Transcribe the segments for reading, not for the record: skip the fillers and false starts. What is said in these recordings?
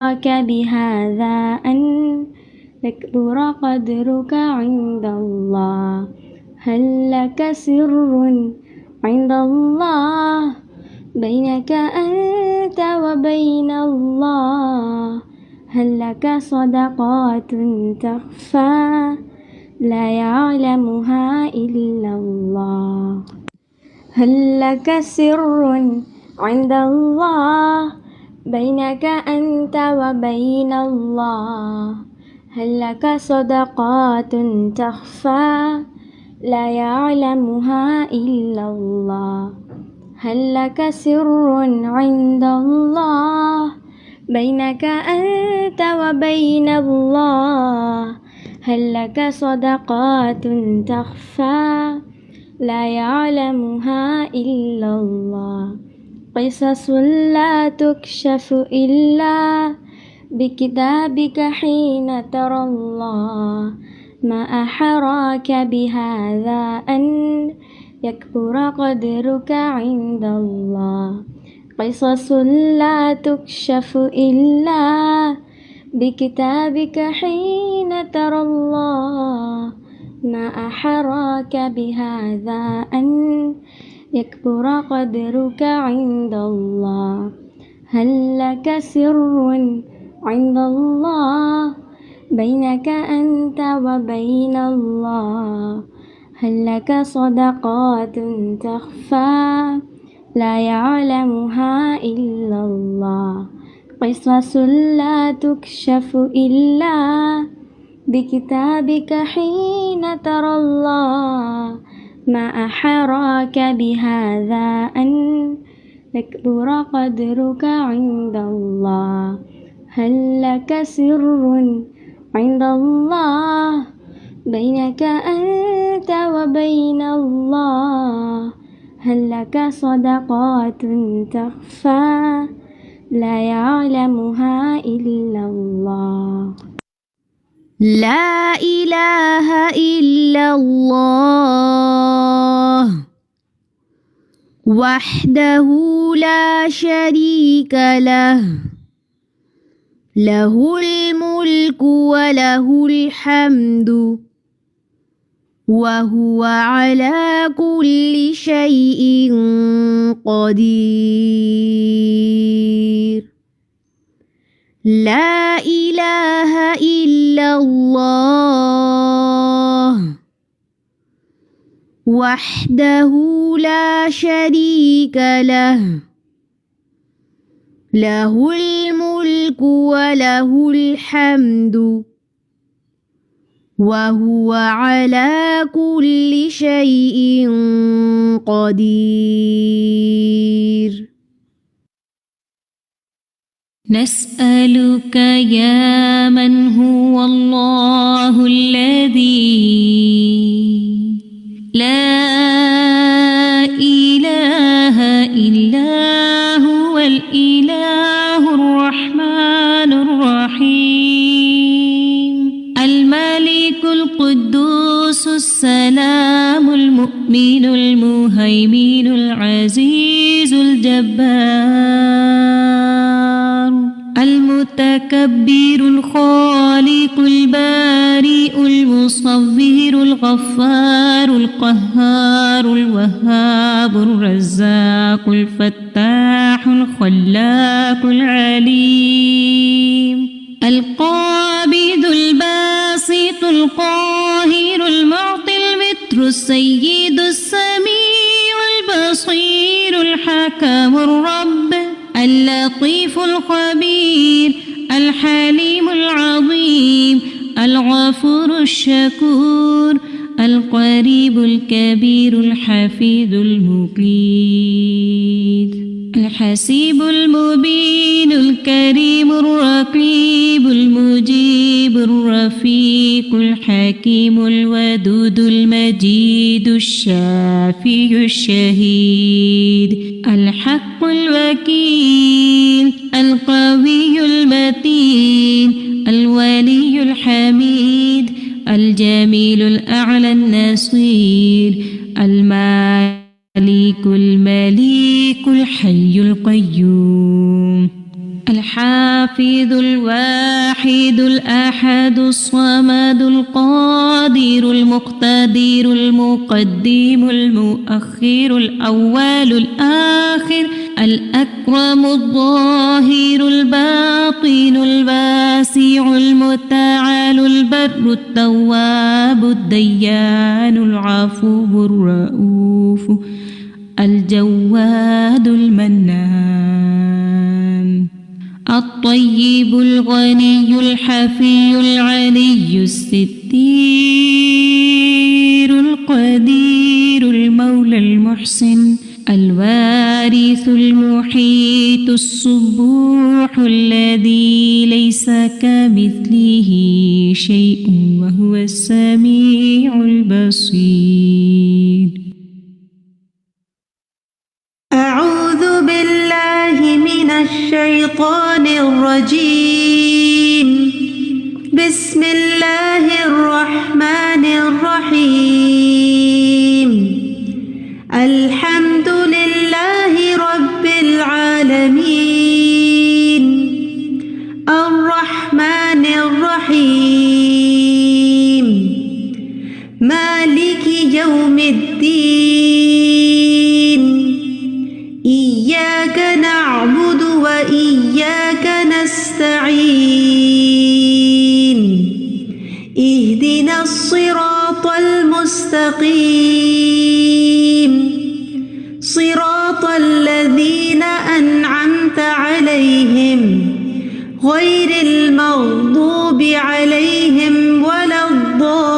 بهذا أن يكبر قدرك عند الله هل لك سر عند الله بينك أنت وبين الله هل لك صدقات تخفى لا يعلمها إلا الله هل لك سر عند الله بينك أنت وبين الله هل لك صدقات تخفى لا يعلمها إلا الله هل لك سر عند الله بينك أنت وبين الله هل لك صدقات تخفى لا يعلمها إلا الله قصص لا تكشف إلا بكتابك حين ترى الله ما أحراك بهذا أن يكبر قدرك عند الله قصص لا تكشف إلا بكتابك حين ترى الله ما أحراك بهذا أن يكبر قدرك عند الله هل لك سر عند الله بينك أنت وبين الله هل لك صدقات تخفى لا يعلمها إلا الله قصص لا تكشف إلا بكتابك حين ترى الله ما أحراك بهذا أن يكبر قدرك عند الله هل لك سر عند الله بينك أنت وبين الله هل لك صدقات تخفى لا يعلمها إلا الله لا إله إلا الله وحده لا شريك له له الملك وله الحمد وهو على كل شيء قدير لا إله إلا الله وحده لا شريك له له الملك وله الحمد وهو على كل شيء قدير نسألك يا من هو الله الذي لا إله إلا هو الإله الرحمن الرحيم الملك القدوس السلام المؤمن المهيمن العزيز الجبار المتكبر الخالق البارئ المصور الغفار القهار الوهاب الرزاق الفتاح الخلاق العليم القابض الباسط القاهر المعطي المتر السيد السميع البصير الحكم الرب اللطيف الخبير الحليم العظيم الغفور الشكور القريب الكبير الحفيظ المقيت الحسيب المبين الكريم الرقيب المجيب الرفيق الحكيم الودود المجيد الشافي الشهيد الحق الوكيل القوي المتين الولي الحميد الجميل الأعلى النصير المالك المليك الحي القيوم الحافظ الحافظ الواحد الأحد الصمد القادر المقتدر المقدم المؤخر الأول الآخر الأكرم الظاهر الباطن الواسع المتعال البر التواب الديان العفو الرؤوف الجواد المنان الطيب الغني الحفي العلي الستير القدير المولى المحسن الوارث المحيط الصبوح الذي ليس كمثله شيء وهو السميع البصير. أعوذ بالله من الشيطان الرجيم. بسم الله الرحمن الرحيم. الحمد لله رب العالمين الرحمن الرحيم مالك يوم الدين إياك نعبد وإياك نستعين اهدنا الصراط المستقيم صراط الذين أنعمت عليهم غير المغضوب عليهم ولا الضالين.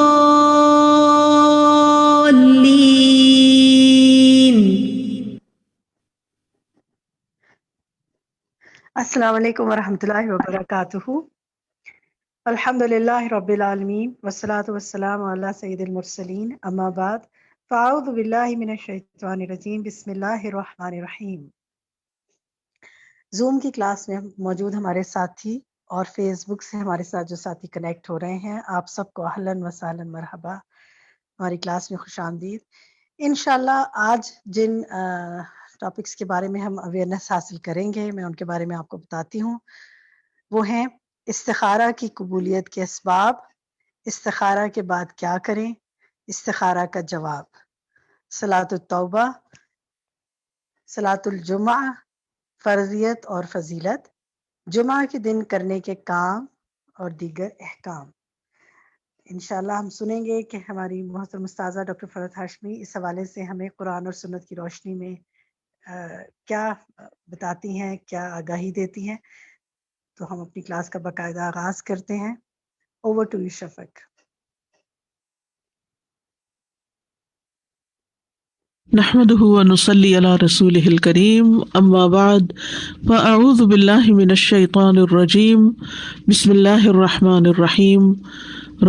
السلام علیکم ورحمۃ اللہ وبرکاتہ. الحمد للہ رب العالمین والصلاۃ والسلام علی سید المرسلین اما بعد فاعوذ باللہ من الشیطان الرجیم بسم اللہ الرحمن الرحیم. زوم کی کلاس میں موجود ہمارے ساتھی اور فیس بک سے ہمارے ساتھ جو ساتھی کنیکٹ ہو رہے ہیں، آپ سب کو اہلاً و سہلاً مرحبا، ہماری کلاس میں خوش آمدید. انشاءاللہ آج جن ٹاپکس کے بارے میں ہم اویئرنیس حاصل کریں گے، میں ان کے بارے میں آپ کو بتاتی ہوں. وہ ہیں استخارہ کی قبولیت کے اسباب، استخارہ کے بعد کیا کریں، استخارہ کا جواب، صلاۃ التوبہ، صلاۃ الجمعہ، فرضیت اور فضیلت، جمعہ کے دن کرنے کے کام اور دیگر احکام. انشاءاللہ ہم سنیں گے کہ ہماری محترم استاذہ ڈاکٹر فرحت ہاشمی اس حوالے سے ہمیں قرآن اور سنت کی روشنی میں کیا بتاتی ہیں، کیا آگاہی دیتی ہیں. تو ہم اپنی کلاس کا باقاعدہ آغاز کرتے ہیں. اوور ٹو یو شفق. نحمده ونصلي على رسوله الكريم اما بعد فاعوذ بالله من الشيطان الرجيم بسم الله الرحمن الرحيم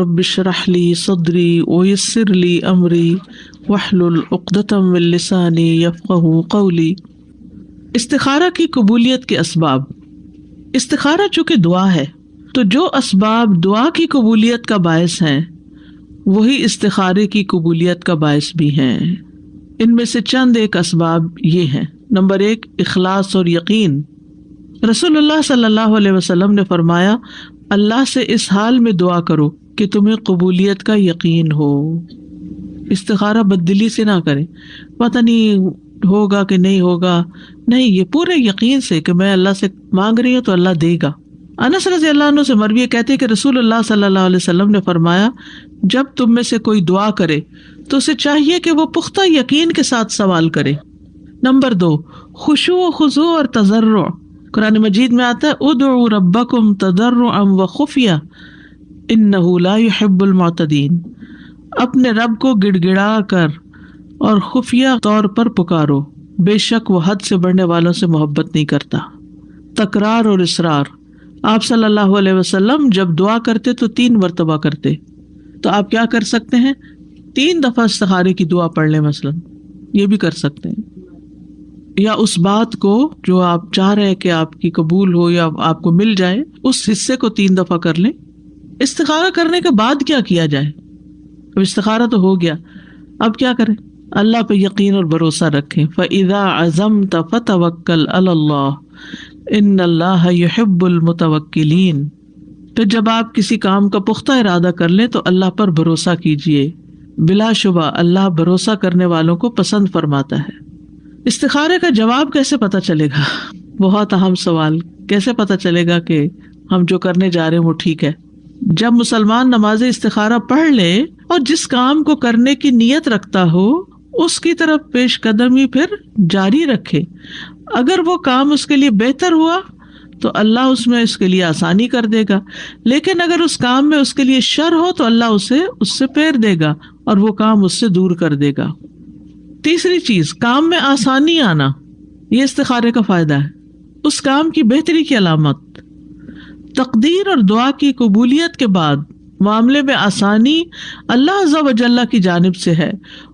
رب اشرح لي صدري ويسر لي امري واحلل عقدة من لساني يفقهوا قولي. استخارہ کی قبولیت کے اسباب. استخارہ چونکہ دعا ہے تو جو اسباب دعا کی قبولیت کا باعث ہیں وہی استخارے کی قبولیت کا باعث بھی ہیں. ان میں سے چند ایک اسباب یہ ہیں. نمبر 1، اخلاص اور یقین. رسول اللہ صلی اللہ علیہ وسلم نے فرمایا، اللہ سے اس حال میں دعا کرو کہ تمہیں قبولیت کا یقین ہو. استخارہ بددلی سے نہ کریں، پتہ نہیں ہوگا کہ نہیں ہوگا، نہیں، یہ پورے یقین سے کہ میں اللہ سے مانگ رہی ہوں تو اللہ دے گا. انس رضی اللہ عنہ سے مروی کہتے کہ رسول اللہ صلی اللہ علیہ وسلم نے فرمایا، جب تم میں سے کوئی دعا کرے تو اسے چاہیے کہ وہ پختہ یقین کے ساتھ سوال کرے. نمبر 2، خشوع و خضوع اور تضرع. قرآن مجید میں آتا ہے، ادعوا ربکم تضرعا وخفیہ انہ لا یحب المعتدین. اپنے رب کو گڑ گڑا کر اور خفیہ طور پر پکارو، بے شک وہ حد سے بڑھنے والوں سے محبت نہیں کرتا. تکرار اور اصرار. آپ صلی اللہ علیہ وسلم جب دعا کرتے تو 3 مرتبہ کرتے. تو آپ کیا کر سکتے ہیں، 3 دفعہ استخارے کی دعا پڑھ لیں، مثلا یہ بھی کر سکتے ہیں. یا اس بات کو جو آپ چاہ رہے ہیں کہ آپ کی قبول ہو یا آپ کو مل جائے، اس حصے کو 3 دفعہ کر لیں. استخارہ کرنے کے بعد کیا کیا جائے؟ اب استخارہ تو ہو گیا، اب کیا کریں؟ اللہ پہ یقین اور بھروسہ رکھیں. فَإِذَا عَزَمْتَ فَتَوَكَّلْ عَلَى اللَّهِ. ان اللہ یحب المتوکلین. پھر جب آپ کسی کام کا پختہ ارادہ کر لیں تو اللہ پر بھروسہ کیجیے، بلا شبہ اللہ بھروسہ کرنے والوں کو پسند فرماتا ہے. استخارے کا جواب کیسے پتہ چلے گا؟ بہت اہم سوال. کیسے پتہ چلے گا کہ ہم جو کرنے جا رہے ہیں وہ ٹھیک ہے؟ جب مسلمان نماز استخارہ پڑھ لے اور جس کام کو کرنے کی نیت رکھتا ہو اس کی طرف پیش قدمی پھر جاری رکھے. اگر وہ کام اس کے لیے بہتر ہوا تو اللہ اس میں اس کے لیے آسانی کر دے گا، لیکن اگر اس کام میں اس کے لیے شر ہو تو اللہ اسے اس سے پھیر دے گا اور وہ کام اس سے دور کر دے گا. تیسری چیز، کام میں آسانی آنا. یہ استخارے کا فائدہ ہے، اس کام کی بہتری کی علامت. تقدیر اور دعا کی قبولیت کے بعد معاملے میں آسانی اللہ عز و جل کی جانب سے ہے،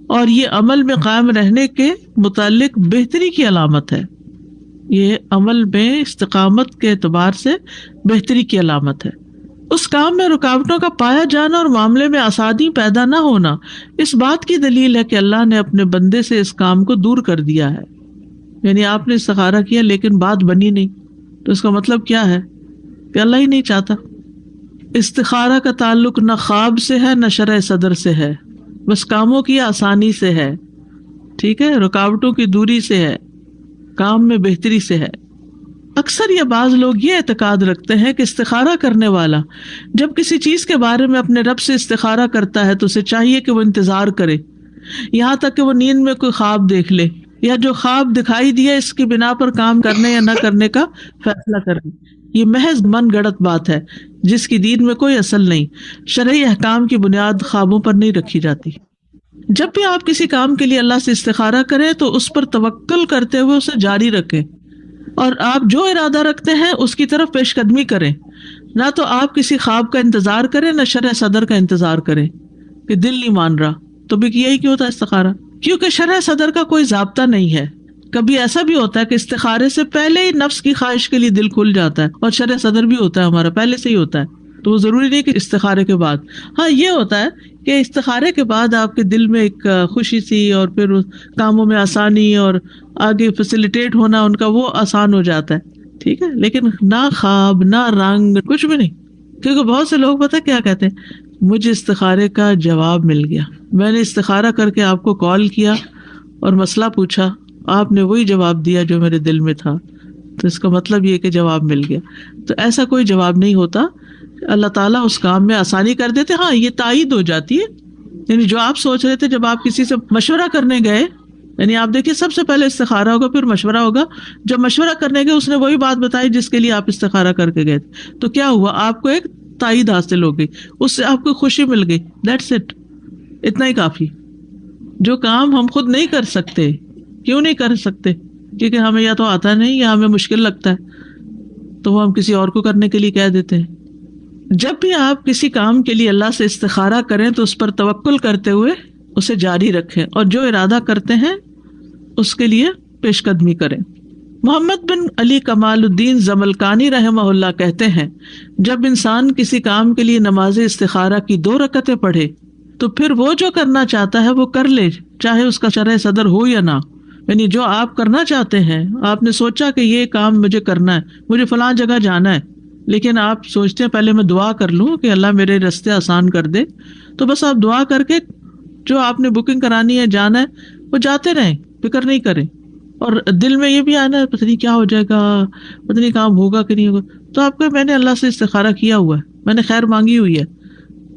اور یہ عمل میں قائم رہنے کے متعلق بہتری کی علامت ہے. یہ عمل میں استقامت کے اعتبار سے بہتری کی علامت ہے. اس کام میں رکاوٹوں کا پایا جانا اور معاملے میں آسانی پیدا نہ ہونا اس بات کی دلیل ہے کہ اللہ نے اپنے بندے سے اس کام کو دور کر دیا ہے. یعنی آپ نے استخارہ کیا لیکن بات بنی نہیں، تو اس کا مطلب کیا ہے کہ اللہ ہی نہیں چاہتا. استخارہ کا تعلق نہ خواب سے ہے نہ شرح صدر سے ہے، بس کاموں کی آسانی سے ہے. ٹھیک ہے، رکاوٹوں کی دوری سے ہے، کام میں بہتری سے ہے. اکثر یہ بعض لوگ یہ اعتقاد رکھتے ہیں کہ استخارہ کرنے والا جب کسی چیز کے بارے میں اپنے رب سے استخارہ کرتا ہے تو اسے چاہیے کہ وہ انتظار کرے یہاں تک کہ وہ نیند میں کوئی خواب دیکھ لے، یا جو خواب دکھائی دیا اس کی بنا پر کام کرنے یا نہ کرنے کا فیصلہ کرے. یہ محض من گڑت بات ہے جس کی دین میں کوئی اصل نہیں. شرعی احکام کی بنیاد خوابوں پر نہیں رکھی جاتی. جب بھی آپ کسی کام کے لیے اللہ سے استخارہ کریں تو اس پر توکل کرتے ہوئے اسے جاری رکھیں، اور آپ جو ارادہ رکھتے ہیں اس کی طرف پیش قدمی کریں. نہ تو آپ کسی خواب کا انتظار کریں نہ شرح صدر کا انتظار کریں کہ دل نہیں مان رہا. تو بھی یہی کیوں ہوتا ہے استخارہ؟ کیونکہ شرح صدر کا کوئی ضابطہ نہیں ہے. کبھی ایسا بھی ہوتا ہے کہ استخارے سے پہلے ہی نفس کی خواہش کے لیے دل کھل جاتا ہے، اور شرح صدر بھی ہوتا ہے ہمارا پہلے سے ہی ہوتا ہے. تو وہ ضروری نہیں کہ استخارے کے بعد. ہاں یہ ہوتا ہے کہ استخارے کے بعد آپ کے دل میں ایک خوشی سی، اور پھر کاموں میں آسانی اور آگے فیسیلیٹیٹ ہونا ان کا وہ آسان ہو جاتا ہے. ٹھیک ہے، لیکن نہ خواب نہ رنگ کچھ بھی نہیں. کیونکہ بہت سے لوگ پتہ کیا کہتے ہیں، مجھے استخارے کا جواب مل گیا، میں نے استخارہ کر کے آپ کو کال کیا اور مسئلہ پوچھا، آپ نے وہی جواب دیا جو میرے دل میں تھا، تو اس کا مطلب یہ کہ جواب مل گیا. تو ایسا کوئی جواب نہیں ہوتا. اللہ تعالیٰ اس کام میں آسانی کر دیتے. ہاں یہ تائید ہو جاتی ہے، یعنی جو آپ سوچ رہے تھے جب آپ کسی سے مشورہ کرنے گئے، یعنی آپ دیکھیے سب سے پہلے استخارہ ہوگا پھر مشورہ ہوگا. جب مشورہ کرنے گئے اس نے وہی بات بتائی جس کے لیے آپ استخارہ کر کے گئے تھے، تو کیا ہوا؟ آپ کو ایک تائید حاصل ہو گئی، اس سے آپ کو خوشی مل گئی. دیٹس اٹ، اتنا ہی کافی. جو کام ہم خود نہیں کر سکتے، کیوں نہیں کر سکتے؟ کیونکہ ہمیں یا تو آتا نہیں یا ہمیں مشکل لگتا ہے، تو وہ ہم کسی اور کو کرنے کے لیے کہہ دیتے ہیں. جب بھی آپ کسی کام کے لیے اللہ سے استخارہ کریں تو اس پر توکل کرتے ہوئے اسے جاری رکھیں، اور جو ارادہ کرتے ہیں اس کے لیے پیش قدمی کریں. محمد بن علی کمال الدین زملکانی رحمہ اللہ کہتے ہیں، جب انسان کسی کام کے لیے نماز استخارہ کی 2 رکعتیں پڑھے تو پھر وہ جو کرنا چاہتا ہے وہ کر لے، چاہے اس کا شرح صدر ہو یا نہ. یعنی جو آپ کرنا چاہتے ہیں، آپ نے سوچا کہ یہ کام مجھے کرنا ہے، مجھے فلاں جگہ جانا ہے، لیکن آپ سوچتے ہیں پہلے میں دعا کر لوں کہ اللہ میرے راستے آسان کر دے، تو بس آپ دعا کر کے جو آپ نے بکنگ کرانی ہے، جانا ہے، وہ جاتے رہیں، فکر نہیں کریں. اور دل میں یہ بھی آنا پتہ نہیں کیا ہو جائے گا، پتہ نہیں کام ہوگا کہ نہیں ہوگا، تو آپ کو میں نے اللہ سے استخارہ کیا ہوا ہے، میں نے خیر مانگی ہوئی ہے،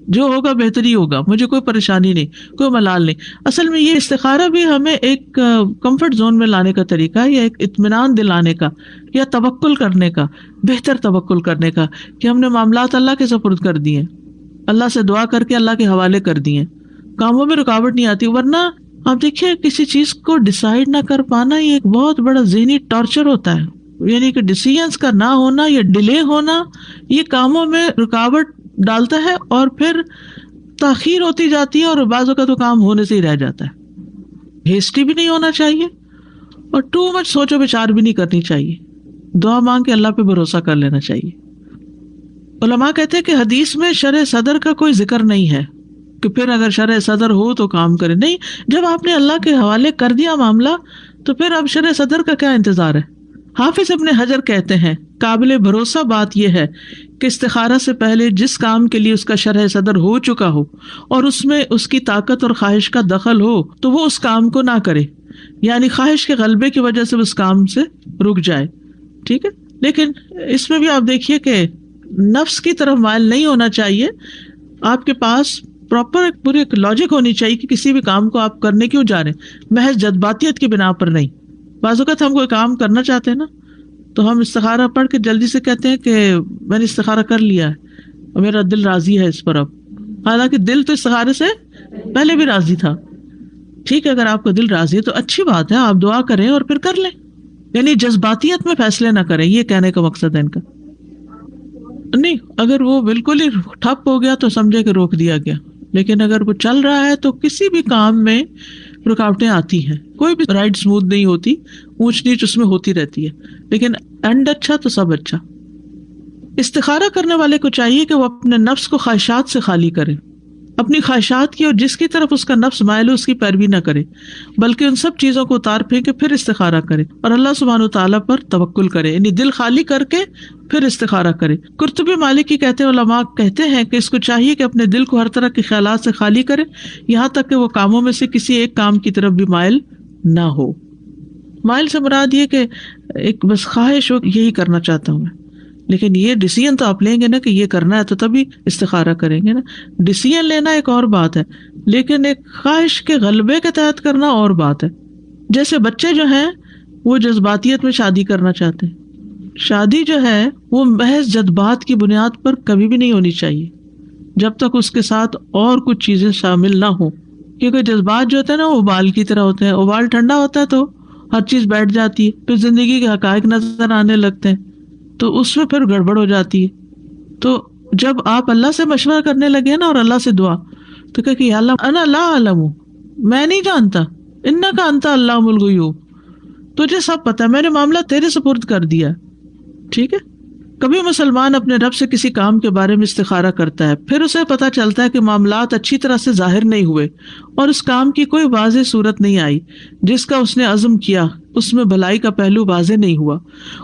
جو ہوگا بہتر ہی ہوگا، مجھے کوئی پریشانی نہیں، کوئی ملال نہیں. اصل میں یہ استخارہ بھی ہمیں ایک کمفرٹ زون میں لانے کا طریقہ ہے، یا ایک اطمینان دلانے کا، یا توکل کرنے کا، بہتر توکل کرنے کا، کہ ہم نے معاملات اللہ کے سپرد کر دیے، اللہ سے دعا کر کے اللہ کے حوالے کر دیے، کاموں میں رکاوٹ نہیں آتی. ورنہ آپ دیکھیے کسی چیز کو ڈیسائیڈ نہ کر پانا یہ ایک بہت بڑا ذہنی ٹارچر ہوتا ہے. یعنی کہ ڈیسیژنس کا نہ ہونا یا ڈیلے ہونا یہ کاموں میں رکاوٹ ڈالتا ہے، اور پھر تاخیر ہوتی جاتی ہے، اور بعض اوقات تو کام ہونے سے ہی رہ جاتا ہے. ہیسٹی بھی نہیں ہونا چاہیے اور ٹو مچ سوچو بچار بھی نہیں کرنی چاہیے. دعا مانگ کے اللہ پہ بھروسہ کر لینا چاہیے. علماء کہتے ہیں کہ حدیث میں شرح صدر کا کوئی ذکر نہیں ہے کہ پھر اگر شرح صدر ہو تو کام کرے. نہیں، جب آپ نے اللہ کے حوالے کر دیا معاملہ تو پھر اب شرح صدر کا کیا انتظار ہے؟ حافظ ابن حجر کہتے ہیں قابل بھروسہ بات یہ ہے کہ استخارہ سے پہلے جس کام کے لیے اس کا شرح صدر ہو چکا ہو اور اس میں اس کی طاقت اور خواہش کا دخل ہو تو وہ اس کام کو نہ کرے، یعنی خواہش کے غلبے کی وجہ سے اس کام سے رک جائے. ٹھیک ہے، لیکن اس میں بھی آپ دیکھیے کہ نفس کی طرف مائل نہیں ہونا چاہیے. آپ کے پاس پراپر پوری ایک لاجک ہونی چاہیے کہ کسی بھی کام کو آپ کرنے کیوں جا رہے ہیں، محض جذباتیت کی بنا پر نہیں. بعض اوقات ہم کوئی کام کرنا چاہتے ہیں نا تو ہم استخارہ پڑھ کے جلدی سے کہتے ہیں کہ میں نے استخارہ کر لیا ہے اور میرا دل راضی ہے اس پر اب، حالانکہ دل تو استخارے سے پہلے بھی راضی تھا. ٹھیک ہے، اگر آپ کا دل راضی ہے تو اچھی بات ہے، آپ دعا کریں اور پھر کر لیں، یعنی جذباتیت میں فیصلے نہ کریں، یہ کہنے کا مقصد ہے ان کا. نہیں، اگر وہ بالکل ہی ٹھپ ہو گیا تو سمجھے کہ روک دیا گیا، لیکن اگر وہ چل رہا ہے تو کسی بھی کام میں رکاوٹیں آتی ہیں، کوئی بھی رائڈ اسموتھ نہیں ہوتی، اونچ نیچ اس میں ہوتی رہتی ہے، لیکن اینڈ اچھا تو سب اچھا. استخارہ کرنے والے کو چاہیے کہ وہ اپنے نفس کو خواہشات سے خالی کرے، اپنی خواہشات کی اور جس کی طرف اس کا نفس مائل ہو اس کی پیروی نہ کرے، بلکہ ان سب چیزوں کو اتار پھینکے پھر استخارہ کرے اور اللہ سبحانہ تعالیٰ پر توکل کرے، یعنی دل خالی کر کے پھر استخارہ کرے. قرطبی مالکی کہتے ہیں، علماء کہتے ہیں کہ اس کو چاہیے کہ اپنے دل کو ہر طرح کے خیالات سے خالی کرے، یہاں تک کہ وہ کاموں میں سے کسی ایک کام کی طرف بھی مائل نہ ہو. مائل سے مراد یہ کہ ایک بس خواہش ہو یہی کرنا چاہتا ہوں میں، لیکن یہ ڈیسیژن تو آپ لیں گے نا کہ یہ کرنا ہے تو تبھی استخارہ کریں گے نا. ڈیسیژن لینا ایک اور بات ہے، لیکن ایک خواہش کے غلبے کے تحت کرنا اور بات ہے. جیسے بچے جو ہیں وہ جذباتیت میں شادی کرنا چاہتے ہیں، شادی جو ہے وہ محض جذبات کی بنیاد پر کبھی بھی نہیں ہونی چاہیے جب تک اس کے ساتھ اور کچھ چیزیں شامل نہ ہوں، کیونکہ جذبات جو ہوتے ہیں نا وہ ابال کی طرح ہوتے ہیں، ابال ٹھنڈا ہوتا ہے تو ہر چیز بیٹھ جاتی ہے، پھر زندگی کے حقائق نظر آنے لگتے ہیں تو اس میں پھر گڑبڑ ہو جاتی ہے. تو جب آپ اللہ سے مشورہ کرنے لگے نا اور اللہ سے دعا تو کہ یا اللہ انا لا اعلم، میں نہیں جانتا، انک انت علام الغیوب، تجھے سب پتہ ہے، میں نے معاملہ تیرے سپرد کر دیا. ٹھیک ہے، کبھی مسلمان اپنے رب سے کسی کام کے بارے میں استخارہ کرتا ہے، پھر اسے پتہ چلتا ہے کہ معاملات اچھی طرح سے ظاہر نہیں ہوئے اور اس کام کی کوئی واضح صورت نہیں آئی جس کا اس نے عزم کیا، اس میں بھلائی کا پہلو واضح نہیں ہوا،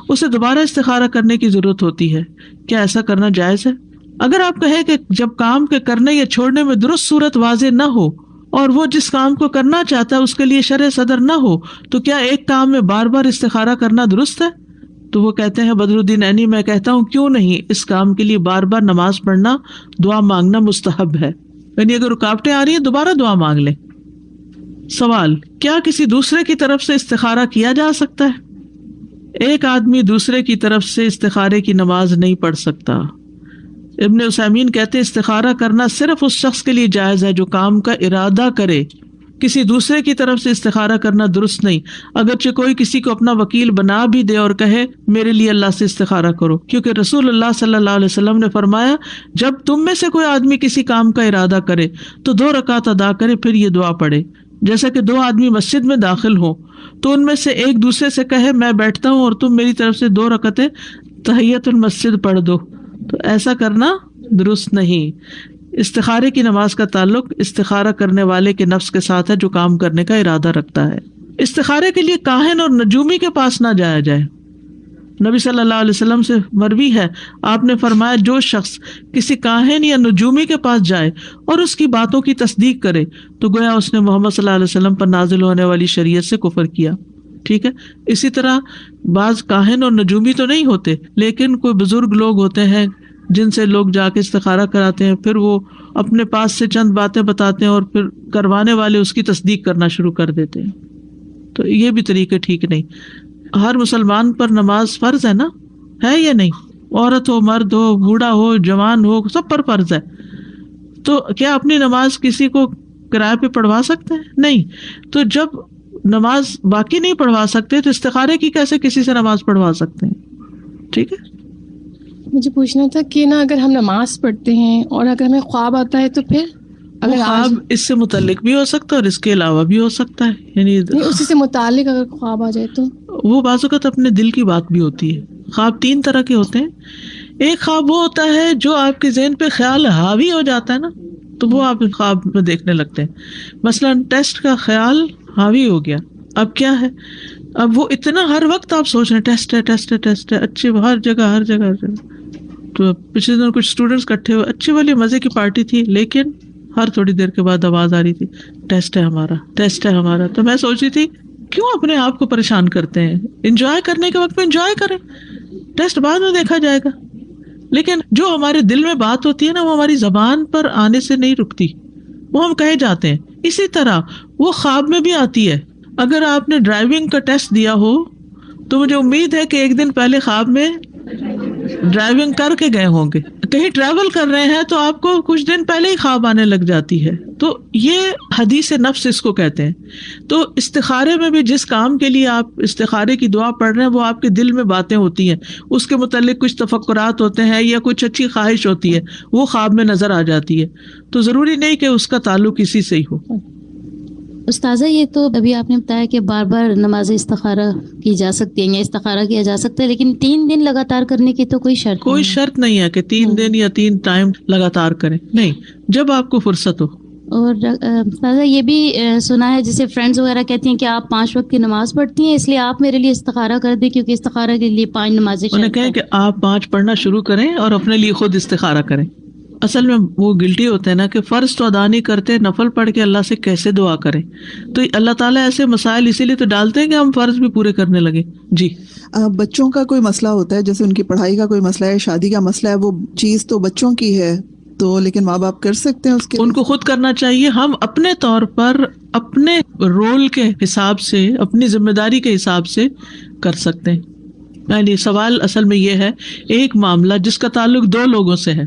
اسے دوبارہ استخارہ کرنے کی ضرورت ہوتی ہے. کیا ایسا کرنا جائز ہے؟ اگر آپ کہیں کہ جب کام کے کرنے یا چھوڑنے میں درست صورت واضح نہ ہو اور وہ جس کام کو کرنا چاہتا ہے اس کے لیے شرع صدر نہ ہو تو کیا ایک کام میں بار بار استخارہ کرنا درست ہے؟ تو وہ کہتے ہیں بدر الدین عینی، میں کہتا ہوں کیوں نہیں، اس کام کے لیے بار بار نماز پڑھنا، دعا مانگنا مستحب ہے، یعنی اگر رکاوٹیں آ رہی ہیں دوبارہ دعا مانگ لیں. سوال، کیا کسی دوسرے کی طرف سے استخارہ کیا جا سکتا ہے؟ ایک آدمی دوسرے کی طرف سے استخارے کی نماز نہیں پڑھ سکتا. ابن عثیمین کہتے ہیں استخارہ کرنا صرف اس شخص کے لیے جائز ہے جو کام کا ارادہ کرے، کسی دوسرے کی طرف سے استخارہ کرنا درست نہیں، اگرچہ کوئی کسی کو اپنا وکیل بنا بھی دے اور کہے میرے لیے اللہ سے استخارہ کرو، کیونکہ رسول اللہ صلی اللہ علیہ وسلم نے فرمایا جب تم میں سے کوئی آدمی کسی کام کا ارادہ کرے تو 2 رکعت ادا کرے پھر یہ دعا پڑھے. جیسا کہ 2 آدمی مسجد میں داخل ہوں تو ان میں سے ایک دوسرے سے کہے میں بیٹھتا ہوں اور تم میری طرف سے 2 رکعتیں تحیت المسجد پڑھ دو، تو ایسا کرنا درست نہیں. استخارے کی نماز کا تعلق استخارہ کرنے والے کے نفس کے ساتھ ہے جو کام کرنے کا ارادہ رکھتا ہے. استخارے کے لیے کاہن اور نجومی کے پاس نہ جایا جائے. نبی صلی اللہ علیہ وسلم سے مروی ہے، آپ نے فرمایا جو شخص کسی کاہن یا نجومی کے پاس جائے اور اس کی باتوں کی تصدیق کرے تو گویا اس نے محمد صلی اللہ علیہ وسلم پر نازل ہونے والی شریعت سے کفر کیا. ٹھیک ہے، اسی طرح بعض کاہن اور نجومی تو نہیں ہوتے، لیکن کوئی بزرگ لوگ ہوتے ہیں جن سے لوگ جا کے استخارہ کراتے ہیں، پھر وہ اپنے پاس سے چند باتیں بتاتے ہیں اور پھر کروانے والے اس کی تصدیق کرنا شروع کر دیتے ہیں. تو یہ بھی طریقے ٹھیک نہیں. ہر مسلمان پر نماز فرض ہے نا، ہے یا نہیں؟ عورت ہو، مرد ہو، بوڑھا ہو، جوان ہو، سب پر فرض ہے. تو کیا اپنی نماز کسی کو کرائے پہ پڑھوا سکتے ہیں؟ نہیں. تو جب نماز باقی نہیں پڑھوا سکتے تو استخارے کی کیسے کسی سے نماز پڑھوا سکتے ہیں؟ ٹھیک ہے. مجھے پوچھنا تھا کہ نا اگر ہم نماز پڑھتے ہیں اور اگر ہمیں خواب آتا ہے تو پھر اگر خواب اس سے متعلق بھی ہو سکتا ہے اور اس کے علاوہ بھی ہو سکتا ہے، یعنی اسی سے متعلق اگر خواب آ جائے تو وہ بعض اوقات اپنے دل کی بات بھی ہوتی ہے. خواب 3 طرح کے ہوتے ہیں. ایک خواب وہ ہوتا ہے جو آپ کے ذہن پہ خیال حاوی ہو جاتا ہے نا، تو وہ آپ خواب میں دیکھنے لگتے ہیں. مثلاً ٹیسٹ کا خیال حاوی ہو گیا. اب کیا ہے، اب وہ اتنا ہر وقت آپ سوچ رہے ہیں ٹیسٹ ہے ٹیسٹ ہے ٹیسٹ ہے، اچھے ہر جگہ ہر جگہ ہر جگہ. تو پچھلے دن کچھ اسٹوڈینٹس اکٹھے ہوئے، اچھی والی مزے کی پارٹی تھی، لیکن ہر تھوڑی دیر کے بعد آواز آ رہی تھی ٹیسٹ ہے ہمارا ٹیسٹ ہے ہمارا. تو میں سوچ رہی تھی کیوں اپنے آپ کو پریشان کرتے ہیں، انجوائے کرنے کے وقت میں انجوائے کریں، ٹیسٹ بعد میں دیکھا جائے گا. لیکن جو ہمارے دل میں بات ہوتی ہے نا، وہ ہماری زبان پر آنے سے نہیں رکتی، وہ ہم کہے جاتے ہیں. اسی طرح وہ خواب میں بھی آتی ہے. اگر آپ نے ڈرائیونگ کا ٹیسٹ دیا ہو تو مجھے امید ہے کہ ایک دن پہلے خواب میں ڈرائیونگ کر کے گئے ہوں گے. کہیں ٹریول کر رہے ہیں تو آپ کو کچھ دن پہلے ہی خواب آنے لگ جاتی ہے. تو یہ حدیث نفس اس کو کہتے ہیں. تو استخارے میں بھی جس کام کے لیے آپ استخارے کی دعا پڑھ رہے ہیں وہ آپ کے دل میں باتیں ہوتی ہیں، اس کے متعلق کچھ تفکرات ہوتے ہیں یا کچھ اچھی خواہش ہوتی ہے، وہ خواب میں نظر آ جاتی ہے. تو ضروری نہیں کہ اس کا تعلق اسی سے ہی ہو. استاذہ یہ تو ابھی آپ نے بتایا کہ بار بار نماز استخارہ کی جا سکتی ہے یا استخارہ کیا جا سکتا ہے، لیکن 3 دن لگاتار کرنے کی تو کوئی شرط نہیں ہے کہ 3 دن یا 3 ٹائم لگاتار کریں، نہیں، جب آپ کو فرصت ہو. اور استاذہ یہ بھی سنا ہے، جیسے فرینڈز وغیرہ کہتی ہیں کہ آپ 5 وقت کی نماز پڑھتی ہیں، اس لیے آپ میرے لیے استخارہ کر دیں، کیونکہ استخارہ کے لیے 5 نمازیں. انہیں کہیں کہ آپ 5 پڑھنا شروع کریں اور اپنے لیے خود استخارہ کریں. اصل میں وہ گلٹی ہوتے ہیں نا کہ فرض تو ادا نہیں کرتے، نفل پڑھ کے اللہ سے کیسے دعا کریں. تو اللہ تعالیٰ ایسے مسائل اسی لیے تو ڈالتے ہیں کہ ہم فرض بھی پورے کرنے لگے. جی بچوں کا کوئی مسئلہ ہوتا ہے، جیسے ان کی پڑھائی کا کوئی مسئلہ ہے، شادی کا مسئلہ ہے، وہ چیز تو بچوں کی ہے تو لیکن ماں باپ کر سکتے ہیں اس کے، ان کو خود کرنا چاہیے. ہم اپنے طور پر اپنے رول کے حساب سے، اپنی ذمہ داری کے حساب سے کر سکتے ہیں. یعنی سوال اصل میں یہ ہے، ایک معاملہ جس کا تعلق 2 لوگوں سے ہے،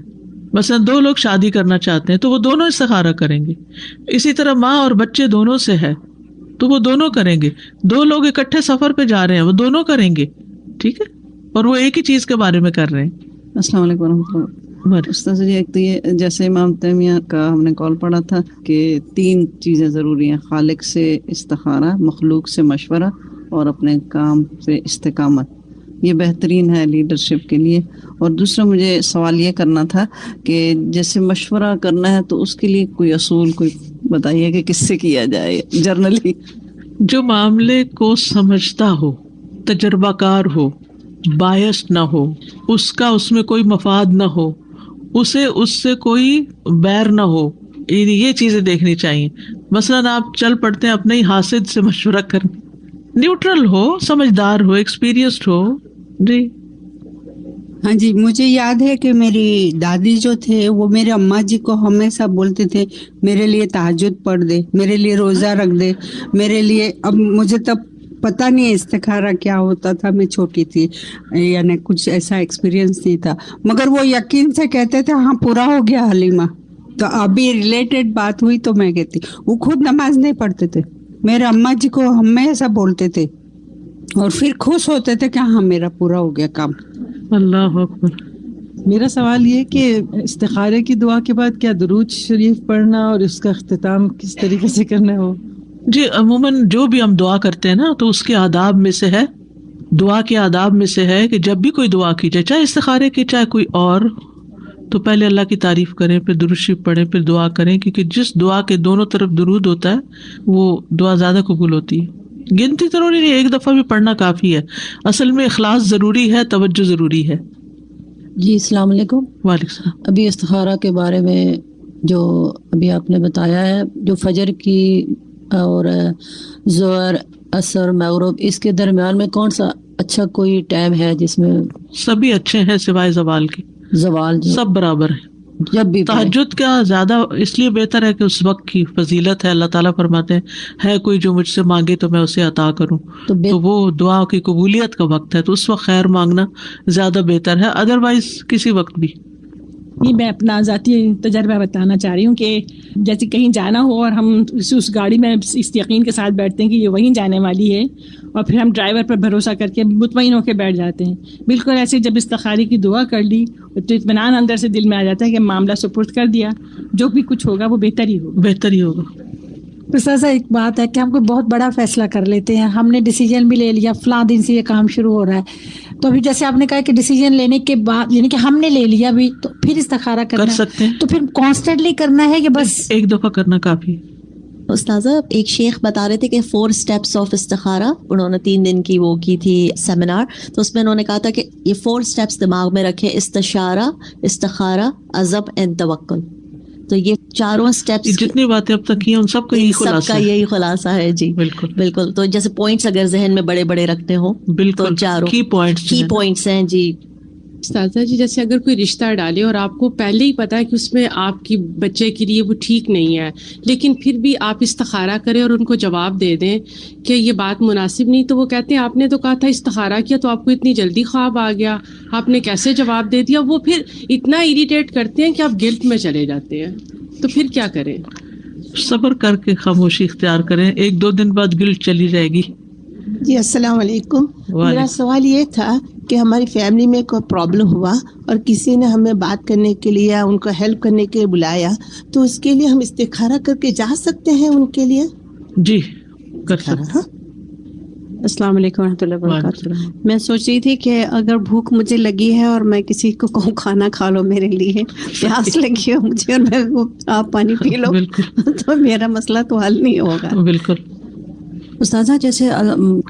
مثلا 2 لوگ شادی کرنا چاہتے ہیں تو وہ دونوں استخارہ کریں گے. اسی طرح ماں اور بچے دونوں سے ہے تو وہ دونوں کریں گے. 2 لوگ اکٹھے سفر پہ جا رہے ہیں، وہ دونوں کریں گے. ٹھیک ہے، اور وہ ایک ہی چیز کے بارے میں کر رہے ہیں. السلام علیکم ورحمۃ اللہ. استاذ جی، ایک تو یہ جیسے امام تیمیہ کا ہم نے کال پڑھا تھا کہ 3 چیزیں ضروری ہیں، خالق سے استخارہ، مخلوق سے مشورہ اور اپنے کام سے استقامت. یہ بہترین ہے لیڈرشپ کے لیے. اور دوسرا مجھے سوال یہ کرنا تھا کہ جیسے مشورہ کرنا ہے تو اس کے لیے کوئی اصول کوئی بتائیے کہ کس سے کیا جائے جرنلی. جو معاملے کو سمجھتا ہو، تجربہ کار ہو، بائسڈ نہ ہو، اس کا اس میں کوئی مفاد نہ ہو، اسے اس سے کوئی بیر نہ ہو، یہ چیزیں دیکھنی چاہیے. مثلاً آپ چل پڑتے ہیں اپنے ہی حاسد سے مشورہ کرنے، نیوٹرل ہو، سمجھدار ہو، ایکسپیرینسڈ ہو. جی ہاں جی، مجھے یاد ہے کہ میری دادی جو تھے وہ میرے اماں جی کو ہمیشہ بولتے تھے میرے لیے تہجد پڑھ دے، میرے لیے روزہ رکھ دے، میرے لیے. اب مجھے تب پتہ نہیں استخارہ کیا ہوتا تھا، میں چھوٹی تھی، یعنی کچھ ایسا ایکسپیرینس نہیں تھا، مگر وہ یقین سے کہتے تھے ہاں پورا ہو گیا حلیمہ. تو ابھی ریلیٹڈ بات ہوئی تو میں کہتی، وہ خود نماز نہیں پڑھتے تھے، میرے اماں جی کو ہمیشہ بولتے تھے اور پھر خوش ہوتے تھے کہ ہاں میرا پورا ہو گیا کام. اللہ اکبر. میرا سوال یہ کہ استخارے کی دعا کے بعد کیا درود شریف پڑھنا اور اس کا اختتام کس طریقے سے کرنا ہو؟ جی عموماً جو بھی ہم دعا کرتے ہیں نا تو اس کے آداب میں سے ہے، دعا کے آداب میں سے ہے کہ جب بھی کوئی دعا کی جائے، چاہے استخارے کی چاہے کوئی اور، تو پہلے اللہ کی تعریف کریں، پھر درود شریف پڑھیں، پھر دعا کریں، کیونکہ جس دعا کے دونوں طرف درود ہوتا ہے وہ دعا زیادہ قبول ہوتی ہے. گنتی ضروری نہیں، ایک دفعہ بھی پڑھنا کافی ہے. اصل میں اخلاص ضروری ہے، توجہ ضروری ہے. جی السلام علیکم. وعلیکم السلام. ابھی استخارہ کے بارے میں جو ابھی آپ نے بتایا ہے، جو فجر کی اور ظہر، عصر، مغرب، اس کے درمیان میں کون سا اچھا کوئی ٹائم ہے جس میں؟ سبھی اچھے ہیں سوائے زوال کے. زوال جو سب برابر ہے. جب بھی تہجد کا زیادہ اس لیے بہتر ہے کہ اس وقت کی فضیلت ہے. اللہ تعالیٰ فرماتے ہیں ہے کوئی جو مجھ سے مانگے تو میں اسے عطا کروں، تو وہ دعا کی قبولیت کا وقت ہے، تو اس وقت خیر مانگنا زیادہ بہتر ہے، ادروائز کسی وقت بھی. یہ میں اپنا ذاتی تجربہ بتانا چاہ رہی ہوں کہ جیسے کہیں جانا ہو اور ہم اس گاڑی میں اس یقین کے ساتھ بیٹھتے ہیں کہ یہ وہیں جانے والی ہے، اور پھر ہم ڈرائیور پر بھروسہ کر کے مطمئن ہو کے بیٹھ جاتے ہیں. بالکل ایسے جب استخاری کی دعا کر لی تو اطمینان اندر سے دل میں آ جاتا ہے کہ معاملہ سپرد کر دیا، جو بھی کچھ ہوگا وہ بہتر ہی ہوگا. بہتر ہی ہوگا. استاذہ ایک بات ہے کہ ہم کوئی بہت بڑا فیصلہ کر لیتے ہیں، ہم نے ڈیسیجن بھی لے لیا فلاں دن سے یہ کام شروع ہو رہا ہے، تو ابھی جیسے آپ نے کہا کہ ڈیسیجن لینے کے بعد یعنی کہ ہم نے لے لیا بھی تو پھر استخارہ کرنا کر سکتے ہیں، تو پھر کانسٹنٹلی کرنا ہے کہ بس ایک دفعہ کرنا کافی؟ استاذہ ایک شیخ بتا رہے تھے کہ 4 steps آف استخارہ، انہوں نے 3 دن کی وہ کی تھی سیمینار، تو اس میں انہوں نے کہا تھا کہ یہ 4 steps دماغ میں رکھے، استشارہ، استخارہ، عزم اینڈ توکل. تو یہ چاروں سٹیپس جتنی باتیں اب تک کی ان سب کا یہی خلاصہ ہے. یہی خلاصہ ہے جی. بالکل بالکل. تو جیسے پوائنٹس اگر ذہن میں بڑے بڑے رکھتے ہوں تو چاروں کی پوائنٹس ہیں جی. استاذہ جی جیسے اگر کوئی رشتہ ڈالے اور آپ کو پہلے ہی پتا ہے کہ اس میں آپ کی بچے کے لیے وہ ٹھیک نہیں ہے، لیکن پھر بھی آپ استخارہ کریں اور ان کو جواب دے دیں کہ یہ بات مناسب نہیں، تو وہ کہتے ہیں آپ نے تو کہا تھا استخارہ کیا تو آپ کو اتنی جلدی خواب آ گیا، آپ نے کیسے جواب دے دیا. وہ پھر اتنا اریٹیٹ کرتے ہیں کہ آپ گلٹ میں چلے جاتے ہیں. تو پھر کیا کریں؟ صبر کر کے خاموشی اختیار کریں، 1-2 دن بعد گلٹ چلی جائے گی. جی السلام علیکم. میرا سوال یہ تھا کہ ہماری فیملی میں کوئی پرابلم ہوا اور کسی نے ہمیں بات کرنے کے لیے ان کو ہیلپ کرنے کے لیے بلایا، تو اس کے لیے ہم استخارہ کر کے جا سکتے ہیں ان کے لیے؟ جی کر سکتے. السلام علیکم ورحمۃ اللہ وبرکاتہ. میں سوچ رہی تھی کہ اگر بھوک مجھے لگی ہے اور میں کسی کو کہوں کھانا کھا لو میرے لیے، پیاس لگی ہے مجھے اور میں آپ پانی پی لو، تو میرا مسئلہ تو حل نہیں ہوگا. بالکل. استاذہ جیسے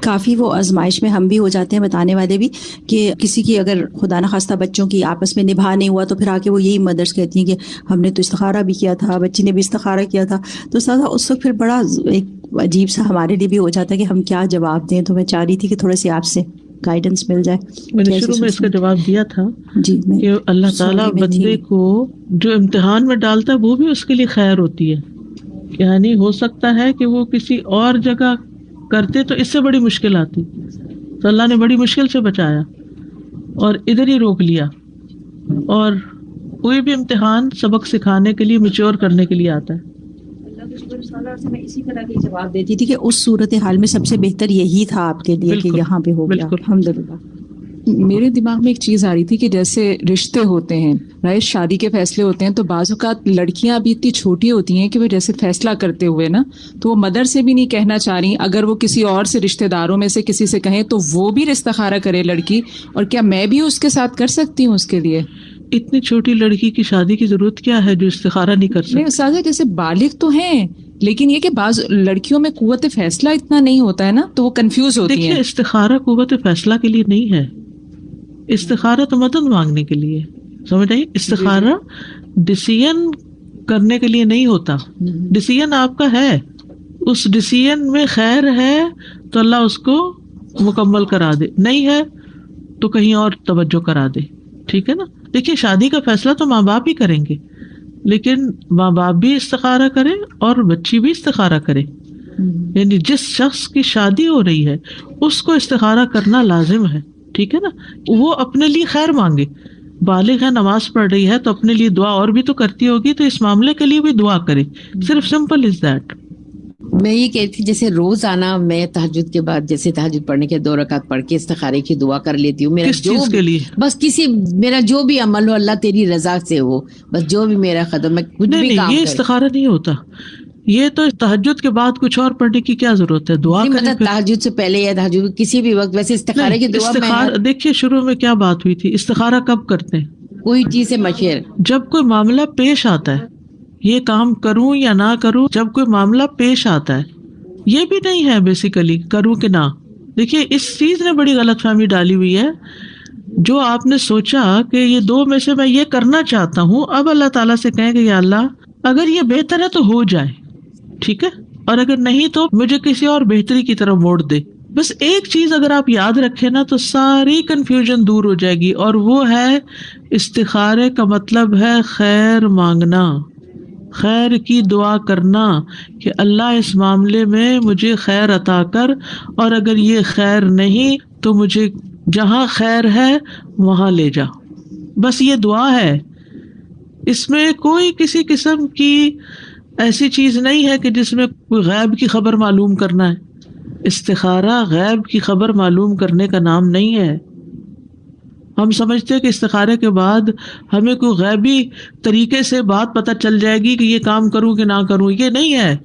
کافی وہ آزمائش میں ہم بھی ہو جاتے ہیں، بتانے والے بھی، کہ کسی کی اگر خدا نخواستہ بچوں کی آپس میں نبھا نہیں ہوا تو پھر آ کے وہ یہی مدرس کہتی ہیں کہ ہم نے تو استخارہ بھی کیا تھا، بچی نے بھی استخارہ کیا تھا. تو استاذہ اس وقت پھر بڑا ایک عجیب سا ہمارے لیے بھی ہو جاتا ہے کہ ہم کیا جواب دیں. تو میں چاہ رہی تھی کہ تھوڑے سے آپ سے گائیڈنس مل جائے. میں نے شروع میں اس کا جواب دیا تھا جی کہ اللہ تعالیٰ بندے کو جو امتحان میں ڈالتا ہے وہ بھی اس کے لیے خیر ہوتی ہے. یعنی ہو سکتا ہے کہ وہ کسی اور جگہ کرتے تو اس سے بڑی مشکل آتی، تو اللہ نے بڑی مشکل سے بچایا اور ادھر ہی روک لیا. اور کوئی بھی امتحان سبق سکھانے کے لیے، میچور کرنے کے لیے آتا ہے. میں اسی طرح کی جواب دیتی تھی کہ اس صورتحال میں سب سے بہتر یہی تھا آپ کے لیے کہ یہاں پہ ہو گیا. الحمدللہ. میرے دماغ میں ایک چیز آ رہی تھی کہ جیسے رشتے ہوتے ہیں، رائٹ، شادی کے فیصلے ہوتے ہیں، تو بعض اوقات لڑکیاں ابھی اتنی چھوٹی ہوتی ہیں کہ وہ جیسے فیصلہ کرتے ہوئے نا تو وہ مدر سے بھی نہیں کہنا چاہ رہی، اگر وہ کسی اور سے رشتے داروں میں سے کسی سے کہیں تو وہ بھی استخارہ کرے لڑکی، اور کیا میں بھی اس کے ساتھ کر سکتی ہوں اس کے لیے؟ اتنی چھوٹی لڑکی کی شادی کی ضرورت کیا ہے جو استخارہ نہیں کر سکتی؟ نہیں استاذہ جیسے بالغ تو ہیں، لیکن یہ کہ بعض لڑکیوں میں قوت فیصلہ اتنا نہیں ہوتا ہے نا، تو وہ کنفیوز ہوتی ہیں. دیکھیے استخارہ قوت فیصلہ کے لیے نہیں ہے، استخارہ تو مدد مانگنے کے لیے. سمجھ آئی؟ استخارہ ڈیسیژن کرنے کے لیے نہیں ہوتا. ڈیسیژن آپ کا ہے، اس ڈیسیژن میں خیر ہے تو اللہ اس کو مکمل کرا دے، نہیں ہے تو کہیں اور توجہ کرا دے. ٹھیک ہے نا؟ دیکھیے شادی کا فیصلہ تو ماں باپ ہی کریں گے، لیکن ماں باپ بھی استخارہ کرے اور بچی بھی استخارہ کرے. یعنی جس شخص کی شادی ہو رہی ہے اس کو استخارہ کرنا لازم ہے. ٹھیک ہے نا؟ وہ اپنے لیے خیر مانگے. بالغ ہے، نماز پڑھ رہی ہے تو اپنے لیے دعا اور بھی تو کرتی ہوگی، تو اس معاملے کے لیے بھی دعا کرے. صرف سمپل از دیٹ. میں یہ کہتی تھی جیسے روز آنا میں تہجد کے بعد جیسے تہجد پڑھنے کے 2 رکعت پڑھ کے استخارے کی دعا کر لیتی ہوں. کس چیز کے لیے؟ بس میرا جو بھی عمل ہو اللہ تیری رضا سے ہو، بس جو بھی میرا قدم میں کچھ بھی کام. یہ استخارہ نہیں ہوتا. یہ تو تہجد کے بعد کچھ اور پڑھنے کی کیا ضرورت ہے؟ دعا کریں. تہجد سے پہلے یا تہجد کسی بھی وقت ویسے استخارے کی دعا. دیکھیے شروع میں کیا بات ہوئی تھی، استخارہ کب کرتے ہیں؟ کوئی چیز سے مشورہ، جب کوئی معاملہ پیش آتا ہے، یہ کام کروں یا نہ کروں، جب کوئی معاملہ پیش آتا ہے. یہ بھی نہیں ہے بیسیکلی کروں کہ نہ. دیکھیے اس چیز نے بڑی غلط فہمی ڈالی ہوئی ہے. جو آپ نے سوچا کہ یہ 2 میں سے میں یہ کرنا چاہتا ہوں، اب اللہ تعالیٰ سے کہیں کہ یا اللہ اگر یہ بہتر ہے تو ہو جائے، ٹھیک ہے، اور اگر نہیں تو مجھے کسی اور بہتری کی طرف موڑ دے. بس ایک چیز اگر آپ یاد رکھیں نا تو ساری کنفیوژن دور ہو جائے گی، اور وہ ہے استخارے کا مطلب ہے خیر مانگنا، خیر کی دعا کرنا کہ اللہ اس معاملے میں مجھے خیر عطا کر، اور اگر یہ خیر نہیں تو مجھے جہاں خیر ہے وہاں لے جا. بس یہ دعا ہے، اس میں کوئی کسی قسم کی ایسی چیز نہیں ہے کہ جس میں کوئی غیب کی خبر معلوم کرنا ہے. استخارہ غیب کی خبر معلوم کرنے کا نام نہیں ہے. ہم سمجھتے کہ استخارے کے بعد ہمیں کوئی غیبی طریقے سے بات پتہ چل جائے گی کہ یہ کام کروں کہ نہ کروں. یہ نہیں ہے.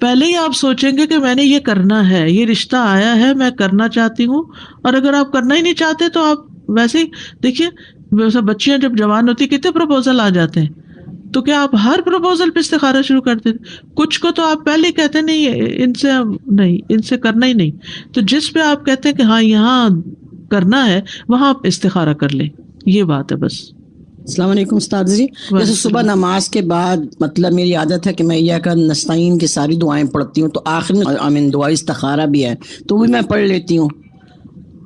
پہلے ہی آپ سوچیں گے کہ میں نے یہ کرنا ہے، یہ رشتہ آیا ہے میں کرنا چاہتی ہوں، اور اگر آپ کرنا ہی نہیں چاہتے تو آپ ویسے ہی دیکھیے بچیاں جب جوان ہوتی کتنے پروپوزل آ جاتے ہیں. تو کیا آپ ہر پروپوزل پہ استخارہ شروع کر دیتے؟ کچھ کو تو آپ پہلے کہتے نہیں ان سے کرنا ہی نہیں، تو جس پہ آپ کہتے ہیں کہ ہاں یہاں کرنا ہے وہاں آپ استخارہ کر لیں، یہ بات ہے بس. السلام علیکم استاد جی. جیسے صبح نماز کے بعد مطلب میری عادت ہے کہ میں یا کا نستعین کی ساری دعائیں پڑھتی ہوں، تو آخر میں دعا استخارہ بھی ہے تو وہ میں پڑھ لیتی ہوں.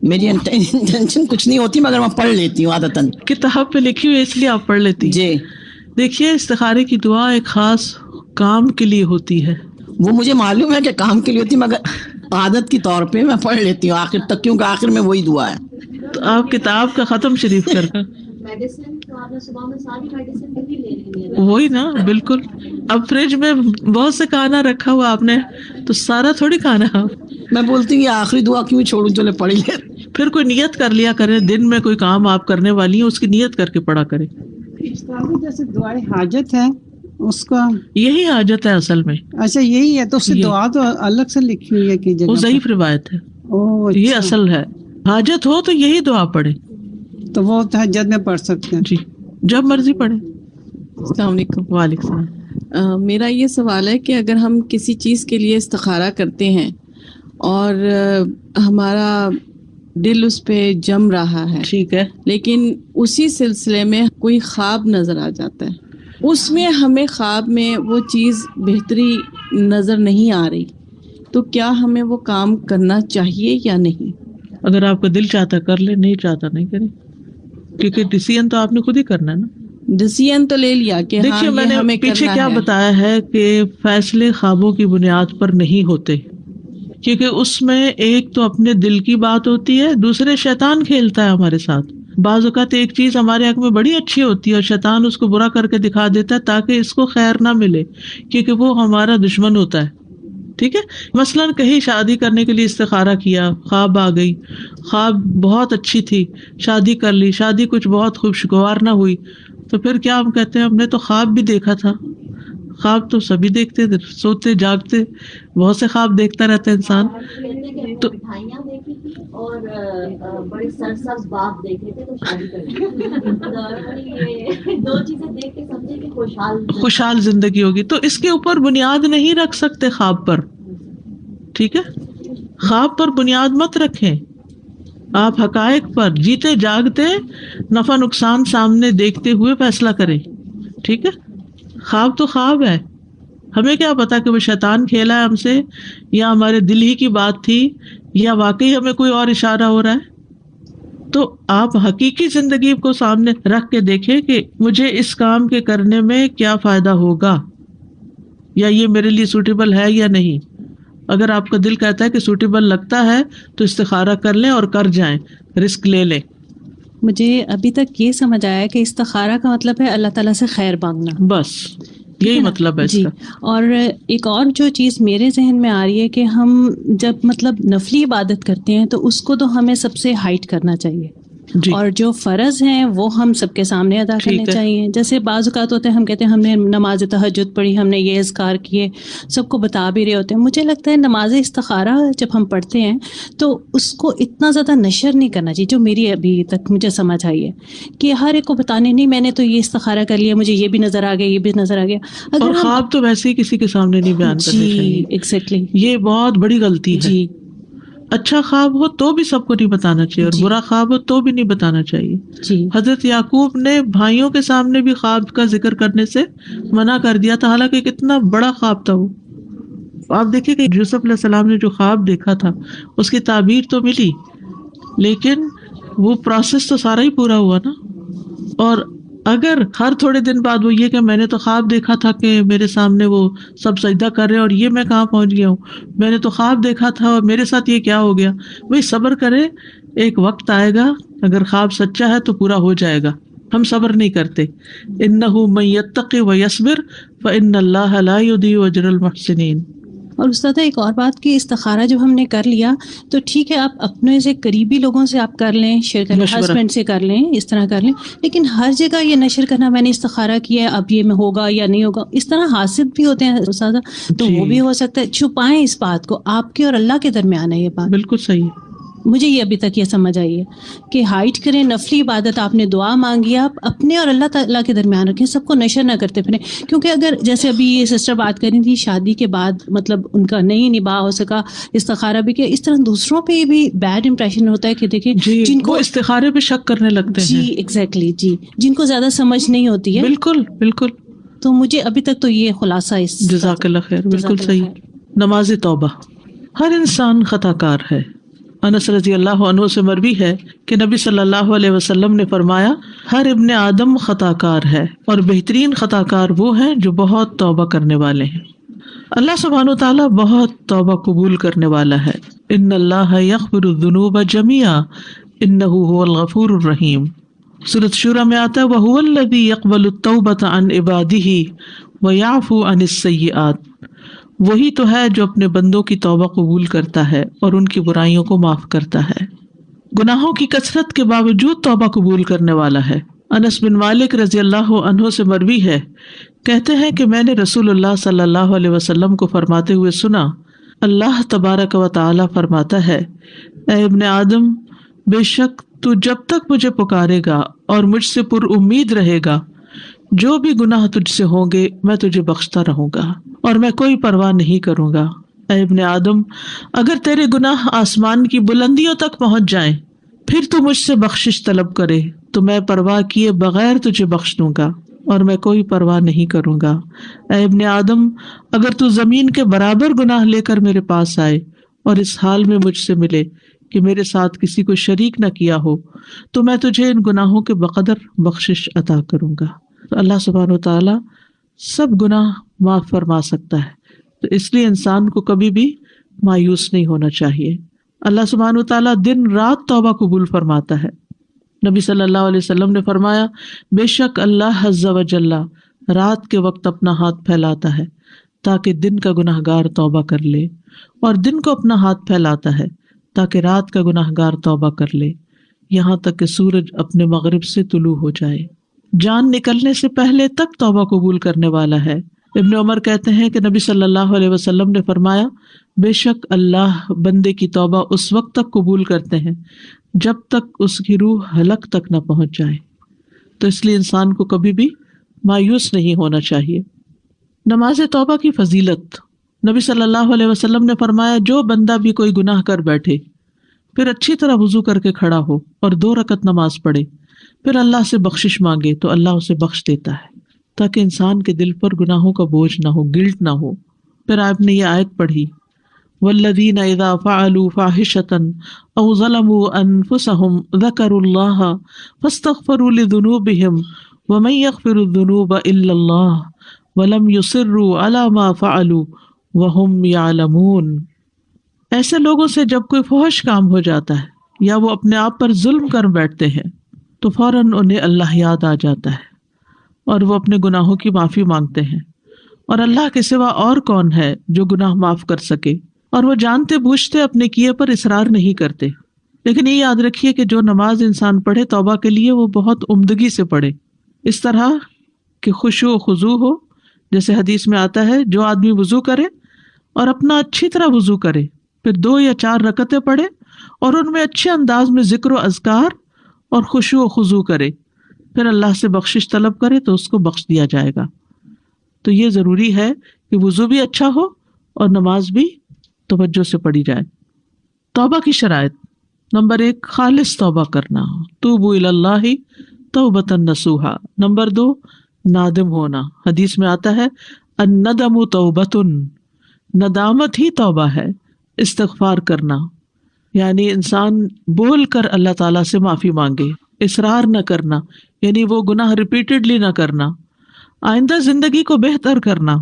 میری انٹینشن کچھ نہیں ہوتی مگر میں پڑھ لیتی ہوں عادتاً. کتاب پہ لکھی ہوئی اس لیے آپ پڑھ لیتی ہیں. جی دیکھیے استخارے کی دعا ایک خاص کام کے لیے ہوتی ہے. وہ مجھے معلوم ہے کہ کام کے لیے ہوتی، مگر عادت کے طور پہ میں پڑھ لیتی ہوں آخر تک، کیونکہ آخر میں وہی دعا ہے. تو آپ کتاب کا ختم شریف کر وہی نا بالکل. اب فریج میں بہت سے کھانا رکھا ہوا آپ نے تو سارا تھوڑی کھانا. میں بولتی ہوں یہ آخری دعا کیوں چھوڑوں، چلے پڑھ لے. پھر کوئی نیت کر لیا کرے، دن میں کوئی کام آپ کرنے والی ہیں اس کی نیت کر کے پڑھا کرے. جیسے دعائے حاجت ہے اس کا یہی حاجت ہے اصل میں. اچھا یہی ہے، تو اس سے دعا تو الگ سے لکھی ہوئی ہے کہ وہ ضعیف روایت ہے. یہ اصل ہے. حاجت ہو تو یہی دعا پڑھے، تو وہ تہجد میں پڑھ سکتے ہیں. جی جب مرضی پڑھے. السلام علیکم. وعلیکم السلام. میرا یہ سوال ہے کہ اگر ہم کسی چیز کے لیے استخارہ کرتے ہیں اور ہمارا دل اس پہ جم رہا ہے، ٹھیک ہے، لیکن اسی سلسلے میں کوئی خواب نظر آ جاتا ہے، اس میں ہمیں خواب میں وہ چیز بہتری نظر نہیں آ رہی، تو کیا ہمیں وہ کام کرنا چاہیے یا نہیں؟ اگر آپ کا دل چاہتا کر لے، نہیں چاہتا نہیں کرے، کیونکہ ڈیسیژن تو آپ نے خود ہی کرنا ہے نا. ڈیسیژن تو لے لیا کہ دیکھیے میں نے پیچھے کیا بتایا ہے کہ فیصلے خوابوں کی بنیاد پر نہیں ہوتے، کیونکہ اس میں ایک تو اپنے دل کی بات ہوتی ہے، دوسرے شیطان کھیلتا ہے ہمارے ساتھ. بعض اوقات ایک چیز ہمارے حق میں بڑی اچھی ہوتی ہے اور شیطان اس کو برا کر کے دکھا دیتا ہے تاکہ اس کو خیر نہ ملے، کیونکہ وہ ہمارا دشمن ہوتا ہے. ٹھیک ہے، مثلاً کہیں شادی کرنے کے لیے استخارہ کیا، خواب آ گئی، خواب بہت اچھی تھی، شادی کر لی، شادی کچھ بہت خوشگوار نہ ہوئی، تو پھر کیا ہم کہتے ہیں ہم نے تو خواب بھی دیکھا تھا. خواب تو سبھی دیکھتے، سوتے جاگتے بہت سے خواب دیکھتا رہتا ہے انسان. تو اور بڑے سرسبز باغ دیکھے تھے تو شادی کر لی. دو چیزیں دیکھ کے سمجھے کہ خوشحال زندگی ہوگی. تو اس کے اوپر بنیاد نہیں رکھ سکتے خواب پر. ٹھیک ہے، خواب پر بنیاد مت رکھیں، آپ حقائق پر جیتے جاگتے نفع نقصان سامنے دیکھتے ہوئے فیصلہ کریں. ٹھیک ہے، خواب تو خواب ہے، ہمیں کیا پتا کہ وہ شیطان کھیلا ہے ہم سے یا ہمارے دل ہی کی بات تھی یا واقعی ہمیں کوئی اور اشارہ ہو رہا ہے. تو آپ حقیقی زندگی کو سامنے رکھ کے دیکھیں کہ مجھے اس کام کے کرنے میں کیا فائدہ ہوگا یا یہ میرے لیے سوٹیبل ہے یا نہیں. اگر آپ کا دل کہتا ہے کہ سوٹیبل لگتا ہے تو استخارہ کر لیں اور کر جائیں، رسک لے لیں. مجھے ابھی تک یہ سمجھ آیا کہ استخارہ کا مطلب ہے اللہ تعالیٰ سے خیر مانگنا، بس یہی مطلب ہے جی. اور ایک اور جو چیز میرے ذہن میں آ رہی ہے کہ ہم جب مطلب نفلی عبادت کرتے ہیں تو اس کو تو ہمیں سب سے ہائٹ کرنا چاہیے، اور جو فرض ہیں وہ ہم سب کے سامنے ادا کرنے چاہیے. جیسے بعض اوقات ہوتے ہیں ہم کہتے ہیں ہم نے نماز تہجد پڑھی، ہم نے یہ اذکار کیے، سب کو بتا بھی رہے ہوتے ہیں. مجھے لگتا ہے نماز استخارہ جب ہم پڑھتے ہیں تو اس کو اتنا زیادہ نشر نہیں کرنا چاہیے، جو میری ابھی تک مجھے سمجھ آئی ہے کہ ہر ایک کو بتانے نہیں میں نے تو یہ استخارہ کر لیا، مجھے یہ بھی نظر آ گیا، یہ بھی نظر آ گیا. اور خواب تو ویسے ہی کسی کے سامنے نہیں بیان کرنے چاہیے. ایگزیکٹلی، یہ بہت بڑی غلطی ہے. جی، اچھا خواب ہو تو بھی سب کو نہیں بتانا چاہیے اور برا خواب ہو تو بھی نہیں بتانا چاہیے. جی. حضرت یعقوب نے بھائیوں کے سامنے بھی خواب کا ذکر کرنے سے منع کر دیا تھا، حالانکہ کتنا بڑا خواب تھا وہ. آپ دیکھیں کہ یوسف علیہ السلام نے جو خواب دیکھا تھا اس کی تعبیر تو ملی، لیکن وہ پروسیس تو سارا ہی پورا ہوا نا. اور اگر ہر تھوڑے دن بعد وہ یہ کہ میں نے تو خواب دیکھا تھا کہ میرے سامنے وہ سب سجدہ کر رہے ہیں اور یہ میں کہاں پہنچ گیا ہوں، میں نے تو خواب دیکھا تھا اور میرے ساتھ یہ کیا ہو گیا. وہی صبر کرے، ایک وقت آئے گا، اگر خواب سچا ہے تو پورا ہو جائے گا. ہم صبر نہیں کرتے. انہ من یتق ویصبر فان اللہ لا یضیع اجر المحسنین. اور استاد ایک اور بات کہ استخارہ جب ہم نے کر لیا تو ٹھیک ہے آپ اپنے سے قریبی لوگوں سے آپ کر لیں، شیئر کر لیں، ہسبینڈ سے کر لیں، اس طرح کر لیں، لیکن ہر جگہ یہ نشر کرنا میں نے استخارہ کیا ہے اب یہ میں ہوگا یا نہیں ہوگا، اس طرح حاسد بھی ہوتے ہیں استاد، تو وہ بھی ہو سکتا ہے. چھپائیں اس بات کو، آپ کے اور اللہ کے درمیان ہے یہ بات. بالکل صحیح. مجھے یہ ابھی تک یہ سمجھ آئی ہے کہ ہائٹ کریں، نفلی عبادت آپ نے دعا مانگی، آپ اپنے اور اللہ تعالیٰ کے درمیان رکھیں، سب کو نشر نہ کرتے پھریں. کیونکہ اگر جیسے ابھی یہ سسٹر بات کر رہی تھی شادی کے بعد مطلب ان کا نہیں نباہ ہو سکا، استخارہ بھی کیا، اس طرح دوسروں پہ بھی بیڈ امپریشن ہوتا ہے کہ دیکھیں جن کو استخارے پہ شک کرنے لگتے ہیں. جی ایگزیکٹلی، جی جن کو زیادہ سمجھ نہیں ہوتی ہے. بالکل بالکل. تو مجھے ابھی تک تو یہ خلاصہ اس. جزاک اللہ خیر. بالکل صحیح. نماز توبہ. ہر انسان خطا کار ہے. انس رضی اللہ عنہ سے مروی ہے کہ نبی صلی اللہ علیہ وسلم نے فرمایا ہر ابن آدم خطا کار ہے اور بہترین خطا کار وہ ہیں جو بہت توبہ کرنے والے ہیں. اللہ سبحانہ و تعالیٰ بہت توبہ قبول کرنے والا ہے. ان اللہ یغفر الذنوب جميعا انہ هو الغفور الرحیم. سورۃ شورى میں آتا ہے وَهُوَ الَّذِي يَقْبَلُ التَّوْبَةَ عَنْ عِبَادِهِ وَيَعْفُو عَنِ السَّيِّئَاتِ. وہی تو ہے جو اپنے بندوں کی توبہ قبول کرتا ہے اور ان کی برائیوں کو معاف کرتا ہے. گناہوں کی کثرت کے باوجود توبہ قبول کرنے والا ہے. انس بن مالک رضی اللہ عنہ سے مروی ہے، کہتے ہیں کہ میں نے رسول اللہ صلی اللہ علیہ وسلم کو فرماتے ہوئے سنا، اللہ تبارک و تعالی فرماتا ہے اے ابن آدم، بے شک تو جب تک مجھے پکارے گا اور مجھ سے پر امید رہے گا، جو بھی گناہ تجھ سے ہوں گے میں تجھے بخشتا رہوں گا اور میں کوئی پرواہ نہیں کروں گا. اے ابن آدم، اگر تیرے گناہ آسمان کی بلندیوں تک پہنچ جائیں پھر تو مجھ سے بخشش طلب کرے تو میں پرواہ کیے بغیر تجھے بخش دوں گا اور میں کوئی پرواہ نہیں کروں گا. اے ابن آدم، اگر تو زمین کے برابر گناہ لے کر میرے پاس آئے اور اس حال میں مجھ سے ملے کہ میرے ساتھ کسی کو شریک نہ کیا ہو تو میں تجھے ان گناہوں کے بقدر بخشش عطا کروں گا. تو اللہ سبحانہ و تعالیٰ سب گناہ معاف فرما سکتا ہے، تو اس لیے انسان کو کبھی بھی مایوس نہیں ہونا چاہیے. اللہ سبحانہ و تعالیٰ دن رات توبہ قبول فرماتا ہے. نبی صلی اللہ علیہ وسلم نے فرمایا بے شک اللہ عز و جل رات کے وقت اپنا ہاتھ پھیلاتا ہے تاکہ دن کا گناہ گار توبہ کر لے، اور دن کو اپنا ہاتھ پھیلاتا ہے تاکہ رات کا گناہ گار توبہ کر لے، یہاں تک کہ سورج اپنے مغرب سے طلوع ہو جائے. جان نکلنے سے پہلے تک توبہ قبول کرنے والا ہے. ابن عمر کہتے ہیں کہ نبی صلی اللہ علیہ وسلم نے فرمایا بے شک اللہ بندے کی توبہ اس وقت تک قبول کرتے ہیں جب تک اس کی روح حلق تک نہ پہنچ جائے. تو اس لیے انسان کو کبھی بھی مایوس نہیں ہونا چاہیے. نماز توبہ کی فضیلت. نبی صلی اللہ علیہ وسلم نے فرمایا جو بندہ بھی کوئی گناہ کر بیٹھے پھر اچھی طرح وضو کر کے کھڑا ہو اور 2 رکعت نماز پڑھے پھر اللہ سے بخشش مانگے تو اللہ اسے بخش دیتا ہے، تاکہ انسان کے دل پر گناہوں کا بوجھ نہ ہو، گلٹ نہ ہو. پھر آپ نے یہ آیت پڑھی والذین اذا فعلوا فاحشۃ او ظلموا انفسهم ذکروا اللہ فاستغفروا لذنوبهم ومن یغفر الذنوب الا اللہ ولم یصروا علی ما فعلوا وهم یعلمون. ایسے لوگوں سے جب کوئی فحش کام ہو جاتا ہے یا وہ اپنے آپ پر ظلم کر بیٹھتے ہیں تو فوراً انہیں اللہ یاد آ جاتا ہے اور وہ اپنے گناہوں کی معافی مانگتے ہیں، اور اللہ کے سوا اور کون ہے جو گناہ معاف کر سکے، اور وہ جانتے بوجھتے اپنے کیے پر اصرار نہیں کرتے. لیکن یہ یاد رکھیے کہ جو نماز انسان پڑھے توبہ کے لیے وہ بہت عمدگی سے پڑھے، اس طرح کہ خشوع و خضوع ہو. جیسے حدیث میں آتا ہے جو آدمی وضو کرے اور اپنا اچھی طرح وضو کرے پھر 2 یا 4 رکعتیں پڑھے اور ان میں اچھے انداز میں ذکر و اذکار اور خشوع و خضوع کرے، پھر اللہ سے بخشش طلب کرے تو اس کو بخش دیا جائے گا. تو یہ ضروری ہے کہ وضو بھی اچھا ہو اور نماز بھی توجہ سے پڑھی جائے. توبہ کی شرائط. نمبر 1 خالص توبہ کرنا، توبوا الی اللہ توبۃ نصوحا. نمبر 2 نادم ہونا. حدیث میں آتا ہے الندم توبۃ، ندامت ہی توبہ ہے. استغفار کرنا یعنی انسان بول کر اللہ تعالیٰ سے معافی مانگے، اصرار نہ کرنا یعنی وہ گناہ ریپیٹڈلی نہ کرنا. آئندہ زندگی کو بہتر کرنا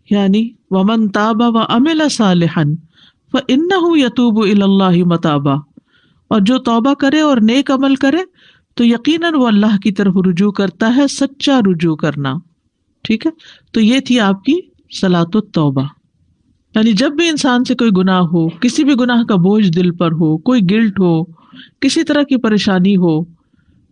یعنی ومن تاب وعمل صالحا فإنہ یتوب الی اللہ متابا. اور جو توبہ کرے اور نیک عمل کرے تو یقیناً وہ اللہ کی طرف رجوع کرتا ہے، سچا رجوع کرنا. ٹھیک ہے، تو یہ تھی آپ کی صلاۃ التوبہ. یعنی جب بھی انسان سے کوئی گناہ ہو، کسی بھی گناہ کا بوجھ دل پر ہو، کوئی گلٹ ہو، کسی طرح کی پریشانی ہو،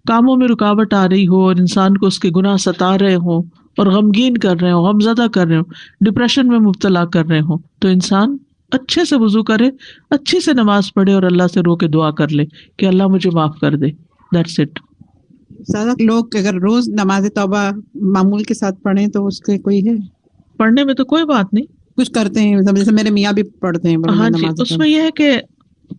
کاموں میں رکاوٹ آ رہی ہو اور انسان کو اس کے گناہ ستا رہے ہوں اور غمگین کر رہے ہوں، غمزدہ کر رہے ہوں، ڈپریشن میں مبتلا کر رہے ہوں، تو انسان اچھے سے وضو کرے, اچھی سے نماز پڑھے اور اللہ سے رو کے دعا کر لے کہ اللہ مجھے معاف کر دے. That's it. زیادہ لوگ اگر روز نماز توبہ معمول کے ساتھ پڑھیں تو اس کے کوئی ہے؟ پڑھنے میں تو کوئی بات نہیں, کچھ کرتے ہیں جیسے میرے میاں بھی پڑھتے ہیں. ہاں جی, اس میں یہ ہے کہ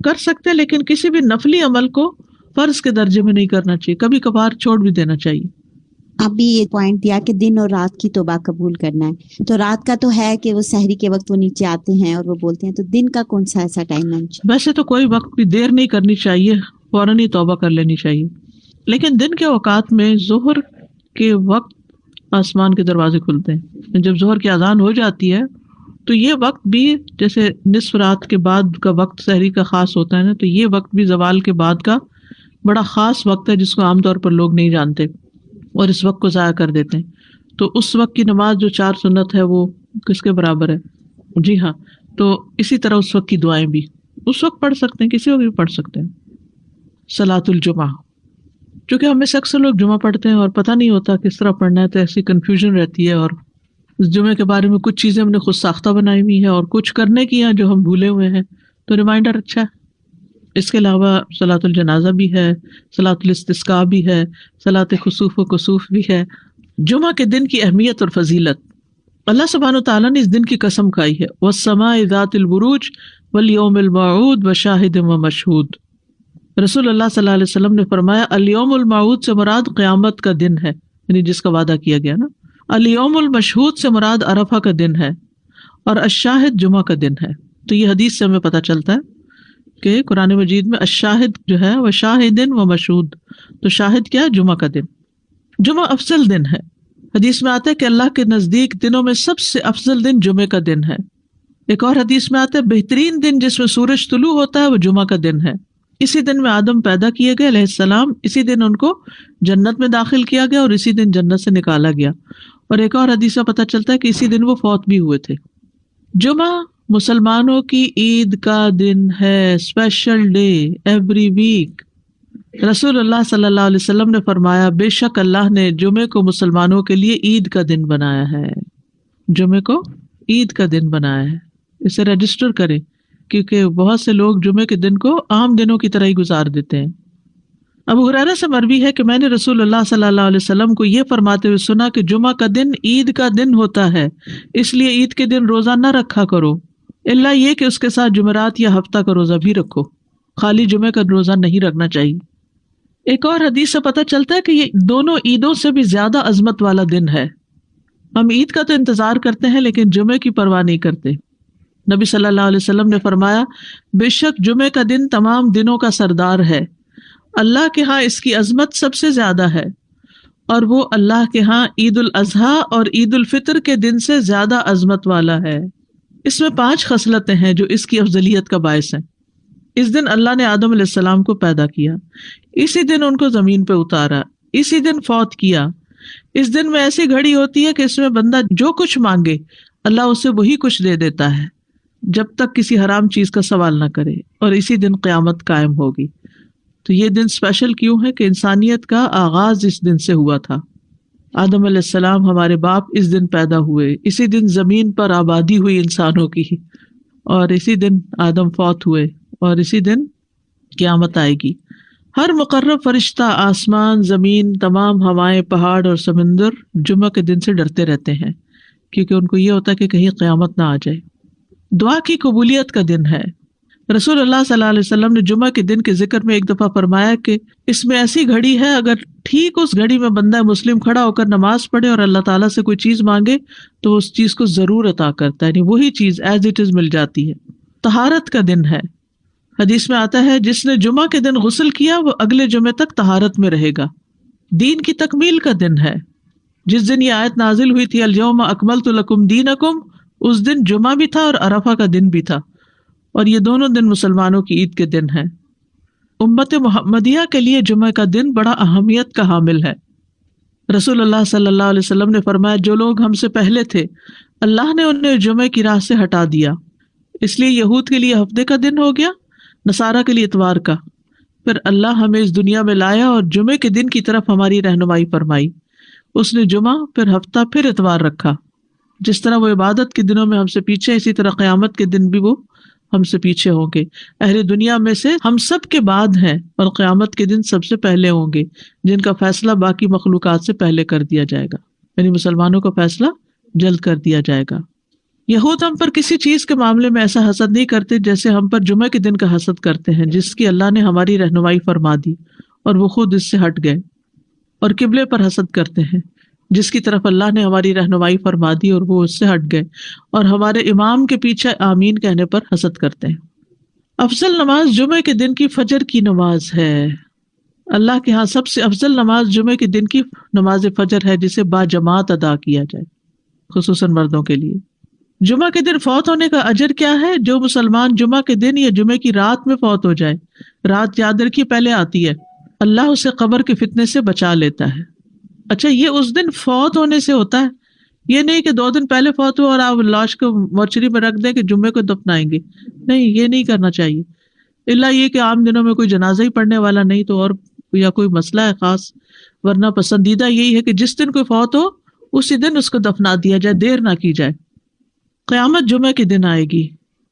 کر سکتے, لیکن کسی بھی نفلی عمل کو فرض کے درجے میں نہیں کرنا چاہیے, کبھی کبھار چھوڑ بھی دینا چاہیے. ابھی یہ پوائنٹ دیا کہ دن اور رات کی توبہ قبول کرنا ہے, تو رات کا تو ہے کہ وہ سحری کے وقت وہ نیچے آتے ہیں اور وہ بولتے ہیں, تو دن کا کون سا ایسا ٹائم ہے؟ ویسے تو کوئی وقت بھی دیر نہیں کرنی چاہیے, فوراً ہی توبہ کر لینی چاہیے, لیکن دن کے اوقات میں ظہر کے وقت آسمان کے دروازے کھلتے ہیں. جب ظہر کی اذان ہو جاتی ہے تو یہ وقت بھی جیسے نصف رات کے بعد کا وقت سحری کا خاص ہوتا ہے نا, تو یہ وقت بھی زوال کے بعد کا بڑا خاص وقت ہے جس کو عام طور پر لوگ نہیں جانتے اور اس وقت کو ضائع کر دیتے ہیں. تو اس وقت کی نماز جو 4 سنت ہے وہ کس کے برابر ہے؟ جی ہاں, تو اسی طرح اس وقت کی دعائیں بھی اس وقت پڑھ سکتے ہیں, کسی وقت بھی پڑھ سکتے ہیں. صلاۃ الجمعہ, چونکہ ہم میں سے اکثر لوگ جمعہ پڑھتے ہیں اور پتہ نہیں ہوتا کس طرح پڑھنا ہے, تو ایسی کنفیوژن رہتی ہے, اور جمعے کے بارے میں کچھ چیزیں ہم نے خود ساختہ بنائی ہوئی ہیں اور کچھ کرنے کی ہیں جو ہم بھولے ہوئے ہیں, تو ریمائنڈر اچھا ہے. اس کے علاوہ صلاۃ الجنازہ بھی ہے, صلاۃ الاستسقاء بھی ہے, صلاۃ خسوف و کسوف بھی ہے. جمعہ کے دن کی اہمیت اور فضیلت, اللہ سبحانہ و تعالیٰ نے اس دن کی قسم کھائی ہے, والسماء ذات البروج والیوم الموعود وشاہد و مشہود. رسول اللہ صلی اللہ علیہ وسلم نے فرمایا الیوم الموعود سے مراد قیامت کا دن ہے, یعنی جس کا وعدہ کیا گیا نا. الیوم المشہود سے مراد عرفہ کا دن ہے, اور الشاہد جمعہ کا دن ہے. تو یہ حدیث سے ہمیں پتہ چلتا ہے کہ قرآن مجید میں الشاہد جو ہے وہ شاہد و مشہود, تو شاہد کیا ہے؟ جمعہ کا دن. جمعہ افضل دن ہے. حدیث میں آتا ہے کہ اللہ کے نزدیک دنوں میں سب سے افضل دن جمعے کا دن ہے. ایک اور حدیث میں آتا ہے بہترین دن جس میں سورج طلوع ہوتا ہے وہ جمعہ کا دن ہے. اسی دن میں آدم پیدا کیے گئے علیہ السلام, اسی دن ان کو جنت میں داخل کیا گیا اور اسی دن جنت سے نکالا گیا. اور ایک اور حدیث میں پتہ چلتا ہے کہ اسی دن وہ فوت بھی ہوئے تھے. جمعہ مسلمانوں کی عید کا دن ہے, اسپیشل ڈے ایوری ویک. رسول اللہ صلی اللہ علیہ وسلم نے فرمایا بے شک اللہ نے جمعے کو مسلمانوں کے لیے عید کا دن بنایا ہے. جمعے کو عید کا دن بنایا ہے, اسے رجسٹر کریں, کیونکہ بہت سے لوگ جمعے کے دن کو عام دنوں کی طرح ہی گزار دیتے ہیں. ابو ہریرہ سے مروی ہے کہ میں نے رسول اللہ صلی اللہ علیہ وسلم کو یہ فرماتے ہوئے سنا کہ جمعہ کا دن عید کا دن ہوتا ہے, اس لیے عید کے دن روزہ نہ رکھا کرو, الا یہ کہ اس کے ساتھ جمعرات یا ہفتہ کا روزہ بھی رکھو, خالی جمعے کا روزہ نہیں رکھنا چاہیے. ایک اور حدیث سے پتہ چلتا ہے کہ یہ دونوں عیدوں سے بھی زیادہ عظمت والا دن ہے. ہم عید کا تو انتظار کرتے ہیں لیکن جمعے کی پرواہ نہیں کرتے. نبی صلی اللہ علیہ وسلم نے فرمایا بے شک جمعے کا دن تمام دنوں کا سردار ہے, اللہ کے ہاں اس کی عظمت سب سے زیادہ ہے, اور وہ اللہ کے ہاں عید الاضحیٰ اور عید الفطر کے دن سے زیادہ عظمت والا ہے. اس میں 5 خصلتیں ہیں جو اس کی افضلیت کا باعث ہیں. اس دن اللہ نے آدم علیہ السلام کو پیدا کیا, اسی دن ان کو زمین پہ اتارا, اسی دن فوت کیا. اس دن میں ایسی گھڑی ہوتی ہے کہ اس میں بندہ جو کچھ مانگے اللہ اسے وہی کچھ دے دیتا ہے جب تک کسی حرام چیز کا سوال نہ کرے, اور اسی دن قیامت قائم ہوگی. تو یہ دن اسپیشل کیوں ہے کہ انسانیت کا آغاز اس دن سے ہوا تھا. آدم علیہ السلام ہمارے باپ اس دن پیدا ہوئے, اسی دن زمین پر آبادی ہوئی انسانوں کی, اور اسی دن آدم فوت ہوئے, اور اسی دن قیامت آئے گی. ہر مقرب فرشتہ, آسمان, زمین, تمام ہوائیں, پہاڑ اور سمندر جمعہ کے دن سے ڈرتے رہتے ہیں, کیونکہ ان کو یہ ہوتا ہے کہ کہیں قیامت نہ آ جائے. دعا کی قبولیت کا دن ہے. رسول اللہ صلی اللہ علیہ وسلم نے جمعہ کے دن کے ذکر میں ایک دفعہ فرمایا کہ اس میں ایسی گھڑی ہے, اگر ٹھیک اس گھڑی میں بندہ مسلم کھڑا ہو کر نماز پڑھے اور اللہ تعالیٰ سے کوئی چیز مانگے تو اس چیز کو ضرور عطا کرتا ہے, یعنی وہی چیز ایز اٹ از مل جاتی ہے. طہارت کا دن ہے. حدیث میں آتا ہے جس نے جمعہ کے دن غسل کیا وہ اگلے جمعے تک طہارت میں رہے گا. دین کی تکمیل کا دن ہے. جس دن یہ آیت نازل ہوئی تھی الیوم اکملت لکم دینکم, اس دن جمعہ بھی تھا اور عرفہ کا دن بھی تھا, اور یہ دونوں دن مسلمانوں کی عید کے دن ہیں. امت محمدیہ کے لیے جمعہ کا دن بڑا اہمیت کا حامل ہے. رسول اللہ صلی اللہ علیہ وسلم نے فرمایا جو لوگ ہم سے پہلے تھے اللہ نے انہیں جمعہ کی راہ سے ہٹا دیا, اس لیے یہود کے لیے ہفتے کا دن ہو گیا, نصارہ کے لیے اتوار کا. پھر اللہ ہمیں اس دنیا میں لایا اور جمعے کے دن کی طرف ہماری رہنمائی فرمائی. اس نے جمعہ, پھر ہفتہ, پھر اتوار رکھا. جس طرح وہ عبادت کے دنوں میں ہم سے پیچھے، اسی طرح قیامت کے دن بھی وہ ہم سے پیچھے ہوں گے. اہل دنیا میں سے ہم سب کے بعد ہیں اور قیامت کے دن سب سے پہلے ہوں گے، جن کا فیصلہ باقی مخلوقات سے پہلے کر دیا جائے گا. یعنی مسلمانوں کا فیصلہ جلد کر دیا جائے گا. یہود ہم پر کسی چیز کے معاملے میں ایسا حسد نہیں کرتے جیسے ہم پر جمعہ کے دن کا حسد کرتے ہیں، جس کی اللہ نے ہماری رہنمائی فرما دی اور وہ خود اس سے ہٹ گئے. اور قبلے پر حسد کرتے ہیں، جس کی طرف اللہ نے ہماری رہنمائی فرما دی اور وہ اس سے ہٹ گئے. اور ہمارے امام کے پیچھے آمین کہنے پر حسد کرتے ہیں. افضل نماز جمعے کے دن کی فجر کی نماز ہے. اللہ کے ہاں سب سے افضل نماز جمعے کے دن کی نماز فجر ہے، جسے با جماعت ادا کیا جائے، خصوصاً مردوں کے لیے. جمعہ کے دن فوت ہونے کا اجر کیا ہے؟ جو مسلمان جمعہ کے دن یا جمعے کی رات میں فوت ہو جائے، رات یاد رکھیے پہلے آتی ہے، اللہ اسے قبر کے فتنے سے بچا لیتا ہے. اچھا، یہ اس دن فوت ہونے سے ہوتا ہے، یہ نہیں کہ 2 دن پہلے فوت ہو اور آپ لاش کو مورچری میں رکھ دیں کہ جمعے کو دفنائیں گے. نہیں، یہ نہیں کرنا چاہیے، الا یہ کہ عام دنوں میں کوئی جنازہ ہی پڑھنے والا نہیں تو اور یا کوئی مسئلہ ہے خاص، ورنہ پسندیدہ یہی ہے کہ جس دن کوئی فوت ہو اسی دن اس کو دفنا دیا جائے، دیر نہ کی جائے. قیامت جمعے کے دن آئے گی.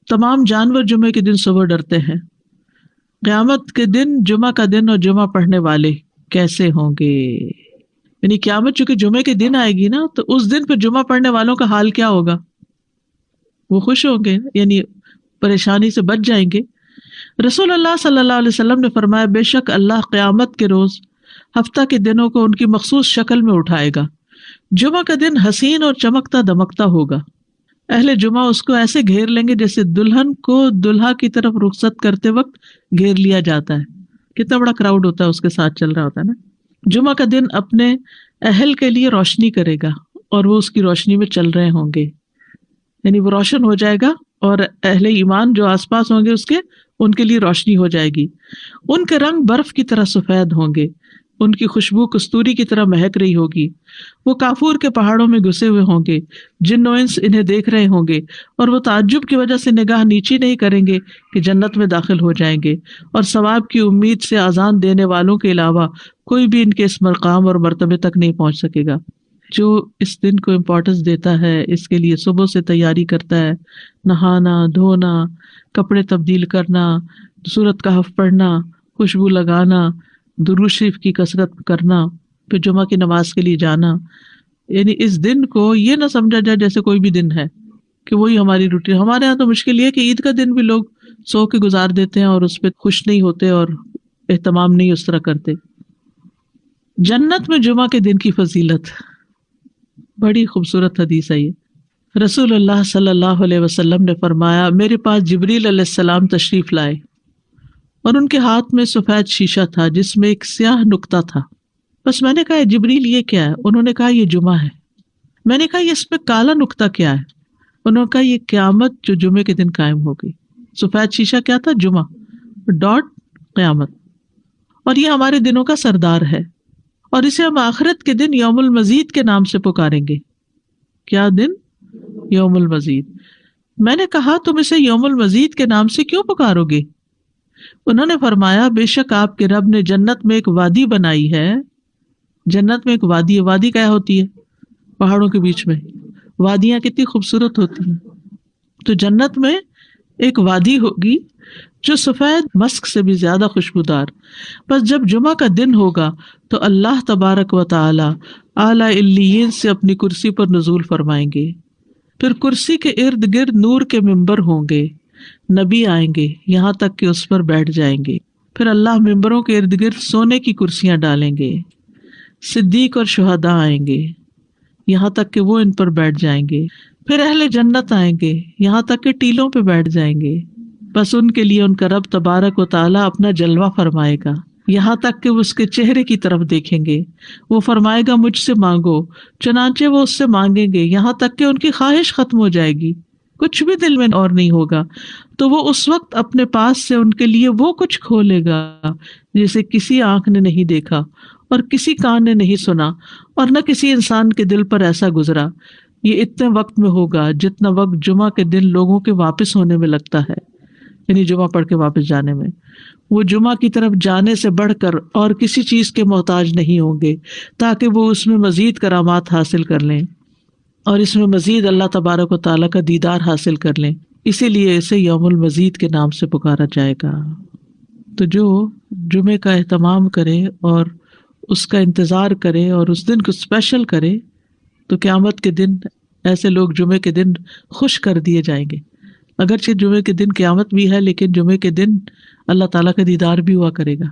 تمام جانور جمعے کے دن صبح ڈرتے ہیں. قیامت کے دن جمعہ کا دن اور جمعہ پڑھنے والے کیسے ہوں گے؟ یعنی قیامت چونکہ جمعے کے دن آئے گی نا، تو اس دن پہ جمعہ پڑھنے والوں کا حال کیا ہوگا؟ وہ خوش ہوں گے، یعنی پریشانی سے بچ جائیں گے. رسول اللہ صلی اللہ علیہ وسلم نے فرمایا، بے شک اللہ قیامت کے روز ہفتہ کے دنوں کو ان کی مخصوص شکل میں اٹھائے گا. جمعہ کا دن حسین اور چمکتا دمکتا ہوگا. اہل جمعہ اس کو ایسے گھیر لیں گے جیسے دلہن کو دلہا کی طرف رخصت کرتے وقت گھیر لیا جاتا ہے. کتنا بڑا کراؤڈ ہوتا ہے اس کے ساتھ چل رہا ہوتا ہے نا. جمعہ کا دن اپنے اہل کے لیے روشنی کرے گا اور وہ اس کی روشنی میں چل رہے ہوں گے، یعنی وہ روشن ہو جائے گا اور اہل ایمان جو آس پاس ہوں گے اس کے، ان کے لیے روشنی ہو جائے گی. ان کے رنگ برف کی طرح سفید ہوں گے، ان کی خوشبو کستوری کی طرح مہک رہی ہوگی. وہ کافور کے پہاڑوں میں گھسے ہوئے ہوں گے، جن و انس انہیں دیکھ رہے ہوں گے اور وہ تعجب کی وجہ سے نگاہ نیچی نہیں کریں گے کہ جنت میں داخل ہو جائیں گے. اور ثواب کی امید سے اذان دینے والوں کے علاوہ کوئی بھی ان کے اس مقام اور مرتبے تک نہیں پہنچ سکے گا. جو اس دن کو امپورٹنس دیتا ہے، اس کے لیے صبح سے تیاری کرتا ہے، نہانا دھونا، کپڑے تبدیل کرنا، سورۃ کہف پڑھنا، خوشبو لگانا، درود شریف کی کثرت کرنا، پھر جمعہ کی نماز کے لیے جانا. یعنی اس دن کو یہ نہ سمجھا جائے جیسے کوئی بھی دن ہے کہ وہی ہماری روٹین. ہمارے یہاں تو مشکل یہ کہ عید کا دن بھی لوگ سو کے گزار دیتے ہیں اور اس پہ خوش نہیں ہوتے اور اہتمام نہیں اس طرح کرتے. جنت میں جمعہ کے دن کی فضیلت، بڑی خوبصورت حدیث ہے یہ. رسول اللہ صلی اللہ علیہ وسلم نے فرمایا، میرے پاس جبریل علیہ السلام تشریف لائے اور ان کے ہاتھ میں سفید شیشہ تھا جس میں ایک سیاہ نقطہ تھا. بس میں نے کہا جبریل یہ کیا ہے؟ انہوں نے کہا یہ جمعہ ہے. میں نے کہا یہ اس میں کالا نقطہ کیا ہے؟ انہوں نے کہا یہ قیامت جو جمعے کے دن قائم ہوگی. سفید شیشہ کیا تھا؟ جمعہ، ڈاٹ قیامت. اور یہ ہمارے دنوں کا سردار ہے اور اسے ہم آخرت کے دن یوم المزید کے نام سے پکاریں گے. کیا دن؟ یوم المزید. میں نے کہا تم اسے یوم المزید کے نام سے کیوں پکارو گے؟ انہوں نے فرمایا، بے شک آپ کے رب نے جنت میں ایک وادی بنائی ہے. جنت میں ایک وادی ہے. وادی کیا ہوتی ہے؟ پہاڑوں کے بیچ میں. وادیاں کتنی خوبصورت ہوتی ہیں. تو جنت میں ایک وادی ہوگی جو سفید مسک سے بھی زیادہ خوشبودار. بس جب جمعہ کا دن ہوگا تو اللہ تبارک و تعالی اعلیٰ علیین سے اپنی کرسی پر نزول فرمائیں گے. پھر کرسی کے ارد گرد نور کے ممبر ہوں گے. نبی آئیں گے یہاں تک کہ اس پر بیٹھ جائیں گے. پھر اللہ ممبروں کے ارد گرد سونے کی کرسیاں ڈالیں گے. صدیق اور شہداء آئیں گے یہاں تک کہ وہ ان پر بیٹھ جائیں گے. پھر اہل جنت آئیں گے یہاں تک کہ ٹیلوں پہ بیٹھ جائیں گے. بس ان کے لیے ان کا رب تبارک و تعالیٰ اپنا جلوہ فرمائے گا یہاں تک کہ وہ اس کے چہرے کی طرف دیکھیں گے. وہ فرمائے گا مجھ سے مانگو، چنانچہ وہ اس سے مانگیں گے یہاں تک کہ ان کی خواہش ختم ہو جائے گی، کچھ بھی دل میں اور نہیں ہوگا. تو وہ اس وقت اپنے پاس سے ان کے لیے وہ کچھ کھولے گا جسے کسی آنکھ نے نہیں دیکھا اور کسی کان نے نہیں سنا اور نہ کسی انسان کے دل پر ایسا گزرا. یہ اتنے وقت میں ہوگا جتنا وقت جمعہ کے دن لوگوں کے واپس ہونے میں لگتا ہے، یعنی جمعہ پڑھ کے واپس جانے میں. وہ جمعہ کی طرف جانے سے بڑھ کر اور کسی چیز کے محتاج نہیں ہوں گے تاکہ وہ اس میں مزید کرامات حاصل کر لیں. اور اس میں مزید اللہ تبارک و تعالیٰ کا دیدار حاصل کر لیں، اسی لیے اسے یوم المزید کے نام سے پکارا جائے گا۔ تو جو جمعے کا اہتمام کرے اور اس کا انتظار کرے اور اس دن کو اسپیشل کرے تو قیامت کے دن ایسے لوگ جمعے کے دن خوش کر دیے جائیں گے۔ اگرچہ جمعے کے دن قیامت بھی ہے، لیکن جمعے کے دن اللہ تعالیٰ کا دیدار بھی ہوا کرے گا۔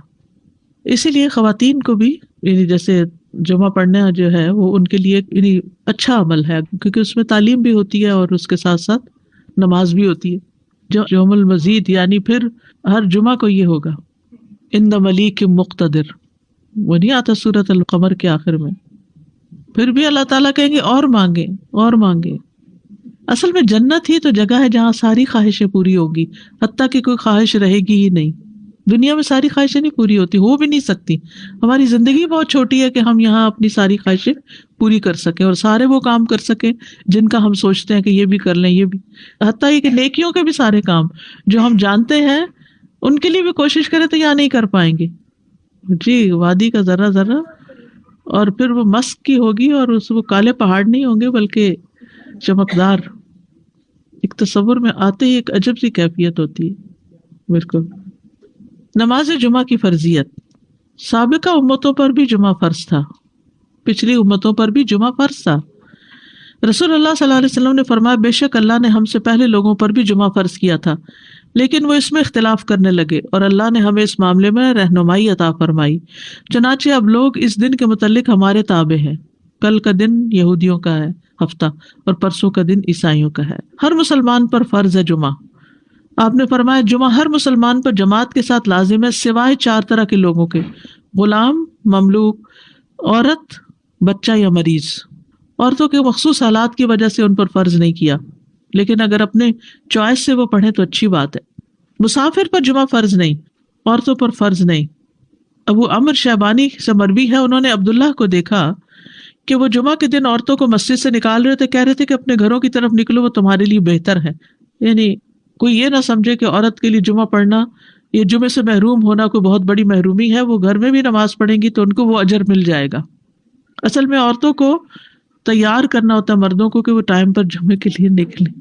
اسی لیے خواتین کو بھی یعنی جیسے جمعہ پڑھنا جو ہے وہ ان کے لیے یعنی اچھا عمل ہے، کیونکہ اس میں تعلیم بھی ہوتی ہے اور اس کے ساتھ ساتھ نماز بھی ہوتی ہے۔ جو یوم المزید یعنی پھر ہر جمعہ کو یہ ہوگا ان ملیک مقتدر، وہ نہیں آتا سورۃ القمر کے آخر میں، پھر بھی اللہ تعالیٰ کہیں گے اور مانگے اور مانگے۔ اصل میں جنت ہی تو جگہ ہے جہاں ساری خواہشیں پوری ہوگی، حتیٰ کہ کوئی خواہش رہے گی ہی نہیں۔ دنیا میں ساری خواہشیں نہیں پوری ہوتی، ہو بھی نہیں سکتی۔ ہماری زندگی بہت چھوٹی ہے کہ ہم یہاں اپنی ساری خواہشیں پوری کر سکیں اور سارے وہ کام کر سکیں جن کا ہم سوچتے ہیں کہ یہ بھی کر لیں، یہ بھی، حتیٰ یہ کہ نیکیوں کے بھی سارے کام جو ہم جانتے ہیں ان کے لیے بھی کوشش کریں تو یہاں نہیں کر پائیں گے۔ جی وادی کا ذرہ ذرہ، اور پھر وہ مسک کی ہوگی اور وہ کالے پہاڑ نہیں ہوں گے بلکہ چمکدار۔ ایک تصور میں آتے ہی ایک عجب سی کیفیت ہوتی ہے۔ بالکل۔ نماز جمعہ کی فرضیت، سابقہ امتوں پر بھی جمعہ فرض تھا، پچھلی امتوں پر بھی جمعہ فرض تھا۔ رسول اللہ صلی اللہ علیہ وسلم نے فرمایا بے شک اللہ نے ہم سے پہلے لوگوں پر بھی جمعہ فرض کیا تھا، لیکن وہ اس میں اختلاف کرنے لگے اور اللہ نے ہمیں اس معاملے میں رہنمائی عطا فرمائی، چنانچہ اب لوگ اس دن کے متعلق ہمارے تابع ہیں۔ کل کا دن یہودیوں کا ہے ہفتہ، اور پرسوں کا دن عیسائیوں کا ہے۔ ہر مسلمان پر فرض ہے جمعہ۔ آپ نے فرمایا جمعہ ہر مسلمان پر جماعت کے ساتھ لازم ہے سوائے 4 طرح کے لوگوں کے، غلام، مملوک، عورت، بچہ یا مریض۔ عورتوں کے مخصوص حالات کی وجہ سے ان پر فرض نہیں کیا، لیکن اگر اپنے چوائس سے وہ پڑھیں تو اچھی بات ہے۔ مسافر پر جمعہ فرض نہیں، عورتوں پر فرض نہیں۔ ابو عمر شیبانی سے مروی ہے، انہوں نے عبداللہ کو دیکھا کہ وہ جمعہ کے دن عورتوں کو مسجد سے نکال رہے تھے، کہہ رہے تھے کہ اپنے گھروں کی طرف نکلو، وہ تمہارے لیے بہتر ہے۔ یعنی کوئی یہ نہ سمجھے کہ عورت کے لیے جمعہ پڑھنا، یہ جمعے سے محروم ہونا کوئی بہت بڑی محرومی ہے، وہ گھر میں بھی نماز پڑھیں گی تو ان کو وہ اجر مل جائے گا۔ اصل میں عورتوں کو تیار کرنا ہوتا ہے مردوں کو کہ وہ ٹائم پر جمعے کے لیے نکلیں،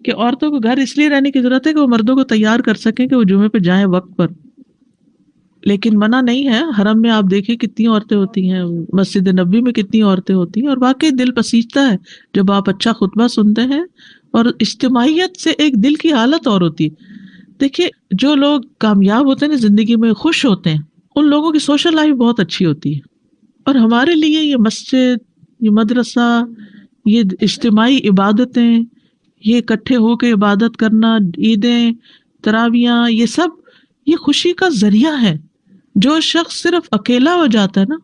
کہ عورتوں کو گھر اس لیے رہنے کی ضرورت ہے کہ وہ مردوں کو تیار کر سکیں کہ وہ جمعے پہ جائیں وقت پر۔ لیکن منع نہیں ہے، حرم میں آپ دیکھیں کتنی عورتیں ہوتی ہیں، مسجد نبوی میں کتنی عورتیں ہوتی ہیں، اور واقعی دل پسیجتا ہے جب آپ اچھا خطبہ سنتے ہیں، اور اجتماعیت سے ایک دل کی حالت اور ہوتی ہے۔ دیکھیے جو لوگ کامیاب ہوتے ہیں نا زندگی میں، خوش ہوتے ہیں، ان لوگوں کی سوشل لائف بہت اچھی ہوتی ہے۔ اور ہمارے لیے یہ مسجد، یہ مدرسہ، یہ اجتماعی عبادتیں، یہ اکٹھے ہو کے عبادت کرنا، عیدیں، تراویاں، یہ سب یہ خوشی کا ذریعہ ہے۔ جو شخص صرف اکیلا ہو جاتا ہے نا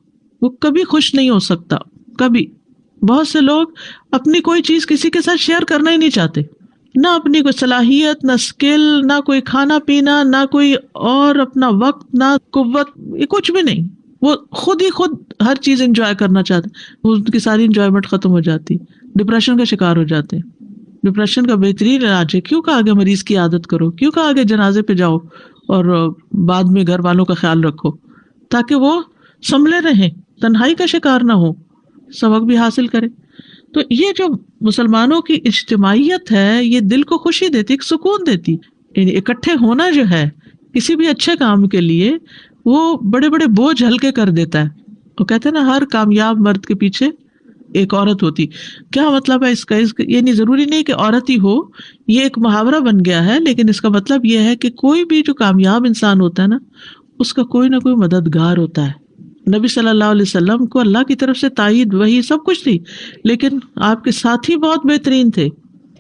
وہ کبھی خوش نہیں ہو سکتا، کبھی۔ بہت سے لوگ اپنی کوئی چیز کسی کے ساتھ شیئر کرنا ہی نہیں چاہتے، نہ اپنی کوئی صلاحیت، نہ اسکل، نہ کوئی کھانا پینا، نہ کوئی اور اپنا وقت، نہ قوت، یہ کچھ بھی نہیں۔ وہ خود ہی خود ہر چیز انجوائے کرنا چاہتے ہیں، وہ ان کی ساری انجوائمنٹ ختم ہو جاتی، ڈپریشن کا شکار ہو جاتے ہیں۔ ڈپریشن کا بہترین علاج ہے، کیوں کہا آگے مریض کی عادت کرو، کیوں کہا آگے جنازے پہ جاؤ اور بعد میں گھر والوں کا خیال رکھو تاکہ وہ سنبھلے رہیں، تنہائی کا شکار نہ ہو، سبق بھی حاصل کرے۔ تو یہ جو مسلمانوں کی اجتماعیت ہے یہ دل کو خوشی دیتی، ایک سکون دیتی، یعنی اکٹھے ہونا جو ہے کسی بھی اچھے کام کے لیے وہ بڑے بڑے بوجھ ہلکے کر دیتا ہے۔ وہ کہتے ہیں نا ہر کامیاب مرد کے پیچھے ایک عورت ہوتی۔ کیا مطلب ہے اس کا؟ یہ نہیں ضروری نہیں کہ عورت ہی ہو، یہ ایک محاورہ بن گیا ہے، لیکن اس کا مطلب یہ ہے کہ کوئی بھی جو کامیاب انسان ہوتا ہے نا اس کا کوئی نہ کوئی مددگار ہوتا ہے۔ نبی صلی اللہ علیہ وسلم کو اللہ کی طرف سے تائید، وہی سب کچھ تھی، لیکن آپ کے ساتھی بہت بہترین تھے۔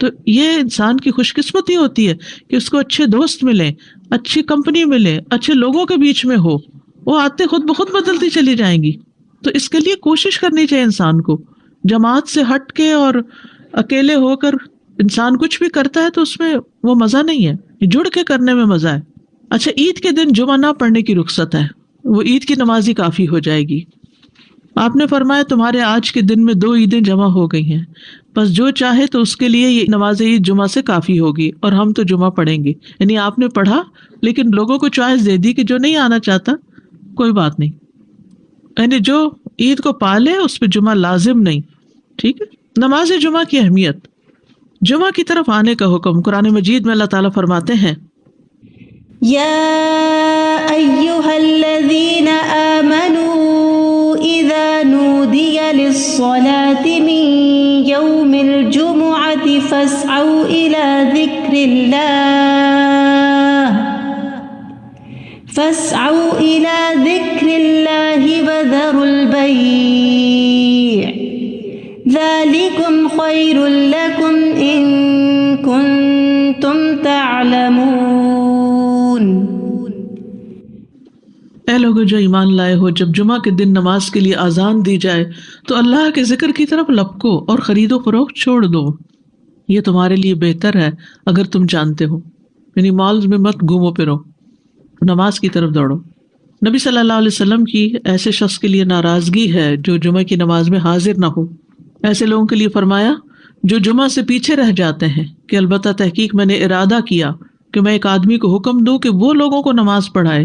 تو یہ انسان کی خوش قسمتی ہوتی ہے کہ اس کو اچھے دوست ملیں، اچھی کمپنی ملے، اچھے لوگوں کے بیچ میں ہو، وہ آتے خود بخود بدلتی چلی جائیں گی۔ تو اس کے لیے کوشش کرنی چاہیے انسان کو، جماعت سے ہٹ کے اور اکیلے ہو کر انسان کچھ بھی کرتا ہے تو اس میں وہ مزہ نہیں ہے، جڑ کے کرنے میں مزہ ہے۔ اچھا، عید کے دن جمعہ نہ پڑھنے کی رخصت ہے، وہ عید کی نماز ہی کافی ہو جائے گی۔ آپ نے فرمایا تمہارے آج کے دن میں 2 عیدیں جمع ہو گئی ہیں، بس جو چاہے تو اس کے لیے یہ نماز عید جمعہ سے کافی ہوگی، اور ہم تو جمعہ پڑھیں گے۔ یعنی آپ نے پڑھا لیکن لوگوں کو چوائس دے دی کہ جو نہیں آنا چاہتا کوئی بات نہیں، یعنی جو عید کو پالے اس پہ جمعہ لازم نہیں، ٹھیک ہے۔ نماز جمعہ کی اہمیت. جمعہ کی طرف آنے کا حکم قرآن مجید میں اللہ تعالیٰ فرماتے ہیں یا ایہا الذین آمنوا اذا نودی للصلاة من یوم الجمعة فاسعوا الى ذکر اللہ وذروا البیع ذالکم خیر لکم ان کنتم تعلمون. اے لوگو جو ایمان لائے ہو، جب جمعہ کے دن نماز کے لیے اذان دی جائے تو اللہ کے ذکر کی طرف لپکو اور خرید و فروخت چھوڑ دو، یہ تمہارے لیے بہتر ہے اگر تم جانتے ہو. یعنی مالز میں مت گھومو پھرو، نماز کی طرف دوڑو. نبی صلی اللہ علیہ وسلم کی ایسے شخص کے لیے ناراضگی ہے جو جمعہ کی نماز میں حاضر نہ ہو. ایسے لوگوں کے لیے فرمایا جو جمعہ سے پیچھے رہ جاتے ہیں کہ البتہ تحقیق میں نے ارادہ کیا کہ میں ایک آدمی کو حکم دوں کہ وہ لوگوں کو نماز پڑھائے،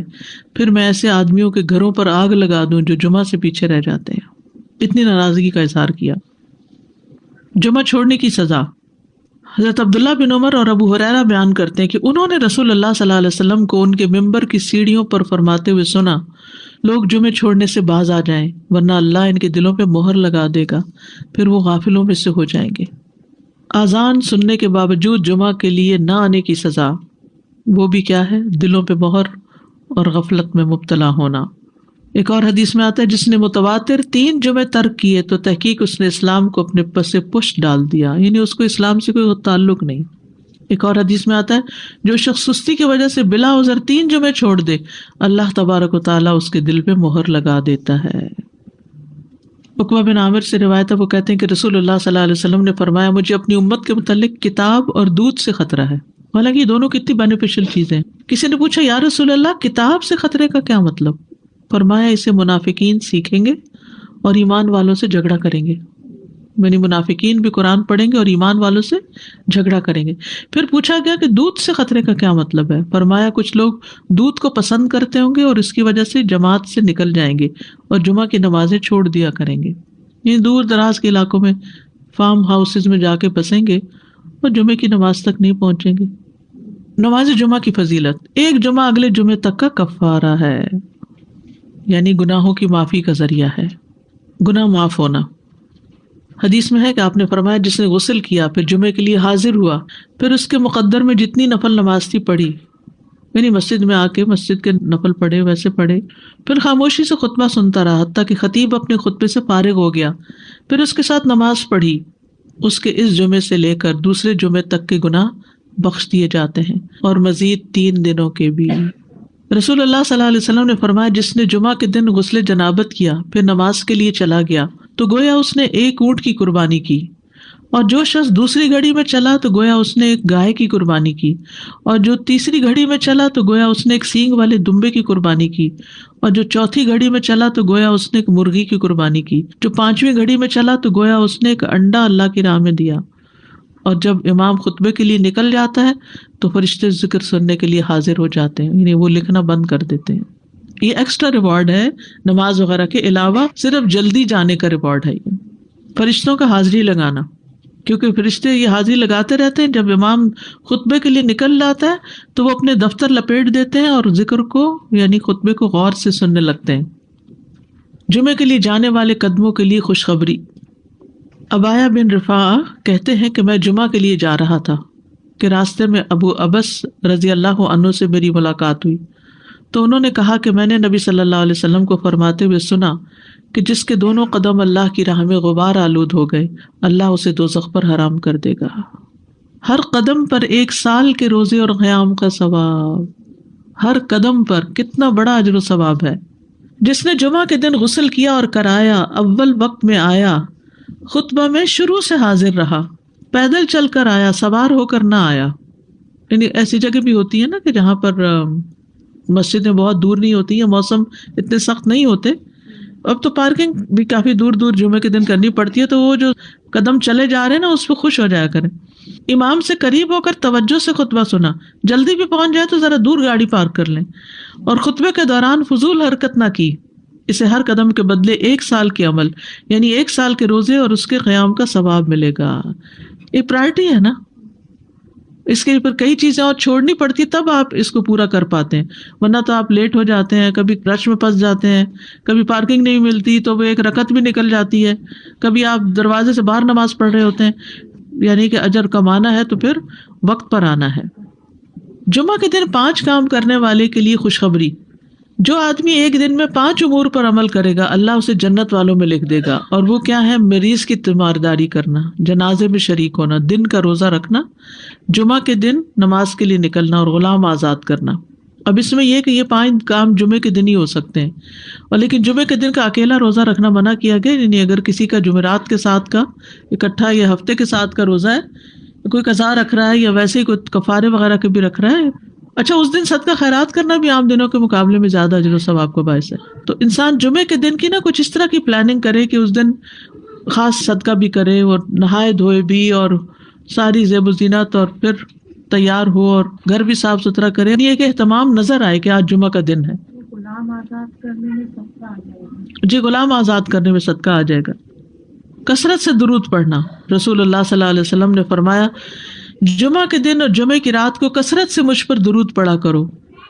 پھر میں ایسے آدمیوں کے گھروں پر آگ لگا دوں جو جمعہ سے پیچھے رہ جاتے ہیں. اتنی ناراضگی کا اظہار کیا. جمعہ چھوڑنے کی سزا. حضرت عبداللہ بن عمر اور ابو ہریرہ بیان کرتے ہیں کہ انہوں نے رسول اللہ صلی اللہ علیہ وسلم کو ان کے ممبر کی سیڑھیوں پر فرماتے ہوئے سنا، لوگ جمعے چھوڑنے سے باز آ جائیں ورنہ اللہ ان کے دلوں پہ مہر لگا دے گا، پھر وہ غافلوں میں سے ہو جائیں گے. اذان سننے کے باوجود جمعہ کے لیے نہ آنے کی سزا، وہ بھی کیا ہے؟ دلوں پہ مہر اور غفلت میں مبتلا ہونا. ایک اور حدیث میں آتا ہے جس نے متواتر 3 جمعے ترک کیے تو تحقیق اس نے اسلام کو اپنے پس پشت ڈال دیا، یعنی اس کو اسلام سے کوئی تعلق نہیں. ایک اور حدیث میں آتا ہے جو شخص سستی کی وجہ سے بلا عذر 3 جمعے چھوڑ دے اللہ تبارک و تعالیٰ اس کے دل پہ مہر لگا دیتا ہے. عقبہ بن عامر سے روایت ہے، وہ کہتے ہیں کہ رسول اللہ صلی اللہ علیہ وسلم نے فرمایا مجھے اپنی امت کے متعلق کتاب اور دودھ سے خطرہ ہے. حالانکہ یہ دونوں کتنی بینیفیشل چیزیں. کسی نے پوچھا یا رسول اللہ کتاب سے خطرے کا کیا مطلب؟ فرمایا اسے منافقین سیکھیں گے اور ایمان والوں سے جھگڑا کریں گے، یعنی منافقین بھی قرآن پڑھیں گے اور ایمان والوں سے جھگڑا کریں گے. پھر پوچھا گیا کہ دودھ سے خطرے کا کیا مطلب ہے؟ فرمایا کچھ لوگ دودھ کو پسند کرتے ہوں گے اور اس کی وجہ سے جماعت سے نکل جائیں گے اور جمعہ کی نمازیں چھوڑ دیا کریں گے. یہ دور دراز کے علاقوں میں فارم ہاؤسز میں جا کے بسیں گے اور جمعے کی نماز تک نہیں پہنچیں گے. نماز جمعہ کی فضیلت. ایک جمعہ اگلے جمعے تک کا کفارہ ہے، یعنی گناہوں کی معافی کا ذریعہ ہے، گناہ معاف ہونا. حدیث میں ہے کہ آپ نے فرمایا جس نے غسل کیا پھر جمعے کے لیے حاضر ہوا پھر اس کے مقدر میں جتنی نفل نماز تھی پڑھی، یعنی مسجد میں آ کے مسجد کے نفل پڑھے ویسے پڑھے، پھر خاموشی سے خطبہ سنتا رہا حتیٰ کہ خطیب اپنے خطبے سے فارغ ہو گیا، پھر اس کے ساتھ نماز پڑھی، اس کے اس جمعے سے لے کر دوسرے جمعے تک کے گناہ بخش دیے جاتے ہیں اور مزید 3 دنوں کے بھی. رسول اللہ صلی اللہ علیہ وسلم نے فرمایا جس نے جمعہ کے دن غسل جنابت کیا پھر نماز کے لیے چلا گیا تو گویا اس نے 1 اونٹ کی قربانی کی، اور جو شخص دوسری گھڑی میں چلا تو گویا اس نے 1 گائے کی قربانی کی، اور جو تیسری گھڑی میں چلا تو گویا اس نے 1 سینگ والے دمبے کی قربانی کی، اور جو چوتھی گھڑی میں چلا تو گویا اس نے 1 مرغی کی قربانی کی، جو 5ویں گھڑی میں چلا تو گویا اس نے 1 انڈا اللہ کی راہ میں دیا. اور جب امام خطبے کے لیے نکل جاتا ہے تو فرشتے ذکر سننے کے لیے حاضر ہو جاتے ہیں، یعنی وہ لکھنا بند کر دیتے ہیں. یہ ایکسٹرا ریوارڈ ہے نماز وغیرہ کے علاوہ، صرف جلدی جانے کا ریوارڈ ہے یہ فرشتوں کا حاضری لگانا، کیونکہ فرشتے یہ حاضری لگاتے رہتے ہیں. جب امام خطبے کے لیے نکل جاتا ہے تو وہ اپنے دفتر لپیٹ دیتے ہیں اور ذکر کو یعنی خطبے کو غور سے سننے لگتے ہیں. جمعے کے لیے جانے والے قدموں کے لیے خوشخبری. ابایا بن رفاع کہتے ہیں کہ میں جمعہ کے لیے جا رہا تھا کہ راستے میں ابو ابس رضی اللہ عنہ سے میری ملاقات ہوئی تو انہوں نے کہا کہ میں نے نبی صلی اللہ علیہ وسلم کو فرماتے ہوئے سنا کہ جس کے دونوں قدم اللہ کی راہ میں غبار آلود ہو گئے اللہ اسے دوزخ پر حرام کر دے گا. ہر قدم پر 1 سال کے روزے اور قیام کا ثواب. ہر قدم پر کتنا بڑا اجر و ثواب ہے. جس نے جمعہ کے دن غسل کیا اور کرایا، اول وقت میں آیا، خطبہ میں شروع سے حاضر رہا، پیدل چل کر آیا، سوار ہو کر نہ آیا. یعنی ایسی جگہ بھی ہوتی ہے نا کہ جہاں پر مسجدیں بہت دور نہیں ہوتی ہیں، موسم اتنے سخت نہیں ہوتے. اب تو پارکنگ بھی کافی دور دور جمعے کے دن کرنی پڑتی ہے، تو وہ جو قدم چلے جا رہے ہیں نا اس پہ خوش ہو جایا کریں. امام سے قریب ہو کر توجہ سے خطبہ سنا، جلدی بھی پہنچ جائے تو ذرا دور گاڑی پارک کر لیں، اور خطبے کے دوران فضول حرکت نہ کی، اسے ہر قدم کے بدلے 1 سال کے عمل یعنی 1 سال کے روزے اور اس کے قیام کا ثواب ملے گا. یہ پرائرٹی ہے نا, اس کے اوپر کئی چیزیں اور چھوڑنی پڑتی تب آپ اس کو پورا کر پاتے ہیں, ورنہ تو آپ لیٹ ہو جاتے ہیں, کبھی رش میں پھنس جاتے ہیں, کبھی پارکنگ نہیں ملتی تو وہ 1 رکعت بھی نکل جاتی ہے, کبھی آپ دروازے سے باہر نماز پڑھ رہے ہوتے ہیں. یعنی کہ اجر کمانا ہے تو پھر وقت پر آنا ہے. جمعہ کے دن 5 کام کرنے والے کے لیے خوشخبری. جو آدمی ایک دن میں 5 امور پر عمل کرے گا اللہ اسے جنت والوں میں لکھ دے گا. اور وہ کیا ہے؟ مریض کی تیمارداری کرنا, جنازے میں شریک ہونا, دن کا روزہ رکھنا, جمعہ کے دن نماز کے لیے نکلنا اور غلام آزاد کرنا. اب اس میں یہ کہ یہ 5 کام جمعے کے دن ہی ہو سکتے ہیں, اور لیکن جمعے کے دن کا اکیلا روزہ رکھنا منع کیا گیا. یعنی اگر کسی کا جمعرات کے ساتھ کا اکٹھا یا ہفتے کے ساتھ کا روزہ ہے, کوئی قضا رکھ رہا ہے یا ویسے ہی کوئی کفارے وغیرہ کے بھی رکھ رہا ہے, اچھا اس دن صدقہ خیرات کرنا بھی عام دنوں کے مقابلے میں زیادہ اجر و ثواب کا باعث ہے. تو انسان جمعے کے دن کی نا کچھ اس طرح کی پلاننگ کرے کہ اس دن خاص صدقہ بھی کرے اور نہائے دھوئے بھی اور ساری زیب و زینت اور پھر تیار ہو اور گھر بھی صاف ستھرا کرے. یہ کہ اہتمام نظر آئے کہ آج جمعہ کا دن ہے. غلام آزاد کرنے میں صدقہ آ جائے گا. جی غلام آزاد کرنے میں صدقہ آ جائے گا. کثرت سے درود پڑھنا. رسول اللہ صلی اللہ علیہ وسلم نے فرمایا جمعہ کے دن اور جمعہ کی رات کو کثرت سے مجھ پر درود پڑھا کرو.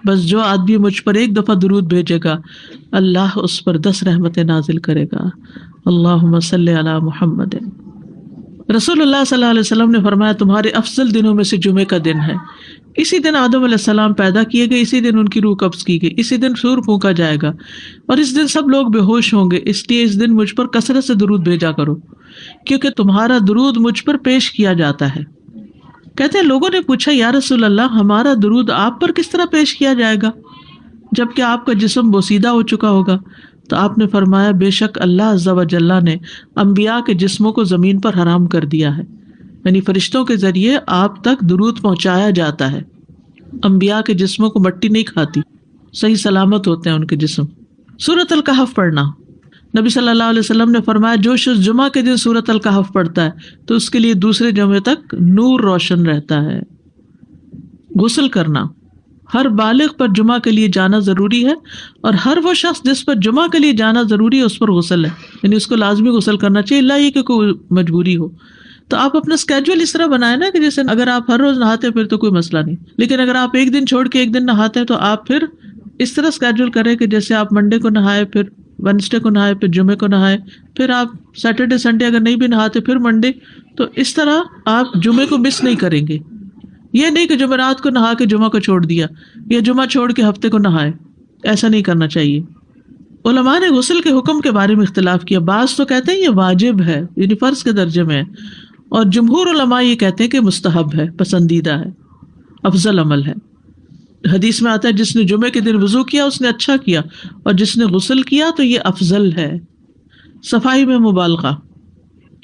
بس جو آدمی مجھ پر 1 دفعہ درود بھیجے گا اللہ اس پر 10 رحمتیں نازل کرے گا. اللہم صلی علی محمد. رسول اللہ صلی اللہ علیہ وسلم نے فرمایا تمہارے افضل دنوں میں سے جمعے کا دن ہے. اسی دن آدم علیہ السلام پیدا کیے گئے, اسی دن ان کی روح قبض کی گئی, اسی دن سور پھونکا جائے گا اور اس دن سب لوگ بے ہوش ہوں گے. اس لیے اس دن مجھ پر کثرت سے درود بھیجا کرو کیونکہ تمہارا درود مجھ پر پیش کیا جاتا ہے. کہتے ہیں لوگوں نے پوچھا یا رسول اللہ ہمارا درود آپ پر کس طرح پیش کیا جائے گا جبکہ آپ کا جسم بوسیدہ ہو چکا ہوگا؟ تو آپ نے فرمایا بے شک اللہ عز و جل نے انبیاء کے جسموں کو زمین پر حرام کر دیا ہے, یعنی فرشتوں کے ذریعے آپ تک درود پہنچایا جاتا ہے. انبیاء کے جسموں کو مٹی نہیں کھاتی, صحیح سلامت ہوتے ہیں ان کے جسم. سورۃ الکہف پڑھنا. نبی صلی اللہ علیہ وسلم نے فرمایا جو شخص جمعہ کے دن سورۃ الکہف پڑھتا ہے تو اس کے لیے دوسرے جمعے تک نور روشن رہتا ہے. غسل کرنا. ہر بالغ پر جمعہ کے لیے جانا ضروری ہے اور ہر وہ شخص جس پر جمعہ کے لیے جانا ضروری ہے اس پر غسل ہے, یعنی اس کو لازمی غسل کرنا چاہیے اللہ یہ کہ کوئی مجبوری ہو. تو آپ اپنا اسکیجول اس طرح بنائیں نا کہ جیسے اگر آپ ہر روز نہاتے ہیں پھر تو کوئی مسئلہ نہیں, لیکن اگر آپ ایک دن چھوڑ کے ایک دن نہاتے ہیں تو آپ پھر اس طرح اسکیجول کریں کہ جیسے آپ منڈے کو نہائے, پھر وینسڈے کو نہائے, پھر جمعے کو نہائے, پھر آپ سیٹرڈے سنڈے اگر نہیں بھی نہاتے پھر منڈے. تو اس طرح آپ جمعے کو مس نہیں کریں گے. یہ نہیں کہ جمعرات کو نہا کے جمعہ کو چھوڑ دیا یا جمعہ چھوڑ کے ہفتے کو نہائے, ایسا نہیں کرنا چاہیے. علماء نے غسل کے حکم کے بارے میں اختلاف کیا. بعض تو کہتے ہیں یہ واجب ہے یعنی فرض کے درجے میں ہے, اور جمہور علماء یہ کہتے ہیں کہ مستحب ہے, پسندیدہ ہے, افضل عمل ہے. حدیث میں آتا ہے جس نے جمعے کے دن وضو کیا اس نے اچھا کیا, اور جس نے غسل کیا تو یہ افضل ہے. صفائی میں مبالغہ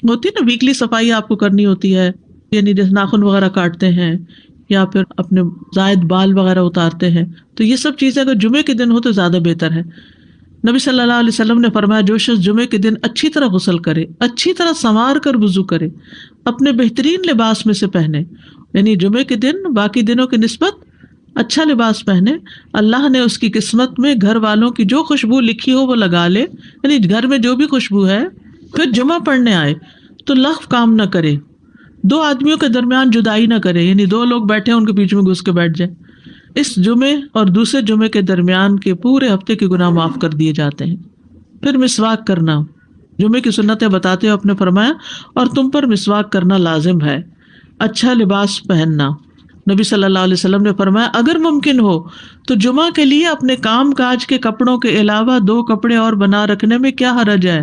ہوتی ہے نا, ویکلی صفائی آپ کو کرنی ہوتی ہے, یعنی جیسے ناخن وغیرہ کاٹتے ہیں یا پھر اپنے زائد بال وغیرہ اتارتے ہیں, تو یہ سب چیزیں اگر جمعے کے دن ہو تو زیادہ بہتر ہے. نبی صلی اللہ علیہ وسلم نے فرمایا جو شخص جمعے کے دن اچھی طرح غسل کرے, اچھی طرح سنوار کر وضو کرے, اپنے بہترین لباس میں سے پہنے, یعنی جمعے کے دن باقی دنوں کی نسبت اچھا لباس پہنے, اللہ نے اس کی قسمت میں گھر والوں کی جو خوشبو لکھی ہو وہ لگا لے, یعنی گھر میں جو بھی خوشبو ہے. پھر جمعہ پڑھنے آئے تو لغو کام نہ کرے, 2 آدمیوں کے درمیان جدائی نہ کرے, یعنی 2 لوگ بیٹھے ان کے بیچ میں گھس کے بیٹھ جائے. اس جمعے اور دوسرے جمعے کے درمیان کے پورے ہفتے کے گناہ معاف کر دیے جاتے ہیں. پھر مسواک کرنا. جمعے کی سنتیں بتاتے ہوئے آپ نے فرمایا اور تم پر مسواک کرنا لازم ہے. اچھا لباس پہننا. نبی صلی اللہ علیہ وسلم نے فرمایا اگر ممکن ہو تو جمعہ کے لیے اپنے کام کاج کے کپڑوں کے علاوہ 2 کپڑے اور بنا رکھنے میں کیا حرج ہے.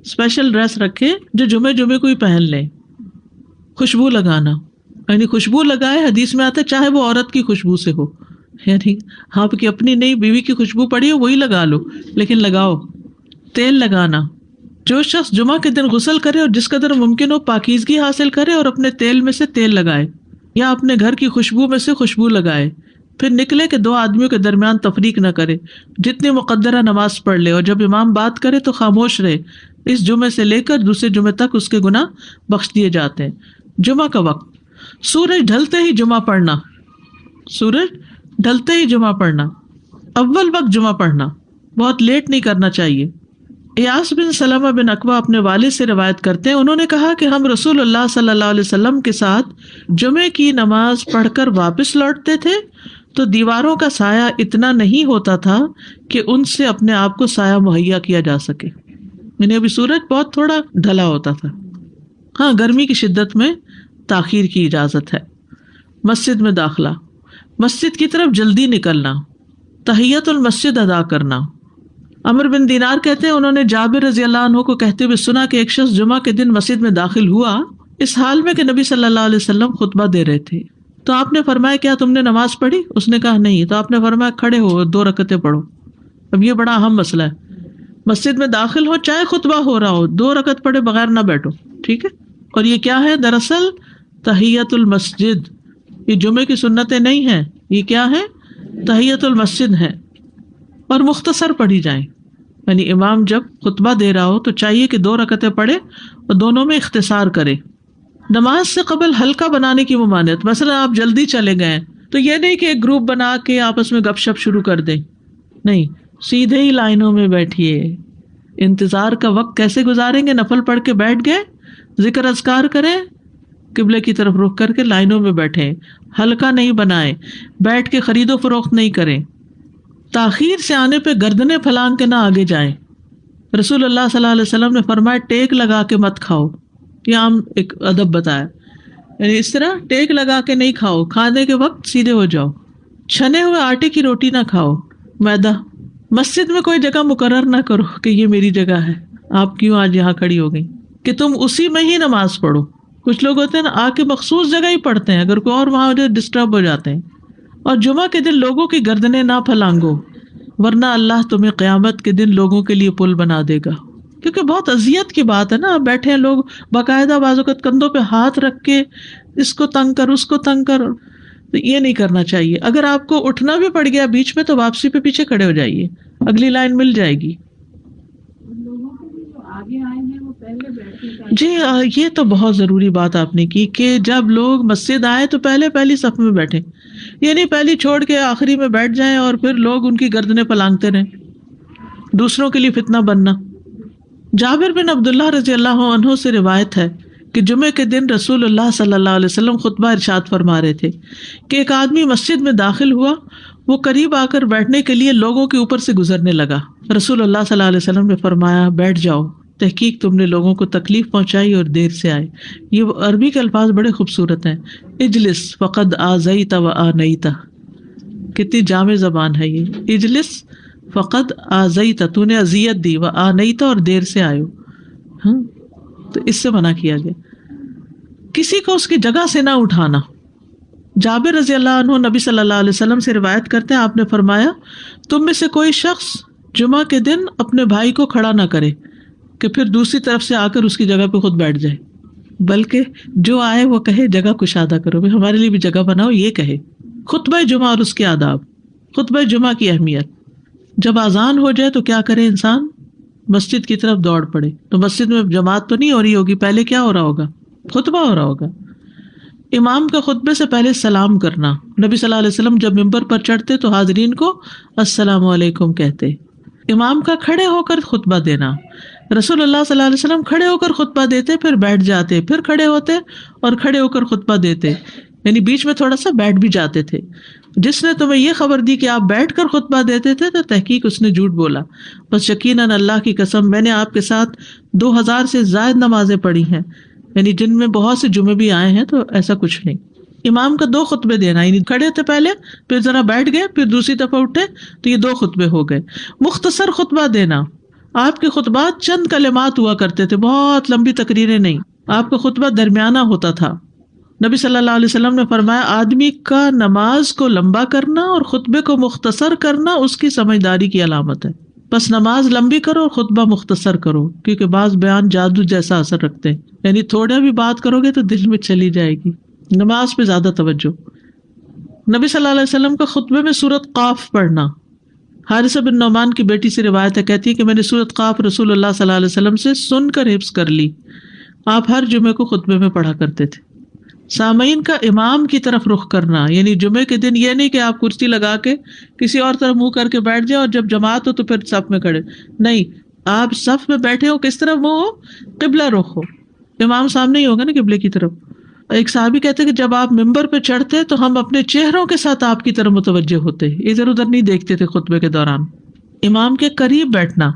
اسپیشل ڈریس رکھے جو جمعے کو ہی پہن لیں. خوشبو لگانا, یعنی خوشبو لگائے, حدیث میں آتا ہے چاہے وہ عورت کی خوشبو سے ہو, یعنی آپ کی اپنی نہیں بیوی کی خوشبو پڑی ہو وہی لگا لو, لیکن لگاؤ. تیل لگانا. جو شخص جمعہ کے دن غسل کرے اور جس قدر ممکن ہو پاکیزگی حاصل کرے اور اپنے تیل میں سے تیل لگائے یا اپنے گھر کی خوشبو میں سے خوشبو لگائے, پھر نکلے کہ 2 آدمیوں کے درمیان تفریق نہ کرے, جتنی مقدرہ نماز پڑھ لے, اور جب امام بات کرے تو خاموش رہے. اس جمعے سے لے کر دوسرے جمعے تک اس کے گناہ بخش دیے جاتے ہیں. جمعہ کا وقت. سورج ڈھلتے ہی جمعہ پڑھنا. سورج ڈھلتے ہی جمعہ پڑھنا. اول وقت جمعہ پڑھنا. بہت لیٹ نہیں کرنا چاہیے. ایاس بن سلمہ بن عقبہ اپنے والد سے روایت کرتے ہیں, انہوں نے کہا کہ ہم رسول اللہ صلی اللہ علیہ وسلم کے ساتھ جمعے کی نماز پڑھ کر واپس لوٹتے تھے تو دیواروں کا سایہ اتنا نہیں ہوتا تھا کہ ان سے اپنے آپ کو سایہ مہیا کیا جا سکے. یعنی ابھی سورج بہت تھوڑا ڈھلا ہوتا تھا. ہاں, گرمی کی شدت میں تاخیر کی اجازت ہے. مسجد میں داخلہ, مسجد کی طرف جلدی نکلنا, تحیت المسجد ادا کرنا. عمر بن دینار کہتے ہیں انہوں نے جابر رضی اللہ عنہ کو کہتے ہوئے سنا کہ ایک شخص جمعہ کے دن مسجد میں داخل ہوا اس حال میں کہ نبی صلی اللہ علیہ وسلم خطبہ دے رہے تھے. تو آپ نے فرمایا کیا تم نے نماز پڑھی؟ اس نے کہا نہیں. تو آپ نے فرمایا کھڑے ہو 2 رکعتیں پڑھو. اب یہ بڑا اہم مسئلہ ہے, مسجد میں داخل ہو چاہے خطبہ ہو رہا ہو 2 رکعت پڑھے بغیر نہ بیٹھو, ٹھیک ہے. اور یہ کیا ہے؟ دراصل تحیت المسجد. یہ جمعے کی سنتیں نہیں ہیں, یہ کیا ہے؟ تحیت المسجد ہے. اور مختصر پڑھی جائیں. یعنی امام جب خطبہ دے رہا ہو تو چاہیے کہ 2 رکعتیں پڑھے اور دونوں میں اختصار کرے. نماز سے قبل ہلکا بنانے کی ممانعت. مثلا آپ جلدی چلے گئے تو یہ نہیں کہ ایک گروپ بنا کے آپس میں گپ شپ شروع کر دیں, نہیں, سیدھے ہی لائنوں میں بیٹھیے. انتظار کا وقت کیسے گزاریں گے؟ نفل پڑھ کے بیٹھ گئے, ذکر اذکار کریں, قبلے کی طرف رخ کر کے لائنوں میں بیٹھیں. ہلکا نہیں بنائیں, بیٹھ کے خرید و فروخت نہیں کریں. تاخیر سے آنے پہ گردنیں پھلانگ کے نہ آگے جائیں. رسول اللہ صلی اللہ علیہ وسلم نے فرمایا ٹیک لگا کے مت کھاؤ. یہ عام ایک ادب بتایا, یعنی اس طرح ٹیک لگا کے نہیں کھاؤ, کھانے کے وقت سیدھے ہو جاؤ. چھنے ہوئے آٹے کی روٹی نہ کھاؤ, میدا. مسجد میں کوئی جگہ مقرر نہ کرو کہ یہ میری جگہ ہے, آپ کیوں آج یہاں کھڑی ہو گئی, کہ تم اسی میں ہی نماز پڑھو. کچھ لوگ ہوتے ہیں نا آ کے مخصوص جگہ ہی پڑھتے ہیں, اگر کوئی اور وہاں ہو جائے ڈسٹرب ہو جاتے ہیں. اور جمعہ کے دن لوگوں کی گردنیں نہ پھلانگو, ورنہ اللہ تمہیں قیامت کے دن لوگوں کے لیے پل بنا دے گا. کیونکہ بہت اذیت کی بات ہے نا, آپ بیٹھے ہیں لوگ باقاعدہ بعض اوقات کندھوں پہ ہاتھ رکھ کے اس کو تنگ کر اس کو تنگ کر, تو یہ نہیں کرنا چاہیے. اگر آپ کو اٹھنا بھی پڑ گیا بیچ میں تو واپسی پہ پیچھے کھڑے ہو جائیے, اگلی لائن مل جائے گی. جی یہ تو بہت ضروری بات آپ نے کی کہ جب لوگ مسجد آئے تو پہلی صف میں بیٹھیں, یعنی پہلی چھوڑ کے آخری میں بیٹھ جائیں اور پھر لوگ ان کی گردنیں پلانگتے رہیں, دوسروں کے لیے فتنہ بننا. جابر بن عبداللہ رضی اللہ عنہ سے روایت ہے کہ جمعے کے دن رسول اللہ صلی اللہ علیہ وسلم خطبہ ارشاد فرما رہے تھے کہ ایک آدمی مسجد میں داخل ہوا, وہ قریب آ کر بیٹھنے کے لیے لوگوں کے اوپر سے گزرنے لگا. رسول اللہ صلی اللہ علیہ وسلم نے فرمایا بیٹھ جاؤ, تحقیق تم نے لوگوں کو تکلیف پہنچائی اور دیر سے آئے. یہ عربی کے الفاظ بڑے خوبصورت ہیں. اجلس فقد آذیت و آنیت, کتنی جامع زبان ہے یہ. اجلس فقد آذیت, تو نے اذیت دی, و آنیت, اور دیر سے آئے ہو. ہاں تو اس سے منع کیا گیا. کسی کو اس کی جگہ سے نہ اٹھانا. جابر رضی اللہ عنہ نبی صلی اللہ علیہ وسلم سے روایت کرتے ہیں, آپ نے فرمایا تم میں سے کوئی شخص جمعہ کے دن اپنے بھائی کو کھڑا نہ کرے کہ پھر دوسری طرف سے آ کر اس کی جگہ پہ خود بیٹھ جائے, بلکہ جو آئے وہ کہے جگہ کشادہ کرو, بھی ہمارے لیے بھی جگہ بناؤ, یہ کہے. خطبہ جمعہ اور اس کے آداب. خطبہ جمعہ کی اہمیت. جب اذان ہو جائے تو کیا کرے انسان؟ مسجد کی طرف دوڑ پڑے. تو مسجد میں جماعت تو نہیں ہو رہی ہوگی, پہلے کیا ہو رہا ہوگا؟ خطبہ ہو رہا ہوگا. امام کا خطبے سے پہلے سلام کرنا. نبی صلی اللہ علیہ وسلم جب ممبر پر چڑھتے تو حاضرین کو السلام علیکم کہتے. امام کا کھڑے ہو کر خطبہ دینا. رسول اللہ صلی اللہ علیہ وسلم کھڑے ہو کر خطبہ دیتے, پھر بیٹھ جاتے, پھر کھڑے ہوتے اور کھڑے ہو کر خطبہ دیتے, یعنی بیچ میں تھوڑا سا بیٹھ بھی جاتے تھے. جس نے تمہیں یہ خبر دی کہ آپ بیٹھ کر خطبہ دیتے تھے تو تحقیق اس نے جھوٹ بولا. بس یقیناً اللہ کی قسم میں نے آپ کے ساتھ 2000 سے زائد نمازیں پڑھی ہیں, یعنی جن میں بہت سے جمعے بھی آئے ہیں, تو ایسا کچھ نہیں. امام کا 2 خطبے دینا, یعنی کھڑے تھے پہلے, پھر ذرا بیٹھ گئے, پھر دوسری دفعہ اٹھے, تو یہ 2 خطبے ہو گئے. مختصر خطبہ دینا. آپ کے خطبات چند کلمات ہوا کرتے تھے, بہت لمبی تقریریں نہیں. آپ کا خطبہ درمیانہ ہوتا تھا. نبی صلی اللہ علیہ وسلم نے فرمایا آدمی کا نماز کو لمبا کرنا اور خطبے کو مختصر کرنا اس کی سمجھداری کی علامت ہے. بس نماز لمبی کرو اور خطبہ مختصر کرو, کیونکہ بعض بیان جادو جیسا اثر رکھتے ہیں, یعنی تھوڑا بھی بات کرو گے تو دل میں چلی جائے گی. نماز پہ زیادہ توجہ. نبی صلی اللہ علیہ وسلم کا خطبے میں سورۃ قاف پڑھنا. حارثہ بن نعمان کی بیٹی سے روایت ہے, کہتی ہے کہ میں نے سورۃ قاف رسول اللہ صلی اللہ علیہ وسلم سے سن کر حفظ کر لی. آپ ہر جمعے کو خطبے میں پڑھا کرتے تھے. سامعین کا امام کی طرف رخ کرنا، یعنی جمعے کے دن یہ نہیں کہ آپ کرسی لگا کے کسی اور طرف منہ کر کے بیٹھ جائیں اور جب جماعت ہو تو پھر صف میں کھڑے، نہیں، آپ صف میں بیٹھے ہو، کس طرف منہ ہو؟ قبلہ رخ ہو، امام سامنے ہی ہوگا نا قبلے کی طرف. ایک صحابی کہتے ہیں کہ جب آپ ممبر پہ چڑھتے تو ہم اپنے چہروں کے ساتھ آپ کی طرف متوجہ ہوتے، ادھر ادھر نہیں دیکھتے تھے خطبے کے دوران. امام کے قریب بیٹھنا،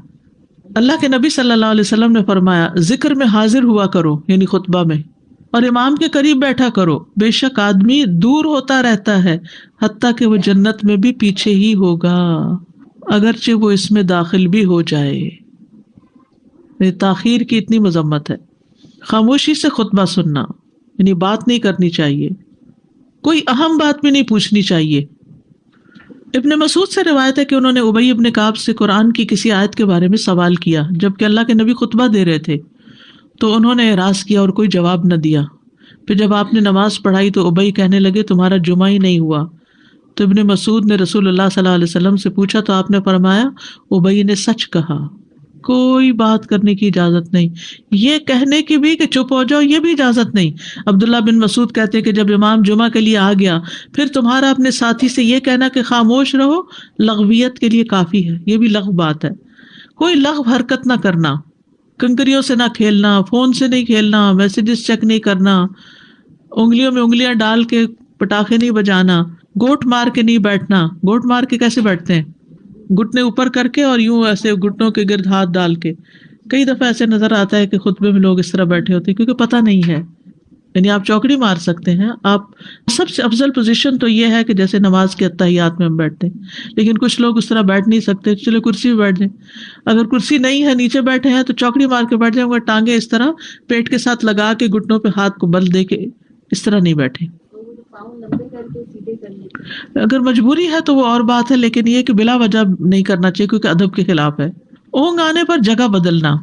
اللہ کے نبی صلی اللہ علیہ وسلم نے فرمایا ذکر میں حاضر ہوا کرو، یعنی خطبہ میں، اور امام کے قریب بیٹھا کرو، بے شک آدمی دور ہوتا رہتا ہے حتیٰ کہ وہ جنت میں بھی پیچھے ہی ہوگا اگرچہ وہ اس میں داخل بھی ہو جائے. تاخیر کی اتنی مذمت ہے. خاموشی سے خطبہ سننا، یعنی بات نہیں کرنی چاہیے، کوئی اہم بات بھی نہیں پوچھنی چاہیے. ابن مسعود سے روایت ہے کہ انہوں نے ابی ابن کعب سے قرآن کی کسی آیت کے بارے میں سوال کیا جبکہ اللہ کے نبی خطبہ دے رہے تھے، تو انہوں نے اعراض کیا اور کوئی جواب نہ دیا. پھر جب آپ نے نماز پڑھائی تو ابی کہنے لگے تمہارا جمعہ ہی نہیں ہوا. تو ابن مسعود نے رسول اللہ صلی اللہ علیہ وسلم سے پوچھا تو آپ نے فرمایا ابی نے سچ کہا. کوئی بات کرنے کی اجازت نہیں، یہ کہنے کی بھی کہ چپ ہو جاؤ یہ بھی اجازت نہیں. عبداللہ بن مسعود کہتے کہ جب امام جمعہ کے لیے آ گیا پھر تمہارا اپنے ساتھی سے یہ کہنا کہ خاموش رہو لغویت کے لیے کافی ہے. یہ بھی لغو بات ہے. کوئی لغو حرکت نہ کرنا، کنکریوں سے نہ کھیلنا، فون سے نہیں کھیلنا، میسیجز چیک نہیں کرنا، انگلیوں میں انگلیاں ڈال کے پٹاخے نہیں بجانا، گوٹ مار کے نہیں بیٹھنا. گوٹ مار کے کیسے بیٹھتے ہیں؟ گھٹنے اوپر کر کے اور یوں ایسے گھٹنوں کے گرد ہاتھ ڈال کے. کئی دفعہ ایسے نظر آتا ہے کہ خطبے میں لوگ اس طرح بیٹھے ہوتے ہیں کیونکہ پتہ نہیں ہے. یعنی آپ چوکڑی مار سکتے ہیں. آپ سب سے افضل پوزیشن تو یہ ہے کہ جیسے نماز کے اتحیات میں ہم بیٹھتے ہیں، لیکن کچھ لوگ اس طرح بیٹھ نہیں سکتے، چلو کرسی پہ بیٹھ جائیں. اگر کرسی نہیں ہے نیچے بیٹھے ہیں تو چوکڑی مار کے بیٹھ جائیں، ٹانگیں اس طرح پیٹ کے ساتھ لگا کے گھٹنوں پہ ہاتھ کو بل دے کے اس طرح نہیں بیٹھے. اگر مجبوری ہے تو وہ اور بات ہے، لیکن یہ کہ بلا وجہ نہیں کرنا چاہیے کیونکہ ادب کے خلاف ہے. اونگ آنے پر جگہ بدلنا،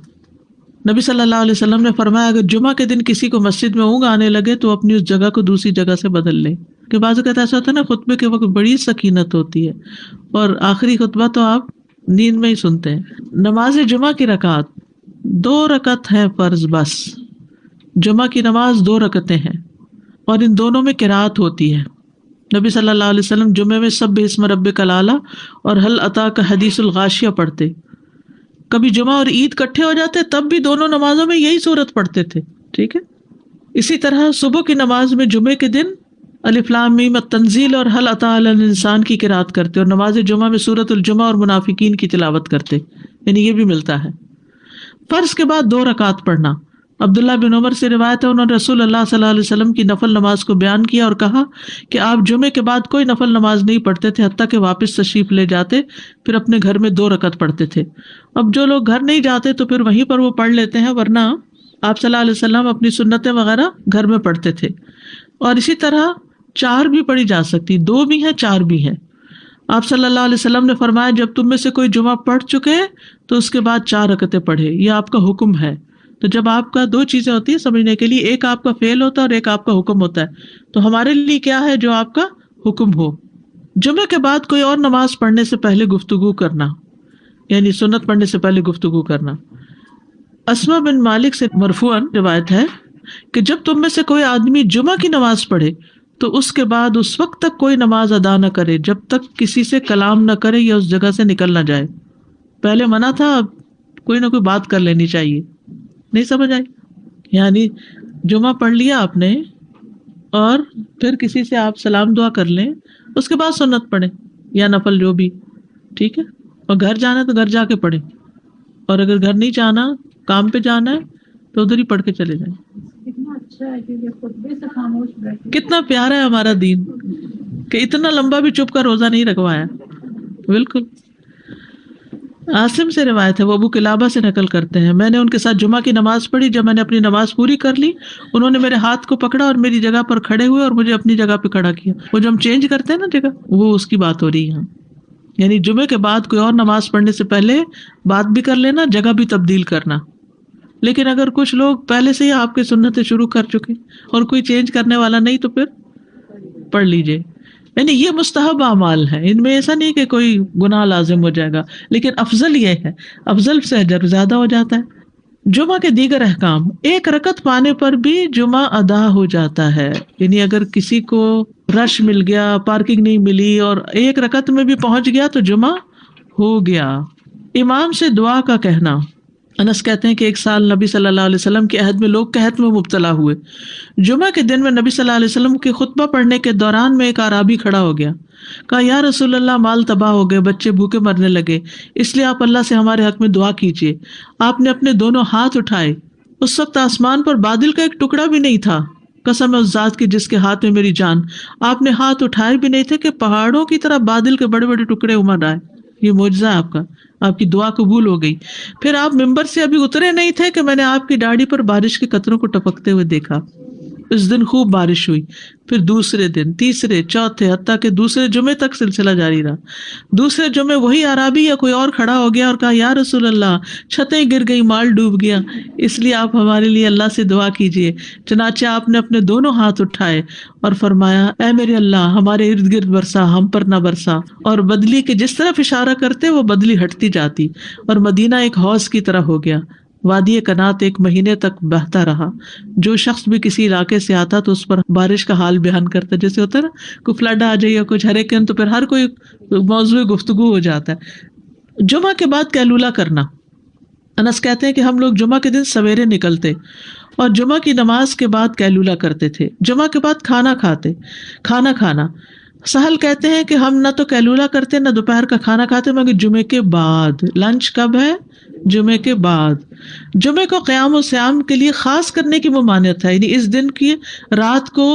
نبی صلی اللہ علیہ وسلم نے فرمایا اگر جمعہ کے دن کسی کو مسجد میں اونگ آنے لگے تو اپنی اس جگہ کو دوسری جگہ سے بدل لے. کہ بعض اوقات ایسا ہوتا ہے نا خطبے کے وقت بڑی سکینت ہوتی ہے اور آخری خطبہ تو آپ نیند میں ہی سنتے ہیں. نماز جمعہ کی رکعت 2 رکعت ہے فرض بس. جمعہ کی نماز 2 رکعتیں ہیں اور ان دونوں میں قرات ہوتی ہے. نبی صلی اللہ علیہ وسلم جمعے میں سبح اسم ربک الاعلی اور هل اتاک حدیث الغاشیہ پڑھتے. کبھی جمعہ اور عید کٹھے ہو جاتے تب بھی دونوں نمازوں میں یہی صورت پڑھتے تھے. ٹھیک ہے. اسی طرح صبح کی نماز میں جمعے کے دن الف لام میم التنزیل اور هل اتى علی الانسان کی قرات کرتے اور نماز جمعہ میں سورۃ الجمعہ اور منافقین کی تلاوت کرتے. یعنی یہ بھی ملتا ہے. فرض کے بعد 2 رکعت پڑھنا. عبداللہ بن عمر سے روایت ہے انہوں نے رسول اللہ صلی اللہ علیہ وسلم کی نفل نماز کو بیان کیا اور کہا کہ آپ جمعے کے بعد کوئی نفل نماز نہیں پڑھتے تھے حتیٰ کہ واپس تشریف لے جاتے پھر اپنے گھر میں 2 رکعت پڑھتے تھے. اب جو لوگ گھر نہیں جاتے تو پھر وہیں پر وہ پڑھ لیتے ہیں، ورنہ آپ صلی اللہ علیہ وسلم اپنی سنتیں وغیرہ گھر میں پڑھتے تھے. اور اسی طرح 4 بھی پڑھی جا سکتی، 2 بھی ہیں 4 بھی ہیں. آپ صلی اللہ علیہ وسلم نے فرمایا جب تم میں سے کوئی جمعہ پڑھ چکے تو اس کے بعد 4 رکعتیں پڑھے، یہ آپ کا حکم ہے. تو جب آپ کا 2 چیزیں ہوتی ہیں سمجھنے کے لیے، ایک آپ کا فعل ہوتا ہے اور ایک آپ کا حکم ہوتا ہے. تو ہمارے لیے کیا ہے جو آپ کا حکم ہو. جمعے کے بعد کوئی اور نماز پڑھنے سے پہلے گفتگو کرنا، یعنی سنت پڑھنے سے پہلے گفتگو کرنا. اسما بن مالک سے مرفوعاً روایت ہے کہ جب تم میں سے کوئی آدمی جمعہ کی نماز پڑھے تو اس کے بعد اس وقت تک کوئی نماز ادا نہ کرے جب تک کسی سے کلام نہ کرے یا اس جگہ سے نکل نہ جائے. پہلے منع تھا، اب کوئی نہ کوئی بات کر لینی چاہیے. نہیں سمجھ آئی؟ یعنی جمعہ پڑھ لیا آپ نے اور پھر کسی سے آپ سلام دعا کر لیں، اس کے بعد سنت پڑھیں یا نفل جو بھی. ٹھیک ہے. اور گھر جانا ہے تو گھر جا کے پڑھیں، اور اگر گھر نہیں جانا کام پہ جانا ہے تو ادھر ہی پڑھ کے چلے جائیں. کتنا اچھا ہے کہ خطبے سے خاموش بیٹھے. کتنا پیارا ہے ہمارا دین کہ اتنا لمبا بھی چپ کا روزہ نہیں رکھوایا. بالکل. عاصم سے روایت ہے، وہ ابو قلابہ سے نقل کرتے ہیں، میں نے ان کے ساتھ جمعہ کی نماز پڑھی. جب میں نے اپنی نماز پوری کر لی انہوں نے میرے ہاتھ کو پکڑا اور میری جگہ پر کھڑے ہوئے اور مجھے اپنی جگہ پہ کھڑا کیا. وہ جو ہم چینج کرتے ہیں نا جگہ، وہ اس کی بات ہو رہی ہے. یعنی جمعے کے بعد کوئی اور نماز پڑھنے سے پہلے بات بھی کر لینا، جگہ بھی تبدیل کرنا. لیکن اگر کچھ لوگ پہلے سے ہی آپ کے سنتیں شروع کر چکے اور کوئی چینج کرنے والا نہیں تو پھر پڑھ لیجئے. یعنی یہ مستحب اعمال ہے، ان میں ایسا نہیں کہ کوئی گناہ لازم ہو جائے گا، لیکن افضل یہ ہے، افضل سے اجر زیادہ ہو جاتا ہے. جمعہ کے دیگر احکام، ایک رکعت پانے پر بھی جمعہ ادا ہو جاتا ہے، یعنی اگر کسی کو رش مل گیا، پارکنگ نہیں ملی اور ایک رکعت میں بھی پہنچ گیا تو جمعہ ہو گیا۔ امام سے دعا کا کہنا، انس کہتے ہیں کہ ایک سال نبی صلی اللہ علیہ وسلم کے عہد میں لوگ قحط میں مبتلا ہوئے۔ جمعہ کے دن میں نبی صلی اللہ علیہ وسلم کے خطبہ پڑھنے کے دوران میں ایک اعرابی کھڑا ہو گیا، کہا یا رسول اللہ، مال تباہ ہو گئے، بچے بھوکے مرنے لگے، اس لیے آپ اللہ سے ہمارے حق میں دعا کیجیے۔ آپ نے اپنے دونوں ہاتھ اٹھائے، اس وقت آسمان پر بادل کا ایک ٹکڑا بھی نہیں تھا، قسم ہے اس ذات کی جس کے ہاتھ میں میری جان، آپ نے ہاتھ اٹھائے بھی نہیں تھے کہ پہاڑوں کی طرح بادل کے بڑے بڑے ٹکڑے امڑ آئے۔ یہ معجزہ ہے آپ کا، آپ کی دعا قبول ہو گئی۔ پھر آپ ممبر سے ابھی اترے نہیں تھے کہ میں نے آپ کی داڑھی پر بارش کے قطروں کو ٹپکتے ہوئے دیکھا۔ اس دن خوب بارش ہوئی، پھر دوسرے دن، تیسرے، چوتھے، حتیٰ کہ دوسرے جمعے تک سلسلہ جاری رہا۔ دوسرے جمعے وہی عرابی یا کوئی اور کھڑا ہو گیا اور کہا یا رسول اللہ، چھتیں گر گئی، مال ڈوب گیا، اس لیے آپ ہمارے لیے اللہ سے دعا کیجیے۔ چنانچہ آپ نے اپنے دونوں ہاتھ اٹھائے اور فرمایا اے میرے اللہ، ہمارے ارد گرد برسا، ہم پر نہ برسا، اور بدلی کے جس طرف اشارہ کرتے وہ بدلی ہٹتی جاتی، اور مدینہ ایک حوض کی طرح ہو گیا۔ وادی کنات ایک مہینے تک بہتا رہا۔ جو شخص بھی کسی علاقے سے آتا تو اس پر بارش کا حال بیان کرتا، جیسے ہوتا ہے نا کوئی فلڈ آ جائے یا کچھ ہریکین، تو پھر ہر کوئی موضوع گفتگو ہو جاتا ہے۔ جمعہ کے بعد قیلولہ کرنا، انس کہتے ہیں کہ ہم لوگ جمعہ کے دن سویرے نکلتے اور جمعہ کی نماز کے بعد قیلولہ کرتے تھے، جمعہ کے بعد کھانا کھانا۔ سہل کہتے ہیں کہ ہم نہ تو قیلولہ کرتے نہ دوپہر کا کھانا کھاتے، مگر جمعے کے بعد۔ لنچ کب ہے؟ جمعے کے بعد۔ جمعے کو قیام و صیام کے لیے خاص کرنے کی ممانعت ہے، یعنی اس دن کی رات کو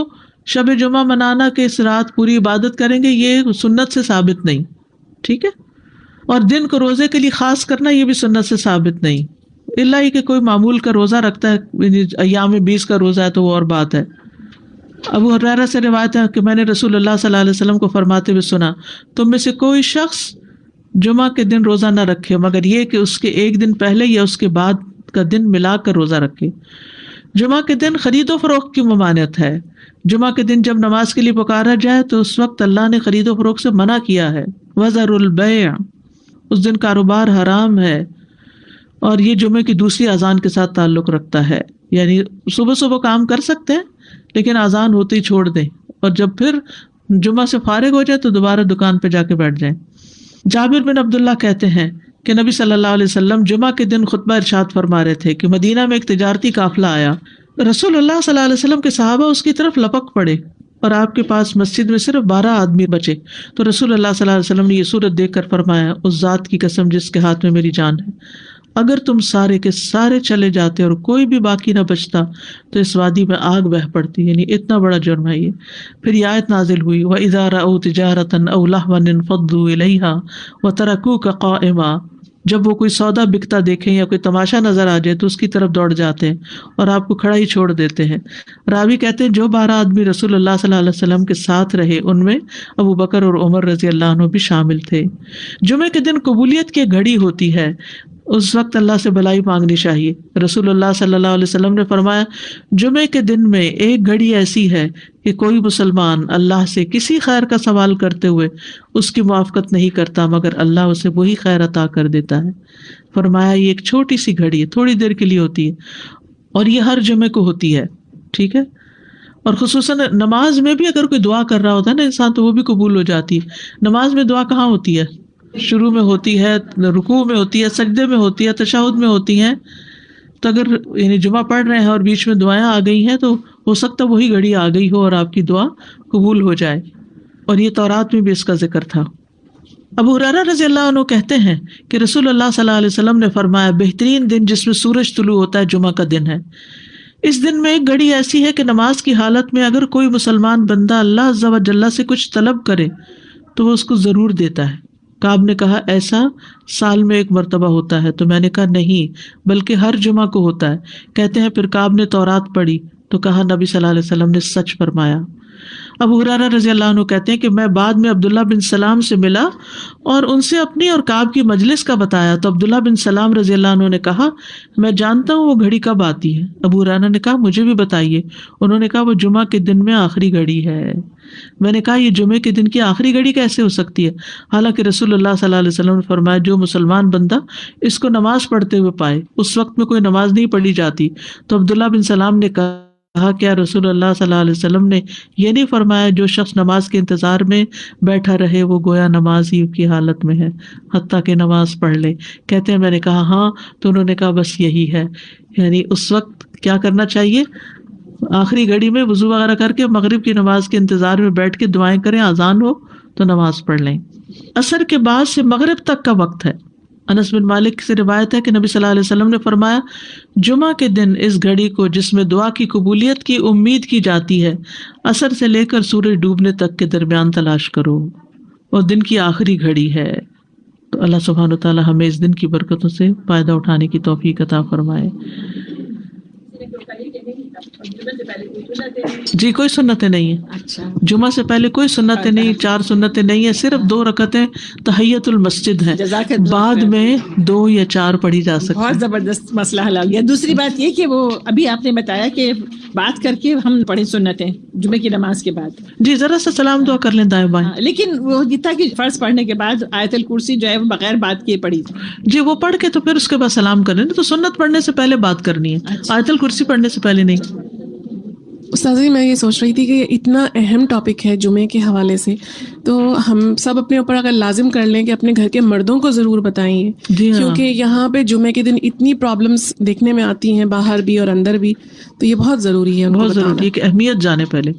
شب جمعہ منانا کہ اس رات پوری عبادت کریں گے، یہ سنت سے ثابت نہیں، ٹھیک ہے۔ اور دن کو روزے کے لیے خاص کرنا، یہ بھی سنت سے ثابت نہیں، الا یہ کہ کوئی معمول کا روزہ رکھتا ہے، یعنی ایام 20 کا روزہ ہے تو وہ اور بات ہے۔ ابو ہریرہ سے روایت ہے کہ میں نے رسول اللہ صلی اللہ علیہ وسلم کو فرماتے ہوئے سنا، تم میں سے کوئی شخص جمعہ کے دن روزہ نہ رکھے مگر یہ کہ اس کے ایک دن پہلے یا اس کے بعد کا دن ملا کر روزہ رکھے۔ جمعہ کے دن خرید و فروخت کی ممانعت ہے۔ جمعہ کے دن جب نماز کے لیے پکارا جائے تو اس وقت اللہ نے خرید و فروخت سے منع کیا ہے۔ وذروا البیع، اس دن کاروبار حرام ہے، اور یہ جمعے کی دوسری اذان کے ساتھ تعلق رکھتا ہے، یعنی صبح صبح کام کر سکتے ہیں لیکن اذان ہوتے ہی چھوڑ دیں، اور جب پھر جمعہ سے فارغ ہو جائے تو دوبارہ دکان پہ جا کے بیٹھ جائیں۔ جابر بن عبداللہ کہتے ہیں کہ نبی صلی اللہ علیہ وسلم جمعہ کے دن خطبہ ارشاد فرما رہے تھے کہ مدینہ میں ایک تجارتی قافلہ آیا، رسول اللہ صلی اللہ علیہ وسلم کے صحابہ اس کی طرف لپک پڑے اور آپ کے پاس مسجد میں صرف 12 آدمی بچے، تو رسول اللہ صلی اللہ علیہ وسلم نے یہ صورت دیکھ کر فرمایا اس ذات کی قسم جس کے ہاتھ میں میری جان ہے، اگر تم سارے کے سارے چلے جاتے اور کوئی بھی باقی نہ بچتا تو اس وادی میں آگ بہہ پڑتی، یعنی اتنا بڑا جرم ہے یہ۔ پھر یہ آیت نازل ہوئی وَإِذَا رَأَوْا تِجَارَةً أَوْ لَهْوًا انفضوا إِلَيْهَا وَتَرَكُوكَ قَائِمًا، جب وہ کوئی سودا بکتا دیکھیں یا کوئی تماشا نظر آ جائے تو اس کی طرف دوڑ جاتے ہیں اور آپ کو کھڑا ہی چھوڑ دیتے ہیں۔ راوی کہتے ہیں جو 12 آدمی رسول اللہ صلی اللہ علیہ وسلم کے ساتھ رہے ان میں ابو بکر اور عمر رضی اللہ عنہ بھی شامل تھے۔ جمعے کے دن قبولیت کی گھڑی ہوتی ہے، اس وقت اللہ سے بھلائی مانگنی چاہیے۔ رسول اللہ صلی اللہ علیہ وسلم نے فرمایا جمعے کے دن میں ایک گھڑی ایسی ہے کہ کوئی مسلمان اللہ سے کسی خیر کا سوال کرتے ہوئے اس کی موافقت نہیں کرتا مگر اللہ اسے وہی خیر عطا کر دیتا ہے۔ فرمایا یہ ایک چھوٹی سی گھڑی ہے، تھوڑی دیر کے لیے ہوتی ہے، اور یہ ہر جمعے کو ہوتی ہے، ٹھیک ہے۔ اور خصوصاً نماز میں بھی اگر کوئی دعا کر رہا ہوتا ہے نا انسان تو وہ بھی قبول ہو جاتی ہے۔ نماز میں دعا کہاں ہوتی ہے؟ شروع میں ہوتی ہے، رکوع میں ہوتی ہے، سجدے میں ہوتی ہے، تشہد میں ہوتی ہیں۔ تو اگر یعنی جمعہ پڑھ رہے ہیں اور بیچ میں دعائیں آ گئی ہیں تو ہو سکتا وہی گھڑی آ گئی ہو اور آپ کی دعا قبول ہو جائے، اور یہ تورات میں بھی اس کا ذکر تھا۔ ابو ہریرہ رضی اللہ عنہ کہتے ہیں کہ رسول اللہ صلی اللہ علیہ وسلم نے فرمایا بہترین دن جس میں سورج طلوع ہوتا ہے جمعہ کا دن ہے۔ اس دن میں ایک گھڑی ایسی ہے کہ نماز کی حالت میں اگر کوئی مسلمان بندہ اللہ عز و جل سے کچھ طلب کرے تو وہ اس کو ضرور دیتا ہے۔ کعب نے کہا ایسا سال میں ایک مرتبہ ہوتا ہے؟ تو میں نے کہا نہیں بلکہ ہر جمعہ کو ہوتا ہے۔ کہتے ہیں پھر کعب نے تورات پڑھی تو کہا نبی صلی اللہ علیہ وسلم نے سچ فرمایا۔ ابو ہریرہ رضی اللہ عنہ کہتے ہیں کہ میں بعد میں عبداللہ بن سلام سے ملا اور ان سے اپنی اور کعب کی مجلس کا بتایا تو عبداللہ بن سلام رضی اللہ عنہ نے کہا میں جانتا ہوں وہ گھڑی کب آتی ہے۔ ابو ہریرہ نے کہا مجھے بھی بتائیے۔ انہوں نے کہا وہ جمعہ کے دن میں آخری گھڑی ہے۔ میں نے کہا یہ جمعے کے دن کی آخری گھڑی کیسے ہو سکتی ہے، حالانکہ رسول اللہ صلی اللہ علیہ وسلم نے فرمایا جو مسلمان بندہ اس کو نماز پڑھتے ہوئے پائے، اس وقت میں کوئی نماز نہیں پڑھی جاتی. تو عبداللہ بن سلام نے کہا کیا رسول اللہ صلی اللہ علیہ وسلم نے یہ نہیں فرمایا جو شخص نماز کے انتظار میں بیٹھا رہے وہ گویا نماز ہی کی حالت میں ہے حتیٰ کہ نماز پڑھ لے. کہتے ہیں میں نے کہا ہاں، تو انہوں نے کہا بس یہی ہے، یعنی اس وقت کیا کرنا چاہیے، آخری گھڑی میں وضو وغیرہ کر کے مغرب کی نماز کے انتظار میں بیٹھ کے دعائیں کریں، اذان ہو تو نماز پڑھ لیں. عصر کے بعد سے مغرب تک کا وقت ہے. انس بن مالک سے روایت ہے کہ نبی صلی اللہ علیہ وسلم نے فرمایا جمعہ کے دن اس گھڑی کو جس میں دعا کی قبولیت کی امید کی جاتی ہے عصر سے لے کر سورج ڈوبنے تک کے درمیان تلاش کرو، اور دن کی آخری گھڑی ہے. تو اللہ سبحانہ وتعالی ہمیں اس دن کی برکتوں سے فائدہ اٹھانے کی توفیق عطا فرمائے. جی کوئی سنتیں نہیں ہیں. اچھا، جمعہ سے پہلے کوئی سنتیں نہیں، 4 سنتیں نہیں ہیں، صرف 2 رکعتیں تحیت المسجد ہیں، بعد میں 2 یا 4 پڑھی جا سکتی. بہت زبردست مسئلہ حل ہو گیا. دوسری بات یہ کہ وہ ابھی آپ نے بتایا کہ بات کر کے ہم پڑھیں سنتیں جمعے کی نماز کے بعد. جی ذرا سا سلام دعا کر لیں دائیں بائیں. لیکن وہ جتنا کہ فرض پڑھنے کے بعد آیت الکرسی جو ہے وہ بغیر بات کیے پڑھی. جی وہ پڑھ کے تو پھر اس کے بعد سلام کر لیں. تو سنت پڑھنے سے پہلے بات کرنی ہے، آیت الکرسی پڑھنے سے پہلے نہیں. استاذ میں یہ سوچ رہی تھی کہ اتنا اہم ٹاپک ہے جمعے کے حوالے سے، تو ہم سب اپنے اوپر اگر لازم کر لیں کہ اپنے گھر کے مردوں کو ضرور بتائیں، کیونکہ یہاں پہ جمعے کے دن اتنی پرابلمس دیکھنے میں آتی ہیں باہر بھی اور اندر بھی، تو یہ بہت ضروری ہے، بہت ضروری ہے کہ اہمیت جانے پہلے.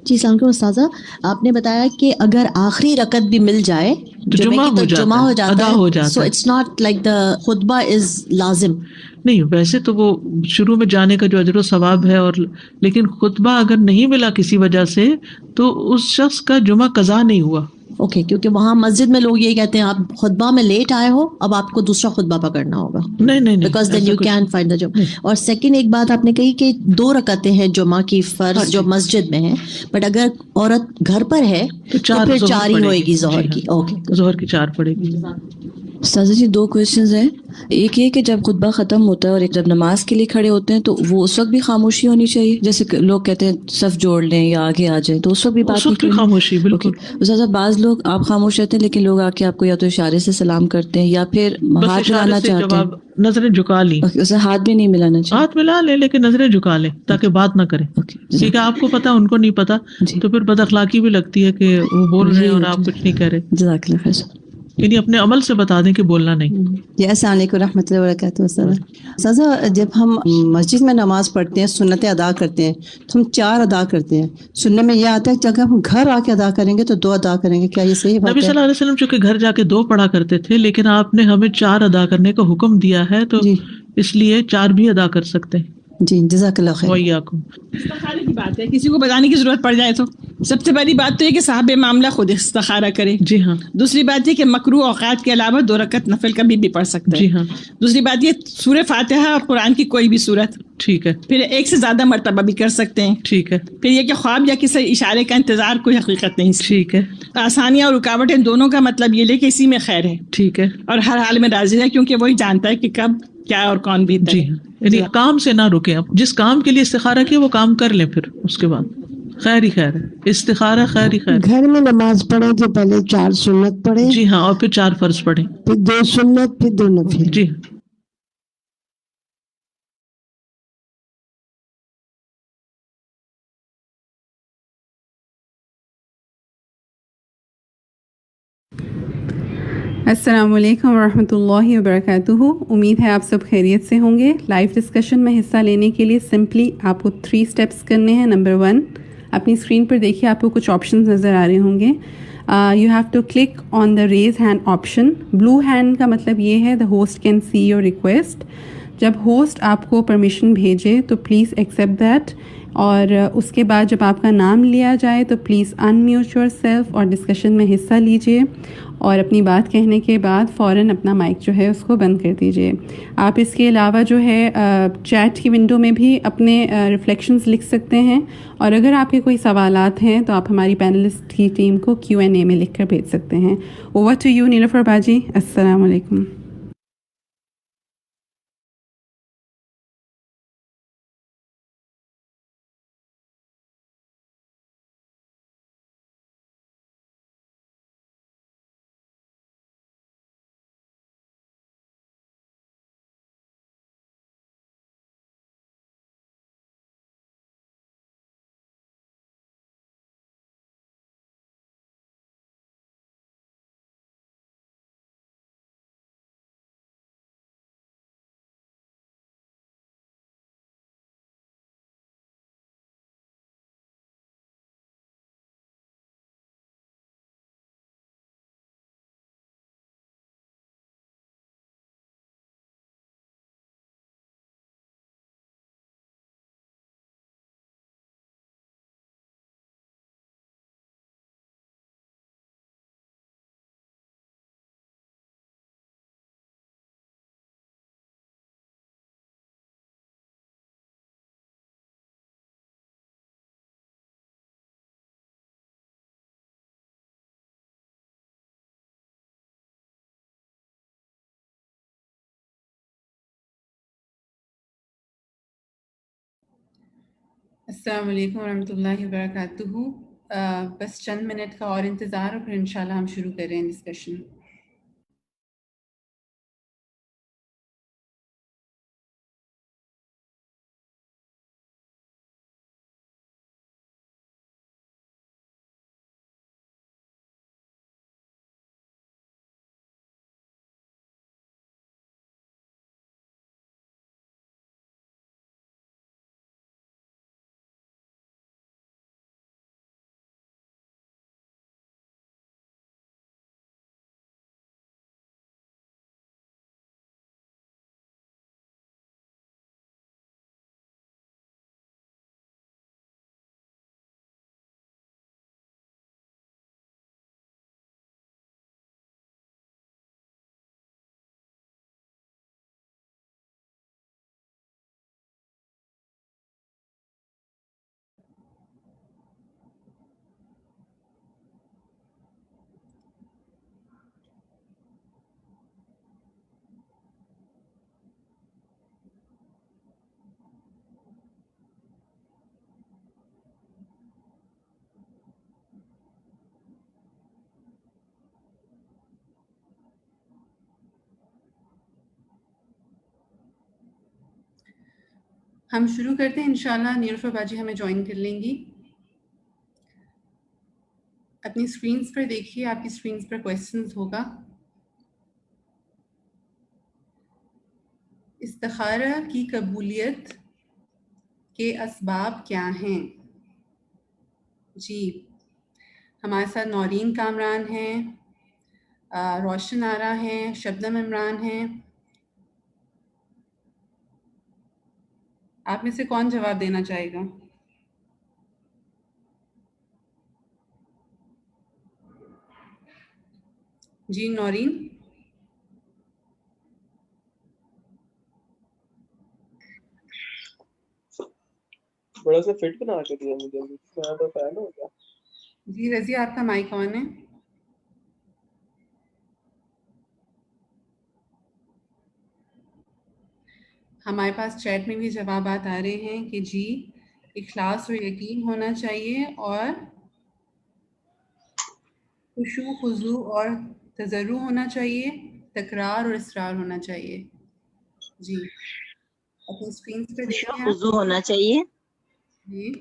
جی السلام علیکم استاذہ، آپ نے بتایا کہ اگر آخری رکعت بھی مل جائے تو جمعہ ہو جاتا ہے، so it's not like the خطبہ از لازم. نہیں، ویسے تو وہ شروع میں جانے کا جو اجر و ثواب ہے، اور لیکن خطبہ اگر نہیں ملا کسی وجہ سے تو اس شخص کا جمعہ قضا نہیں ہوا. اوکے، کیونکہ وہاں مسجد میں لوگ یہ کہتے ہیں آپ خطبہ میں لیٹ آئے ہو، اب آپ کو دوسرا خطبہ پکڑنا ہوگا. نہیں because then you can find the جمعہ. اور سیکنڈ ایک بات آپ نے کہی کہ 2 رکعتیں ہیں جمعہ کی فرض جو مسجد میں ہے، بٹ اگر عورت گھر پر ہے تو پھر 4 ہی ہوئے گی ظہر کی. اوکے، ظہر کی 4 پڑے گی. استاذہ جی 2 کویشچنز ہیں. ایک یہ کہ جب خطبہ ختم ہوتا ہے اور جب نماز کے لیے کھڑے ہوتے ہیں تو وہ اس وقت بھی خاموشی ہونی چاہیے، جیسے لوگ کہتے ہیں صف جوڑ لیں یا آگے آ جائیں، تو اس وقت بھی بات نہیں کرنی؟ خاموشی بالکل. استاذہ بعض لوگ آپ خاموش رہتے ہیں لیکن لوگ آ کے آپ کو یا تو اشارے سے سلام کرتے ہیں یا پھر ہاتھ ملانا چاہتے ہیں، نظریں جھکا لیں، اسے ہاتھ بھی نہیں ملانا چاہیے. ہاتھ ملا لیں لیکن نظریں جھکا لیں تاکہ بات نہ کریں، ٹھیک ہے؟ آپ کو پتا ان کو نہیں پتا تو پھر بد اخلاقی بھی لگتی ہے کہ وہ بول رہے ہیں اور آپ کچھ نہیں کہہ رہے. جزاک اللہ خیر. یعنی اپنے عمل سے بتا دیں کہ بولنا نہیں. جی السلام علیکم رحمۃ اللہ وبرکاتہ. سازا جب ہم مسجد میں نماز پڑھتے ہیں، سنتیں ادا کرتے ہیں تو ہم 4 ادا کرتے ہیں. سننے میں یہ آتا ہے کہ اگر ہم گھر آ کے ادا کریں گے تو 2 ادا کریں گے، کیا یہ صحیح بات ہے؟ نبی صلی اللہ علیہ وسلم چونکہ گھر جا کے 2 پڑھا کرتے تھے، لیکن آپ نے ہمیں 4 ادا کرنے کا حکم دیا ہے تو اس لیے 4 بھی ادا کر سکتے ہیں. جی جزاک اللہ خیر. وإياكم. استخارے کی بات ہے، کسی کو بتانے کی ضرورت پڑ جائے تو سب سے پہلی بات تو یہ کہ صاحب معاملہ خود استخارہ کرے. جی ہاں. دوسری بات یہ کہ مکروہ اوقات کے علاوہ 2 رکعت نفل کبھی بھی پڑھ سکتا ہے. جی ہاں. دوسری بات یہ سورہ فاتحہ اور قرآن کی کوئی بھی سورت، ٹھیک ہے. پھر 1 سے زیادہ مرتبہ بھی کر سکتے ہیں. ٹھیک ہے. پھر یہ کہ خواب یا کسی اشارے کا انتظار کوئی حقیقت نہیں. ٹھیک ہے. آسانیاں اور رکاوٹیں دونوں کا مطلب یہ لے کہ اسی میں خیر ہے. ٹھیک ہے. اور ہر حال میں راضی ہے کیونکہ وہی جانتا ہے کہ کب کیا اور کون بھی. جی ہاں، یعنی کام سے نہ رکیں. اب جس کام کے لیے استخارہ کیا وہ کام کر لیں، پھر اس کے بعد خیر ہی خیر ہے. استخارہ خیر ہی خیر. گھر میں نماز پڑھیں تو پہلے 4 سنت پڑھیں. جی ہاں، اور پھر 4 فرض پڑھیں، پھر 2 سنت، پھر 2 نفل. جی. السلام علیکم ورحمۃ اللہ وبرکاتہ. امید ہے آپ سب خیریت سے ہوں گے. لائیو ڈسکشن میں حصہ لینے کے لیے سمپلی آپ کو 3 اسٹیپس کرنے ہیں. نمبر 1، اپنی اسکرین پر دیکھیے آپ کو کچھ آپشنز نظر آ رہے ہوں گے. You have to click on the raise hand option. بلو ہینڈ کا مطلب یہ ہے the host can see your request. جب ہوسٹ آپ کو پرمیشن بھیجے تو پلیز ایکسیپٹ دیٹ، اور اس کے بعد جب آپ کا نام لیا جائے تو please in mute your self اور ڈسکشن میں حصہ لیجیے، اور اپنی بات کہنے کے بعد فوراً اپنا مائک جو ہے اس کو بند کر دیجیے. آپ اس کے علاوہ جو ہے چیٹ کی ونڈو میں بھی اپنے ریفلیکشنز لکھ سکتے ہیں، اور اگر آپ کے کوئی سوالات ہیں تو آپ ہماری پینلسٹ کی ٹیم کو Q&A میں لکھ کر بھیج سکتے ہیں. اوور ٹو یو نیلوفر باجی. السلام علیکم. السلام علیکم ورحمۃ اللہ وبرکاتہ. بس چند منٹ کا اور انتظار اور پھر انشاءاللہ ہم شروع کر رہے ہیں ڈسکشن. ہم شروع کرتے ہیں انشاءاللہ. نیلوفر باجی ہمیں جوائن کر لیں گی. اپنی اسکرینز پر دیکھیے, آپ کی اسکرینز پر کویسچنز ہوگا. استخارہ کی قبولیت کے اسباب کیا ہیں؟ جی, ہمارے ساتھ نورین کامران ہیں, روشن آرا ہیں, شبنم عمران ہیں. آپ میں سے کون جواب دینا چاہے گا؟ جی نورین. بڑا سا فٹ بنا کے دیا مجھے, میں تو فین ہو گیا. جی رضی, آپ کا مائک آن ہے. ہمارے پاس چیٹ میں بھی جوابات آ رہے ہیں کہ جی اخلاص و یقین ہونا چاہیے, اور خشوع خضوع اور تضرع ہونا چاہیے, تکرار اور اصرار ہونا چاہیے. جی اپنی اسکرین پہ خشوع دیکھیں آپ. خضوع ہونا چاہیے, جی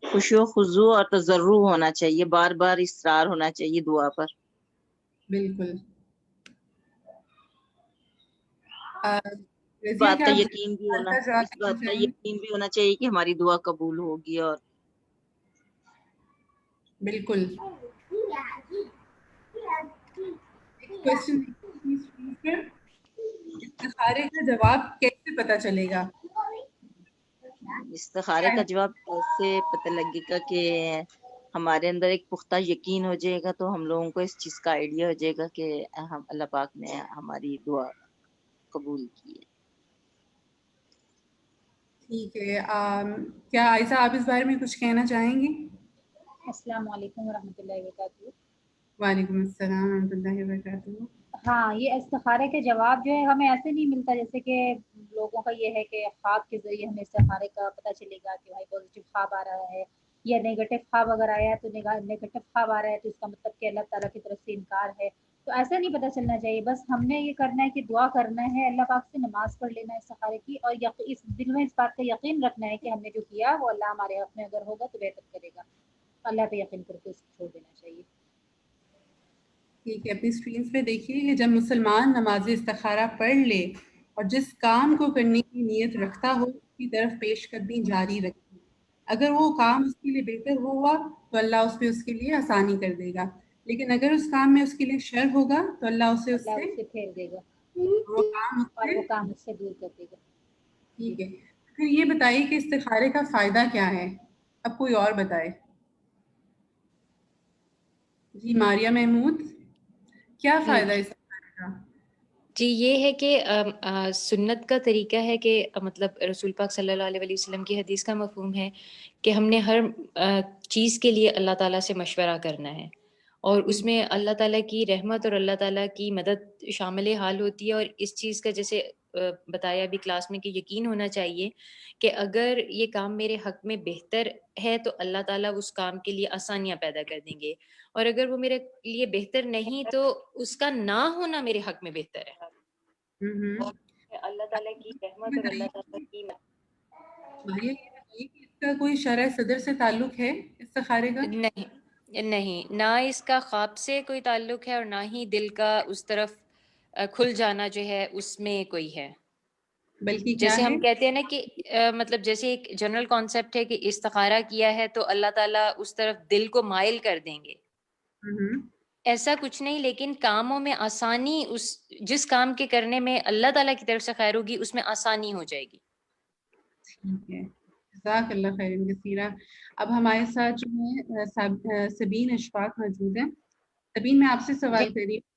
خشوع خضوع اور تضرع ہونا چاہیے, بار بار اصرار ہونا چاہیے دعا پر. بالکل. اس رضیہ بات کیا کا آپ یقین بھی ہونا, کا جواب اس دینا بات کا چاہیں گے؟ یقین بھی ہونا چاہیے کہ ہماری دعا قبول ہوگی. اور بالکل. کویسچن استخارے کا جواب کیسے پتہ چلے گا؟ استخارے کا جواب کیسے پتہ لگے گا کہ ہمارے اندر ایک پختہ یقین ہو جائے گا, تو ہم لوگوں کو اس چیز کا آئیڈیا ہو جائے گا کہ ہم اللہ پاک نے ہماری دعا قبول کی ہے. ٹھیک ہے. کیا عائشہ آپ اس بارے میں کچھ کہنا چاہیں گی؟ السلام علیکم ورحمۃ اللہ وبرکاتہ. وعلیکم السلام ورحمۃ اللہ وبرکاتہ. ہاں, یہ استخارے کے جواب جو ہے ہمیں ایسے نہیں ملتا جیسے کہ لوگوں کا یہ ہے کہ خواب کے ذریعے ہمیں استخارے کا پتہ چلے گا کہ بھائی پازیٹیو خواب آ رہا ہے یا نیگیٹو خواب اگر آیا تو نیگیٹو خواب آ رہا ہے تو اس کا مطلب کہ اللہ تعالیٰ کی طرف سے انکار ہے. تو ایسا نہیں پتہ چلنا چاہیے. بس ہم نے یہ کرنا ہے کہ دعا کرنا ہے, اللہ پاک سے نماز پڑھ لینا ہے استخارے کی, اور اس دل میں اس بات کا یقین رکھنا ہے کہ ہم نے جو کیا وہ اللہ ہمارے حق میں اگر ہوگا تو بہتر کرے گا. اللہ پہ یقین کر کے اس کو چھوڑ دینا چاہیے. ٹھیک ہے. اپنی اسکرینس پہ دیکھیے کہ جب مسلمان نماز استخارہ پڑھ لے اور جس کام کو کرنے کی نیت رکھتا ہو اس کی طرف پیش قدمی جاری رکھے. اگر وہ کام اس کے لیے بہتر ہوا تو اللہ اس پہ اس کے لیے آسانی کر دے گا, لیکن اگر اس کام میں اس کے لیے شر ہوگا تو اللہ اسے اس سے پھیر دے گا وہ کام اس اور سے وہ کام اس سے دور کر دے گا. ٹھیک ہے. پھر یہ بتائیے کہ استخارے کا فائدہ کیا ہے؟ اب کوئی اور بتائے. جی ماریہ محمود, کیا فائدہ ہے استخارے کا؟ جی یہ ہے کہ سنت کا طریقہ ہے کہ مطلب رسول پاک صلی اللہ علیہ وسلم کی حدیث کا مفہوم ہے کہ ہم نے ہر چیز کے لیے اللہ تعالیٰ سے مشورہ کرنا ہے, اور اس میں اللہ تعالیٰ کی رحمت اور اللہ تعالیٰ کی مدد شامل حال ہوتی ہے. اور اس چیز کا جیسے بتایا ابھی کلاس میں کہ یقین ہونا چاہیے کہ اگر یہ کام میرے حق میں بہتر ہے تو اللہ تعالیٰ اس کام کے لیے آسانیاں پیدا کر دیں گے، اور اگر وہ میرے لیے بہتر نہیں تو اس کا نہ ہونا میرے حق میں بہتر ہے. اللہ تعالیٰ کی رحمت اور اللہ تعالیٰ کی یہ بتائیے کہ اس کا کوئی شرع صدر سے تعلق ہے استخارے کا؟ نہیں، نہ اس کا خواب سے کوئی تعلق ہے اور نہ ہی دل کا اس طرف کھل جانا جو ہے اس میں کوئی ہے. بلکہ جیسے ہم کہتے ہیں نا کہ مطلب جیسے ایک جنرل کانسیپٹ ہے کہ استخارہ کیا ہے تو اللہ تعالیٰ اس طرف دل کو مائل کر دیں گے، ایسا کچھ نہیں. لیکن کاموں میں آسانی، اس جس کام کے کرنے میں اللہ تعالیٰ کی طرف سے خیر ہوگی اس میں آسانی ہو جائے گی. ٹھیک ہے، جزاک اللہ خیر کثیرہ. اب ہمارے ساتھ جو ہے سبین اشفاق موجود ہیں. سبین، میں آپ سے سوال کر رہی ہوں،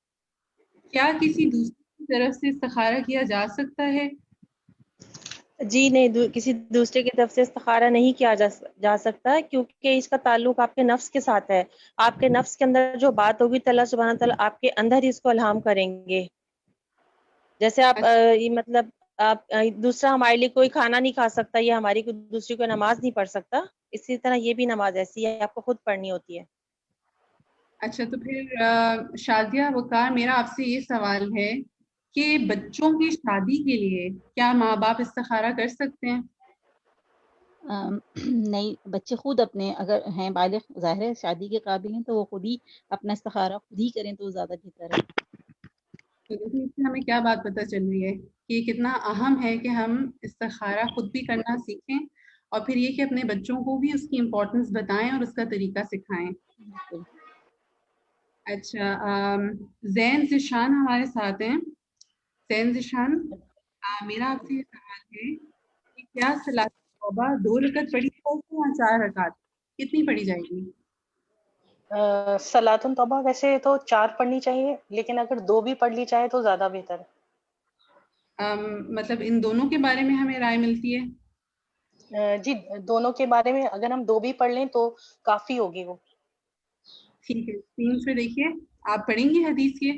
کیا کسی دوسرے کی طرف سے استخارہ کیا جا سکتا ہے؟ جی نہیں، کسی دوسرے کی طرف سے استخارہ نہیں کیا جا سکتا، کیونکہ اس کا تعلق آپ کے نفس کے ساتھ ہے. آپ کے نفس کے اندر جو بات ہوگی تو اللہ سبحانہ تعالیٰ آپ کے اندر ہی اس کو الہام کریں گے. جیسے آپ مطلب آپ دوسرا ہمارے لیے کوئی کھانا نہیں کھا سکتا یا ہماری کوئی دوسری کوئی نماز نہیں پڑھ سکتا، اسی طرح یہ بھی نماز ایسی ہے، آپ کو خود پڑھنی ہوتی ہے. اچھا، تو پھر شادیہ وقار، میرا آپ سے یہ سوال ہے کہ بچوں کی شادی کے لیے کیا ماں باپ استخارہ کر سکتے ہیں؟ نہیں، بچے خود اپنے اگر ہیں بالغ، ظاہر ہے شادی کے قابل ہیں تو وہ خود ہی اپنا استخارہ خود ہی کریں تو زیادہ بہتر ہے. تو دیکھیے اس سے ہمیں کیا بات پتہ چل رہی ہے کہ کتنا اہم ہے کہ ہم استخارہ خود بھی کرنا سیکھیں، اور پھر یہ کہ اپنے بچوں کو بھی اس کی امپورٹنس بتائیں اور اس کا طریقہ سکھائیں. اچھا، زین ذیشان ہمارے ساتھ ہیں. زین ذیشان، میرا آپ سے یہ سوال ہے کہ کیا صلاۃ توبہ 2 رکعت پڑھی جائے گی یا 4 رکعت؟ کتنی پڑھی جائے گی؟ صلاۃ توبہ ویسے تو 4 پڑھنی چاہیے، لیکن اگر 2 بھی پڑھ لی جائے تو زیادہ بہتر ہے. مطلب ان دونوں کے بارے میں ہمیں رائے ملتی ہے؟ جی، دونوں کے بارے میں اگر ہم 2 بھی پڑھ لیں تو کافی ہوگی وہ. ٹھیک ہے، اسکرین پہ دیکھیے، آپ پڑھیں گی حدیث کے؟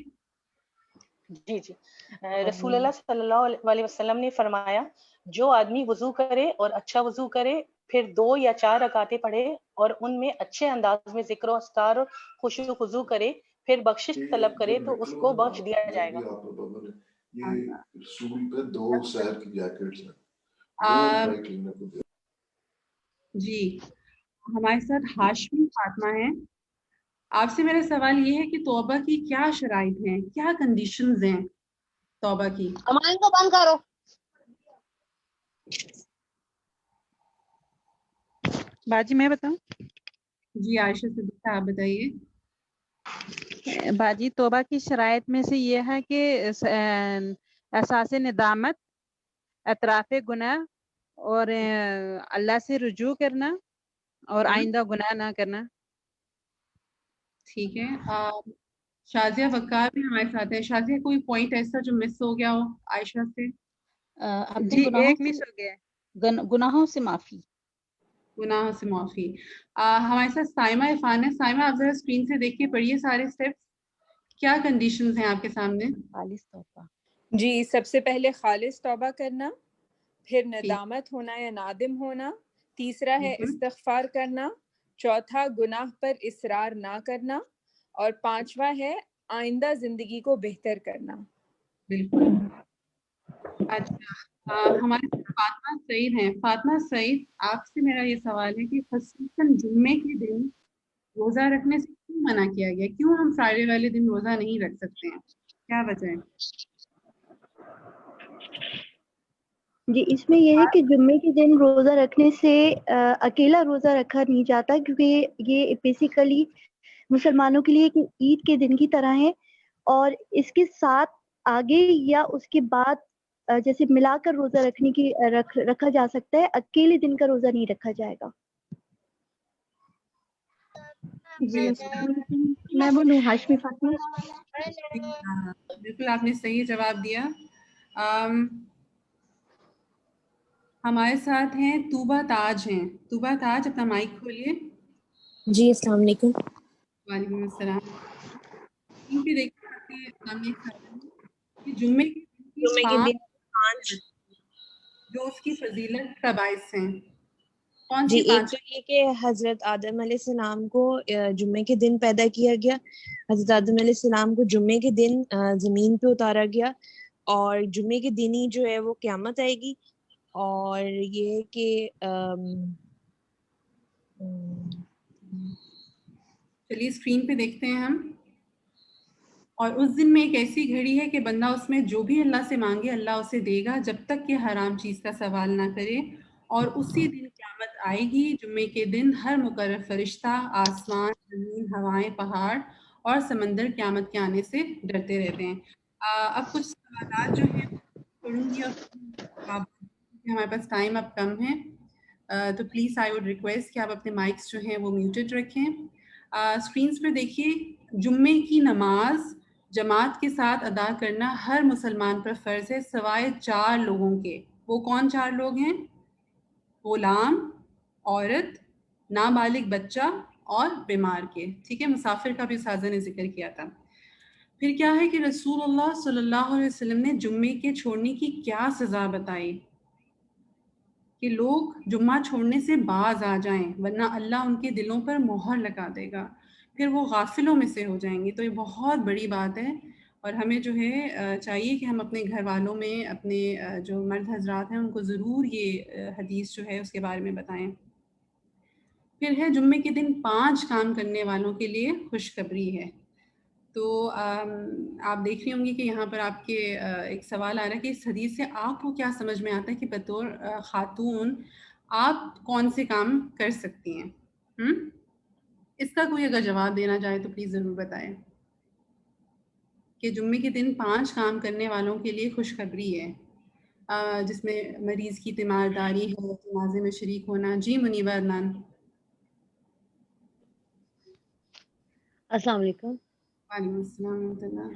جی، رسول اللہ صلی اللہ علیہ وسلم نے فرمایا، جو آدمی وضو کرے اور اچھا وضو کرے، پھر 2 یا 4 رکعتیں پڑھے اور ان میں اچھے انداز میں ذکر و اذکار اور خشوع و خضوع کرے، پھر بخشش طلب کرے تو اس کو بخش دیا جائے گا. جی، ہمارے ساتھ ہاشمی فاطمہ ہیں. آپ سے میرا سوال یہ ہے کہ توبہ کی کیا شرائط ہیں، کیا کنڈیشنز ہیں توبہ کی؟ ہمارے کو بند کرو. باجی میں بتاؤں؟ جی، عائشہ صدیقہ آپ بتائیے. باجی، توبہ کی شرائط میں سے یہ ہے کہ احساس ندامت، اعتراف گناہ، اور اللہ سے رجوع کرنا اور آئندہ گناہ نہ کرنا. ٹھیک ہے، شازیہ وقار بھی ہمارے ساتھ ہے. شازیہ، کوئی پوائنٹ ایسا جو مس ہو گیا ہو عائشہ سے؟ جی، ایک مس ہو گیا. گناہوں سے معافی. گناہوں سے معافی. ہمارے ساتھ سائمہ عرفان ہے. سائمہ، آپ ذرا اسکرین سے دیکھ کے پڑھیے سارے اسٹیپس. کیا کنڈیشنز ہیں آپ کے سامنے؟ خالص توبہ. جی، سب سے پہلے خالص توبہ کرنا، پھر ندامت ہونا یا نادم ہونا، تیسرا ہے استغفار کرنا، چوتھا گناہ پر اصرار نہ کرنا، اور پانچواں ہے آئندہ زندگی کو بہتر کرنا. بالکل. اچھا، ہمارے فاطمہ سعید ہیں. فاطمہ سعید، آپ سے میرا یہ سوال ہے کہ خصوصاً جمعے کے دن روزہ رکھنے سے کیوں منع کیا گیا؟ کیوں ہم فرائیڈے والے دن روزہ نہیں رکھ سکتے ہیں؟ کیا وجہ ہے؟ جی، اس میں یہ ہے کہ جمعے کے دن روزہ رکھنے سے اکیلا روزہ رکھا نہیں جاتا، کیونکہ یہ بیسیکلی مسلمانوں کے لیے عید کے دن کی طرح ہے، اور اس کے ساتھ آگے یا اس کے بعد جیسے ملا کر روزہ رکھنے کی رکھا جا سکتا ہے. اکیلے دن کا روزہ نہیں رکھا جائے گا. جی، السلام علیکم. میں بولوں ہاشمی فاطمہ؟ بالکل، آپ نے صحیح جواب دیا. ہمارے ساتھ ہیں طوبہ تاج ہیں. طوبہ تاج، اپنا مائک کھولیے. جی، السلام علیکم. وعلیکم السلام. دیکھیے آپ کے سامنے جمعے کے دن 5 جو اس کی فضیلت کا باعث ہیں. کون جی سی ایک 5؟ تو یہ کہ حضرت آدم علیہ السلام کو جمعے کے دن پیدا کیا گیا. حضرت آدم علیہ السلام کو جمعے کے دن زمین پہ اتارا گیا اور جمعے کے دن ہی جو ہے وہ قیامت آئے گی. اور یہ ہے کہ چلیے اسکرین پہ دیکھتے ہیں ہم. اور اس دن میں ایک ایسی گھڑی ہے کہ بندہ اس میں جو بھی اللہ سے مانگے اللہ اسے دے گا جب تک کہ حرام چیز کا سوال نہ کرے. اور اسی دن قیامت آئے گی. جمعے کے دن ہر مقرر فرشتہ، آسمان، زمین، ہوائیں، پہاڑ اور سمندر قیامت کے آنے سے ڈرتے رہتے ہیں. اب کچھ سوالات جو ہیں پڑھوں گی اور ہمارے پاس ٹائم اب کم ہے تو پلیز آئی وڈ ریکویسٹ کہ آپ اپنے مائکس جو ہیں وہ میوٹڈ رکھیں. اسکرینس پہ دیکھیے جمعے کی نماز جماعت کے ساتھ ادا کرنا ہر مسلمان پر فرض ہے سوائے 4 لوگوں کے. وہ کون 4 لوگ ہیں؟ غلام، عورت، نابالغ بچہ اور بیمار کے. ٹھیک ہے، مسافر کا بھی استاذہ نے ذکر کیا تھا. پھر کیا ہے کہ رسول اللہ صلی اللہ علیہ وسلم نے جمعے کے چھوڑنے کی کیا سزا بتائی کہ لوگ جمعہ چھوڑنے سے باز آ جائیں ورنہ اللہ ان کے دلوں پر مہر لگا دے گا، پھر وہ غافلوں میں سے ہو جائیں گے. تو یہ بہت بڑی بات ہے اور ہمیں جو ہے چاہیے کہ ہم اپنے گھر والوں میں اپنے جو مرد حضرات ہیں ان کو ضرور یہ حدیث جو ہے اس کے بارے میں بتائیں. پھر ہے جمعے کے دن 5 کام کرنے والوں کے لیے خوشخبری ہے. تو آپ دیکھ رہی ہوں گی کہ یہاں پر آپ کے ایک سوال آ رہا ہے کہ اس حدیث سے آپ کو کیا سمجھ میں آتا ہے کہ بطور خاتون آپ کون سے کام کر سکتی ہیں؟ اس کا کوئی اگر جواب دینا چاہے تو پلیز ضرور بتائیں کہ جمعے کے دن 5 کام کرنے والوں کے لیے خوشخبری ہے جس میں مریض کی تیمارداری ہے، جنازے میں شریک ہونا. جی منیبہ عدنان. السلام علیکم. وعلیکم السلام ورحمۃ اللہ.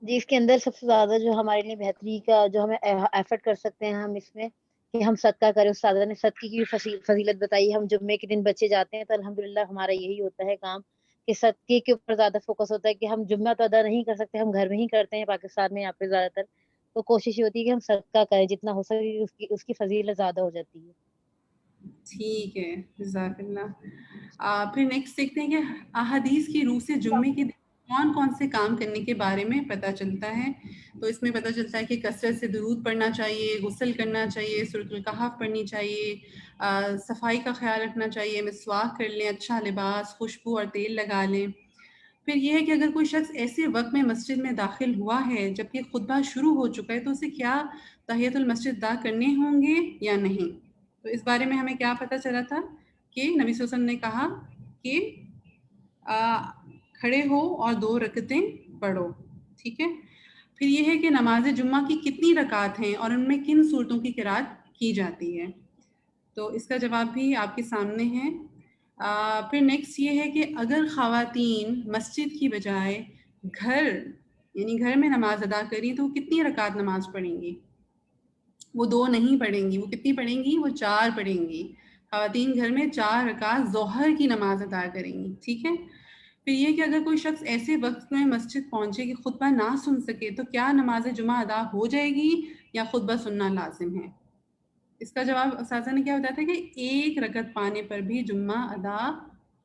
جی اس کے اندر سب سے زیادہ جو ہمارے لیے بہتری کا جو ہمیں ایفرٹ کر سکتے ہیں ہم اس میں کہ ہم صدقہ کریں. استاد نے صدقے کی فضیلت بتائی. ہم جمعے کے دن بچے جاتے ہیں تو الحمدللہ ہمارا یہی ہوتا ہے کام کہ صدقے کے اوپر زیادہ فوکس ہوتا ہے کہ ہم جمعہ تو ادا نہیں کر سکتے، ہم گھر میں ہی کرتے ہیں پاکستان میں یہاں پہ زیادہ تر. تو کوشش یہ ہوتی ہے کہ ہم صدقہ کریں جتنا ہو سکے، اس کی فضیلت زیادہ ہو جاتی ہے. ٹھیک ہے، جزاک اللہ. پھر نیکسٹ دیکھتے ہیں کہ احادیث کی روح سے جمعے کے دن کون کون سے کام کرنے کے بارے میں پتہ چلتا ہے. تو اس میں پتہ چلتا ہے کہ کثرت سے درود پڑھنا چاہیے، غسل کرنا چاہیے، سورۃ الکہف پڑھنی چاہیے، صفائی کا خیال رکھنا چاہیے، مسواک کر لیں، اچھا لباس، خوشبو اور تیل لگا لیں. پھر یہ ہے کہ اگر کوئی شخص ایسے وقت میں مسجد میں داخل ہوا ہے جبکہ خطبہ شروع ہو چکا ہے تو اسے کیا تحیۃ المسجد ادا کرنے ہوں گے یا نہیں. تو اس بارے میں ہمیں کیا پتہ چلا تھا کہ نبی صلی اللہ علیہ وسلم نے کہا کہ کھڑے ہو اور 2 رکعتیں پڑھو. ٹھیک ہے. پھر یہ ہے کہ نماز جمعہ کی کتنی رکعت ہیں اور ان میں کن صورتوں کی قرات کی جاتی ہے. تو اس کا جواب بھی آپ کے سامنے ہے. پھر نیکسٹ یہ ہے کہ اگر خواتین مسجد کی بجائے گھر میں نماز ادا کریں تو کتنی رکعت نماز پڑھیں گی؟ وہ 2 نہیں پڑھیں گی. وہ کتنی پڑھیں گی؟ وہ 4 پڑھیں گی. خواتین گھر میں 4 رکعت ظہر کی نماز ادا کریں گی. ٹھیک ہے. پھر یہ کہ اگر کوئی شخص ایسے وقت میں مسجد پہنچے کہ خطبہ نہ سن سکے تو کیا نماز جمعہ ادا ہو جائے گی یا خطبہ سننا لازم ہے؟ اس کا جواب اساتذہ نے کیا بتایا تھا کہ 1 رکعت پانے پر بھی جمعہ ادا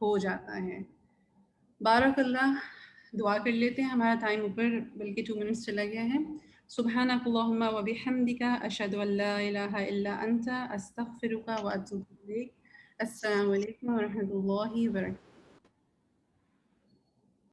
ہو جاتا ہے. بارک اللہ. دعا کر لیتے ہیں، ہمارا ٹائم اوپر بلکہ 2 منٹس چلا گیا ہے. سبحانک اللہم و بحمدک اشہد ان لا الہ الا انت استغفرک و اتوب الیک. السلام علیکم و رحمۃ اللہ وبرکاتہ.